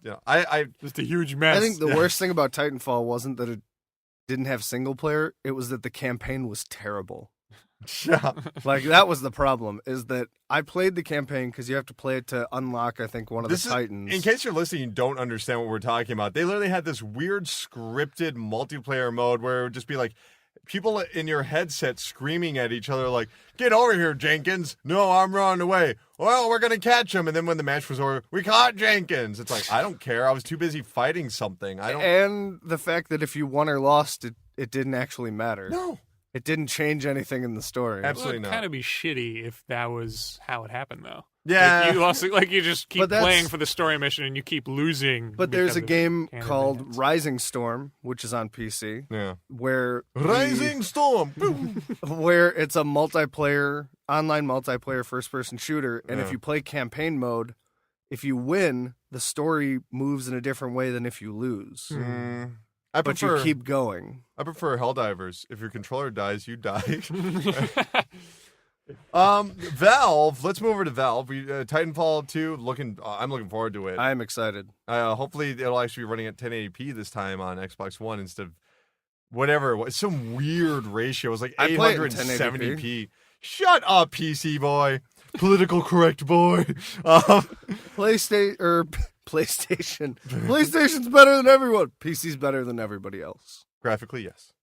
just a huge mess. I think the worst thing about Titanfall wasn't that it didn't have single player; it was that the campaign was terrible. Yeah, that was the problem. Is that I played the campaign because you have to play it to unlock, I think, one of the Titans. In case you're listening, and don't understand what we're talking about. They literally had this weird scripted multiplayer mode where it would just be like people in your headset screaming at each other like, "Get over here, Jenkins! No, I'm running away. Well, we're gonna catch him." And then when the match was over, we caught Jenkins. It's like, I don't care. I was too busy fighting something. And the fact that if you won or lost, it didn't actually matter. No. It didn't change anything in the story. Absolutely not. It'd kind of be shitty if that was how it happened, though. Yeah. You lost, you just keep playing for the story mission and you keep losing. But there's a game called Rising Storm, which is on PC. Yeah. Where Rising Storm! where it's a online multiplayer first-person shooter, and if you play campaign mode, if you win, the story moves in a different way than if you lose. But you keep going. I prefer Helldivers. If your controller dies, you die. Valve. Let's move over to Valve. Titanfall 2. I'm looking forward to it. I'm excited. Hopefully, it'll actually be running at 1080p this time on Xbox One instead of whatever it was. Some weird ratio. It was like 870p. Shut up, PC boy. Political correct boy. PlayStation. PlayStation's better than everyone. PC's better than everybody else. Graphically, yes.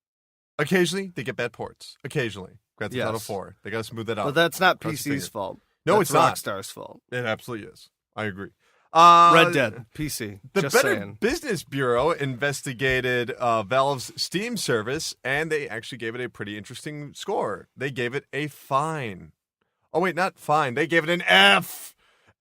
Occasionally, they get bad ports. Occasionally. Grand Theft Auto 4. They got to smooth that out. But that's not PC's fault. No, it's not. Rockstar's fault. It absolutely is. I agree. Red Dead, PC. The Just Better saying. Business Bureau investigated Valve's Steam service, and they actually gave it a pretty interesting score. They gave it a fine. Oh, wait, not fine. They gave it an F.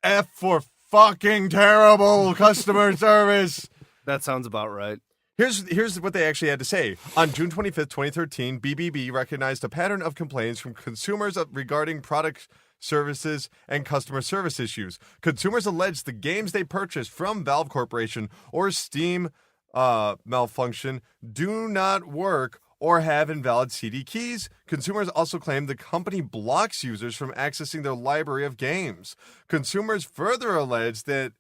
F for fucking terrible customer service. That sounds about right. Here's what they actually had to say. On June 25th, 2013, BBB recognized a pattern of complaints from consumers regarding product services and customer service issues. Consumers alleged the games they purchased from Valve Corporation or Steam malfunction do not work or have invalid CD keys. Consumers also claim the company blocks users from accessing their library of games. Consumers further allege they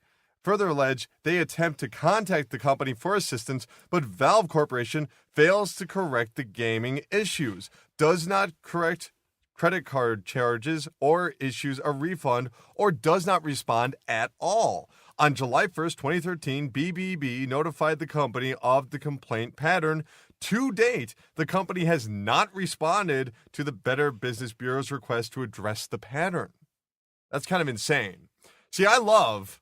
attempt to contact the company for assistance, but Valve Corporation fails to correct the gaming issues, does not correct credit card charges or issues a refund, or does not respond at all. On July 1st, 2013, BBB notified the company of the complaint pattern. To date, the company has not responded to the Better Business Bureau's request to address the pattern. That's kind of insane. See, I love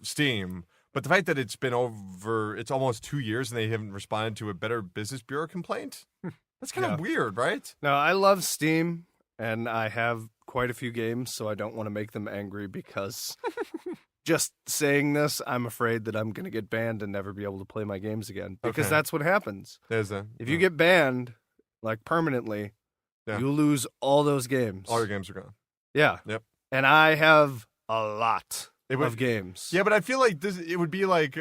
Steam, but the fact that it's almost 2 years and they haven't responded to a Better Business Bureau complaint, that's kind of weird, right? No, I love Steam, and I have quite a few games, so I don't want to make them angry because just saying this, I'm afraid that I'm going to get banned and never be able to play my games again because Okay. that's what happens. There's a If you get banned, like permanently, you lose all those games. all your games are gone. Yeah. Yep. And I have a lot would- of games. Yeah, but I feel like it would be like,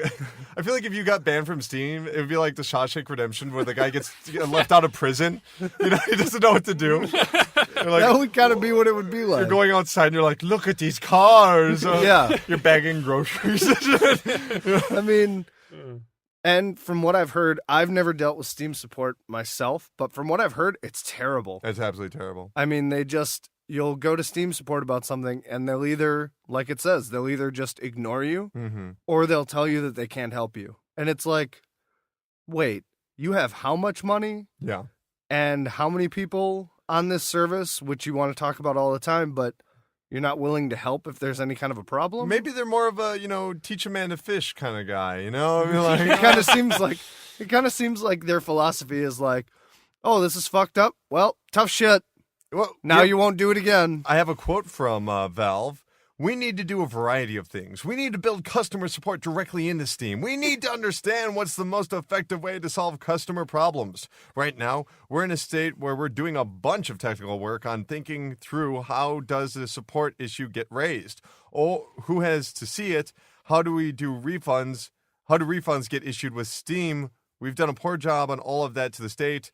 I feel like if you got banned from Steam, it would be like the Shawshank Redemption where the guy gets left out of prison. You know, he doesn't know what to do. Like, That would kind of be what it would be like. you're going outside and you're like, look at these cars. Yeah. You're bagging groceries. I mean, and from what I've heard, I've never dealt with Steam support myself, but from what I've heard, it's terrible. That's absolutely terrible. I mean, you'll go to Steam support about something, and they'll either, like it says, they'll either just ignore you, or they'll tell you that they can't help you. And it's like, wait, you have how much money? Yeah. And how many people on this service, which you want to talk about all the time, but you're not willing to help if there's any kind of a problem? Maybe they're more of a, teach a man to fish kind of guy, I mean, like, It kind of seems like their philosophy is like, oh, this is fucked up. Well, tough shit. well, Now yeah, you won't do it again. I have a quote from Valve. We need to do a variety of things. We need to build customer support directly into Steam. We need to understand what's the most effective way to solve customer problems. Right now, we're in a state where we're doing a bunch of technical work on thinking through how does the support issue get raised? Or who has to see it? How do we do refunds? How do refunds get issued with Steam? We've done a poor job on all of that to the state.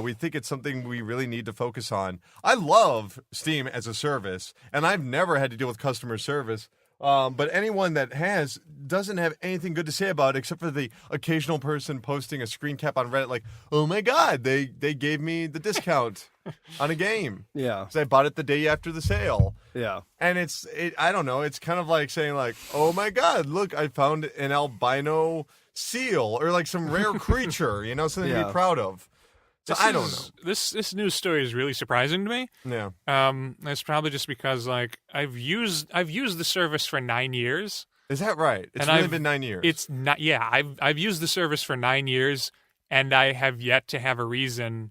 We think it's something we really need to focus on. I love Steam as a service, and I've never had to deal with customer service. But anyone that has doesn't have anything good to say about it except for the occasional person posting a screen cap on Reddit like, oh my God, they gave me the discount on a game. Yeah. So I bought it the day after the sale. Yeah. And I don't know, it's kind of like saying like, oh my God, look, I found an albino seal or like some rare creature, something to be proud of. So I don't know. This news story is really surprising to me. Yeah. It's probably just because like I've used the service for 9 years. Is that right? It's And really been 9 years. It's not. Yeah, I've used the service for 9 years, and I have yet to have a reason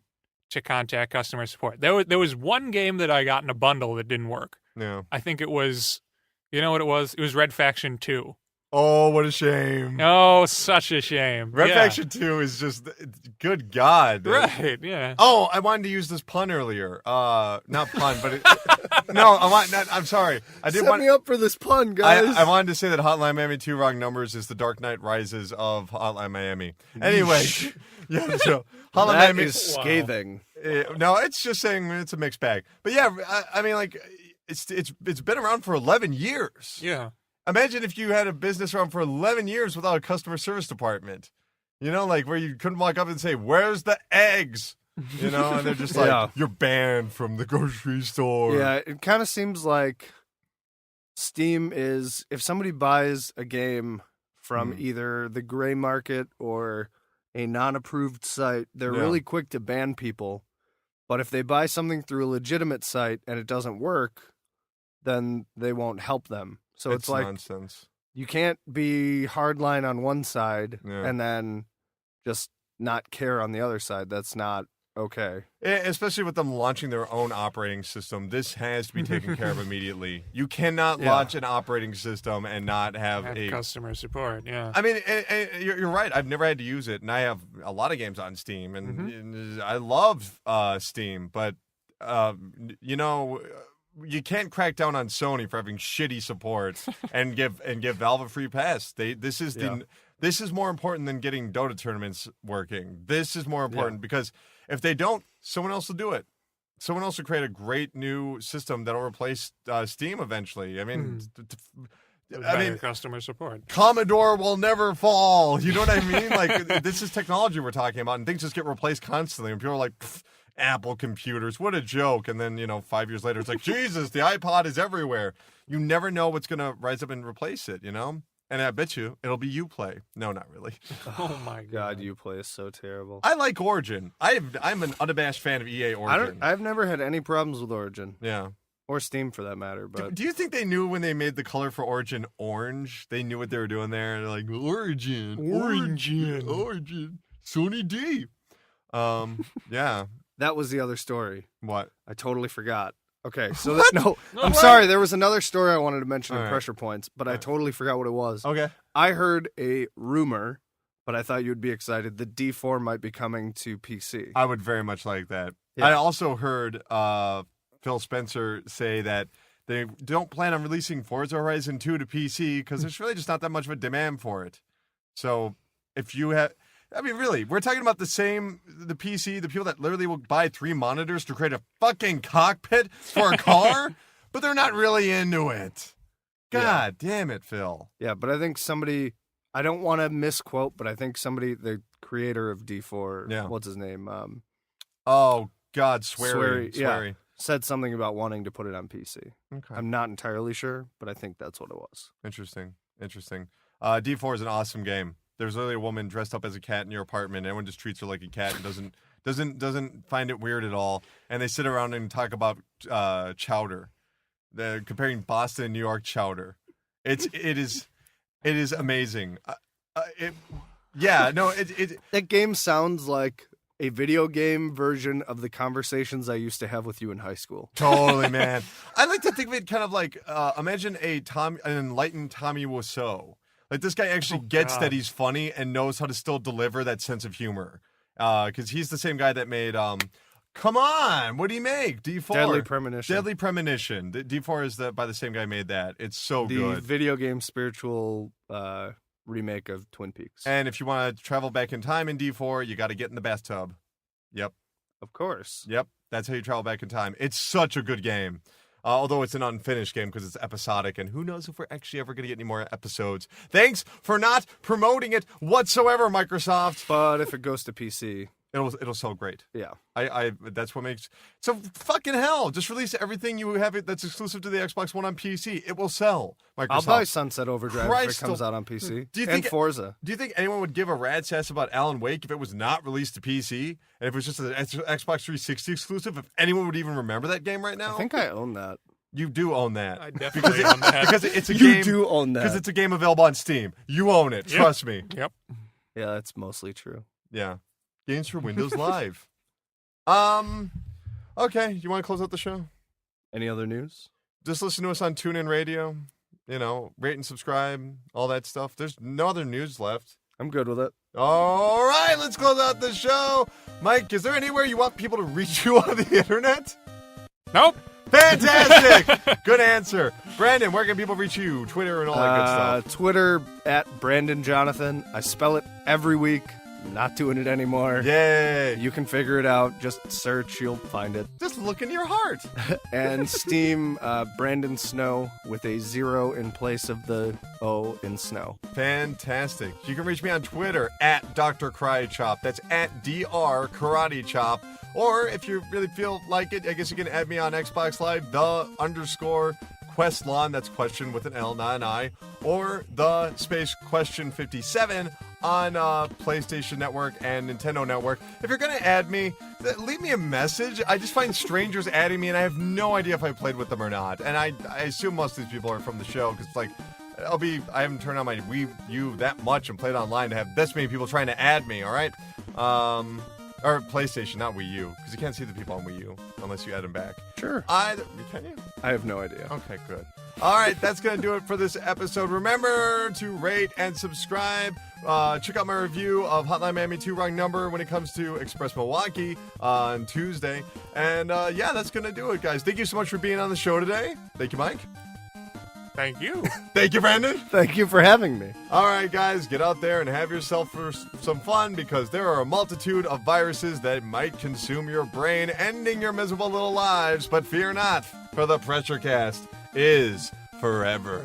to contact customer support. There was one game that I got in a bundle that didn't work. Yeah. I think it was, you know what it was? It was Red Faction 2. Oh, what a shame. Oh, such a shame. Red Yeah. Faction 2 is just, good God. Right, yeah. Oh, I wanted to use this pun earlier. Not pun, but I'm sorry. I did Set me up for this pun, guys. I wanted to say that Hotline Miami 2 Wrong Numbers is the Dark Knight Rises of Hotline Miami. Anyway, yeah, so Hotline That Miami is scathing. No, it's just saying it's a mixed bag. But yeah, I mean, like, it's been around for 11 years. Yeah. Imagine if you had a business around for 11 years without a customer service department. Like where you couldn't walk up and say, "Where's the eggs?" And they're just like, Yeah. "You're banned from the grocery store." Yeah, it kind of seems like Steam is, if somebody buys a game from either the gray market or a non-approved site, they're Yeah. really quick to ban people. But if they buy something through a legitimate site and it doesn't work, then they won't help them. So it's like nonsense. you can't be hardline on one side Yeah. and then just not care on the other side. That's not okay. Especially with them launching their own operating system, this has to be taken care of immediately. You cannot Yeah. launch an operating system and not have a customer support. Yeah. I mean, you're right. I've never had to use it, and I have a lot of games on Steam, and I love Steam. But you can't crack down on Sony for having shitty support and give Valve a free pass. This is more important than getting Dota tournaments working. This is more important because if they don't, someone else will do it. Someone else will create a great new system that'll replace Steam eventually. I mean. Better customer support. Commodore will never fall. You know what I mean? Like, this is technology we're talking about, and things just get replaced constantly. And people are like, Apple computers, what a joke. And then, 5 years later, it's like, Jesus, the iPod is everywhere. You never know what's going to rise up and replace it, And I bet you it'll be Uplay. No, not really. Oh, my God, Uplay is so terrible. I like Origin. I'm an unabashed fan of EA Origin. I've never had any problems with Origin. Yeah. Or Steam, for that matter. But Do you think they knew when they made the color for Origin orange? They knew what they were doing there. They're like, Origin. Sony D. Yeah. that was the other story. What? I totally forgot. Okay, so No I'm way. sorry. There was another story I wanted to mention in All right. Pressure Points, but I totally forgot what it was. Okay. I heard a rumor, but I thought you'd be excited. The D4 might be coming to PC. I would very much like that. Yeah. I also heard Phil Spencer say that they don't plan on releasing Forza Horizon 2 to PC because there's really just not that much of a demand for it. So if you have... I mean, really, we're talking about the PC, the people that literally will buy 3 monitors to create a fucking cockpit for a car, but they're not really into it. God damn it, Phil. Yeah, but I think somebody, I don't want to misquote, but I think somebody, the creator of D4, what's his name? Oh, God, Swery. Yeah, said something about wanting to put it on PC. Okay. I'm not entirely sure, but I think that's what it was. Interesting. D4 is an awesome game. There's literally a woman dressed up as a cat in your apartment. Everyone just treats her like a cat and doesn't find it weird at all. And they sit around and talk about chowder. They're comparing Boston and New York chowder. It is amazing. That game sounds like a video game version of the conversations I used to have with you in high school. Totally, man. I like to think of it kind of like imagine an enlightened Tommy Wiseau. Like, this guy actually gets that he's funny and knows how to still deliver that sense of humor. Because he's the same guy that made, come on, what do you make? D4. Deadly Premonition. Deadly Premonition. D4 is by the same guy made that. It's so good. The video game spiritual remake of Twin Peaks. And if you want to travel back in time in D4, you got to get in the bathtub. Yep. Of course. Yep. That's how you travel back in time. It's such a good game. Although it's an unfinished game because it's episodic, and who knows if we're actually ever going to get any more episodes. Thanks for not promoting it whatsoever, Microsoft. But if it goes to PC, it'll sell great. Yeah, I that's what makes so fucking hell. Just release everything you have that's exclusive to the Xbox One on PC. It will sell. Microsoft. I'll buy Sunset Overdrive if it comes out on PC. And Forza. Do you think anyone would give a rat's ass about Alan Wake if it was not released to PC and if it was just an Xbox 360 exclusive? If anyone would even remember that game right now? I think I own that. You do own that. I definitely own that. Because it's a game. You do own that. Because it's a game available on Steam. You own it. Yep. Trust me. Yep. Yeah, that's mostly true. Yeah. Games for Windows Live. Okay. You want to close out the show? Any other news? Just listen to us on TuneIn Radio. You know, rate and subscribe, all that stuff. There's no other news left. I'm good with it. All right, let's close out the show. Mike, is there anywhere you want people to reach you on the internet? Nope. Fantastic. Good answer. Brandon, where can people reach you? Twitter and all that good stuff. Twitter at Brandon Jonathan. I spell it every week. Not doing it anymore. Yay. You can figure it out. Just search. You'll find it. Just look in your heart. And Steam, Brandon Snow with a 0 in place of the O in snow. Fantastic. You can reach me on Twitter at Dr. Karate Chop. That's at DR Karate Chop. Or if you really feel like it, I guess you can add me on Xbox Live, _Questlon. That's question with an L, not an I. Or the space question 57 on PlayStation Network and Nintendo Network. If you're going to add me, leave me a message. I just find strangers adding me, and I have no idea if I played with them or not. And I assume most of these people are from the show, because, like, I haven't turned on my Wii U that much and played online to have this many people trying to add me, all right? Or PlayStation, not Wii U, because you can't see the people on Wii U unless you add them back. Sure. Can you? I have no idea. Okay, good. All right, that's going to do it for this episode. Remember to rate and subscribe. Check out my review of Hotline Miami 2 Wrong Number when it comes to Express Milwaukee on Tuesday. And yeah, that's going to do it, guys. Thank you so much for being on the show today. Thank you, Mike. Thank you. Thank you, Brandon. Thank you for having me. All right, guys, get out there and have yourself some fun, because there are a multitude of viruses that might consume your brain, ending your miserable little lives. But fear not, for the PRESSURECAST is forever.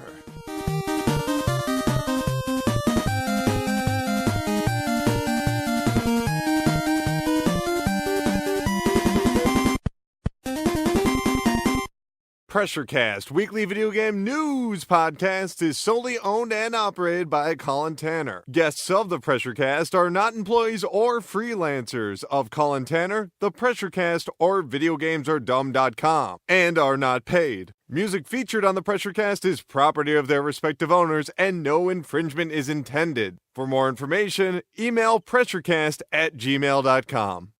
PRESSURECAST, weekly video game news podcast, is solely owned and operated by Colin Tanner. Guests of the PRESSURECAST are not employees or freelancers of Colin Tanner, the PRESSURECAST, or VideoGamesAreDumb.com, and are not paid. Music featured on the PRESSURECAST is property of their respective owners, and no infringement is intended. For more information, email pressurecast@gmail.com.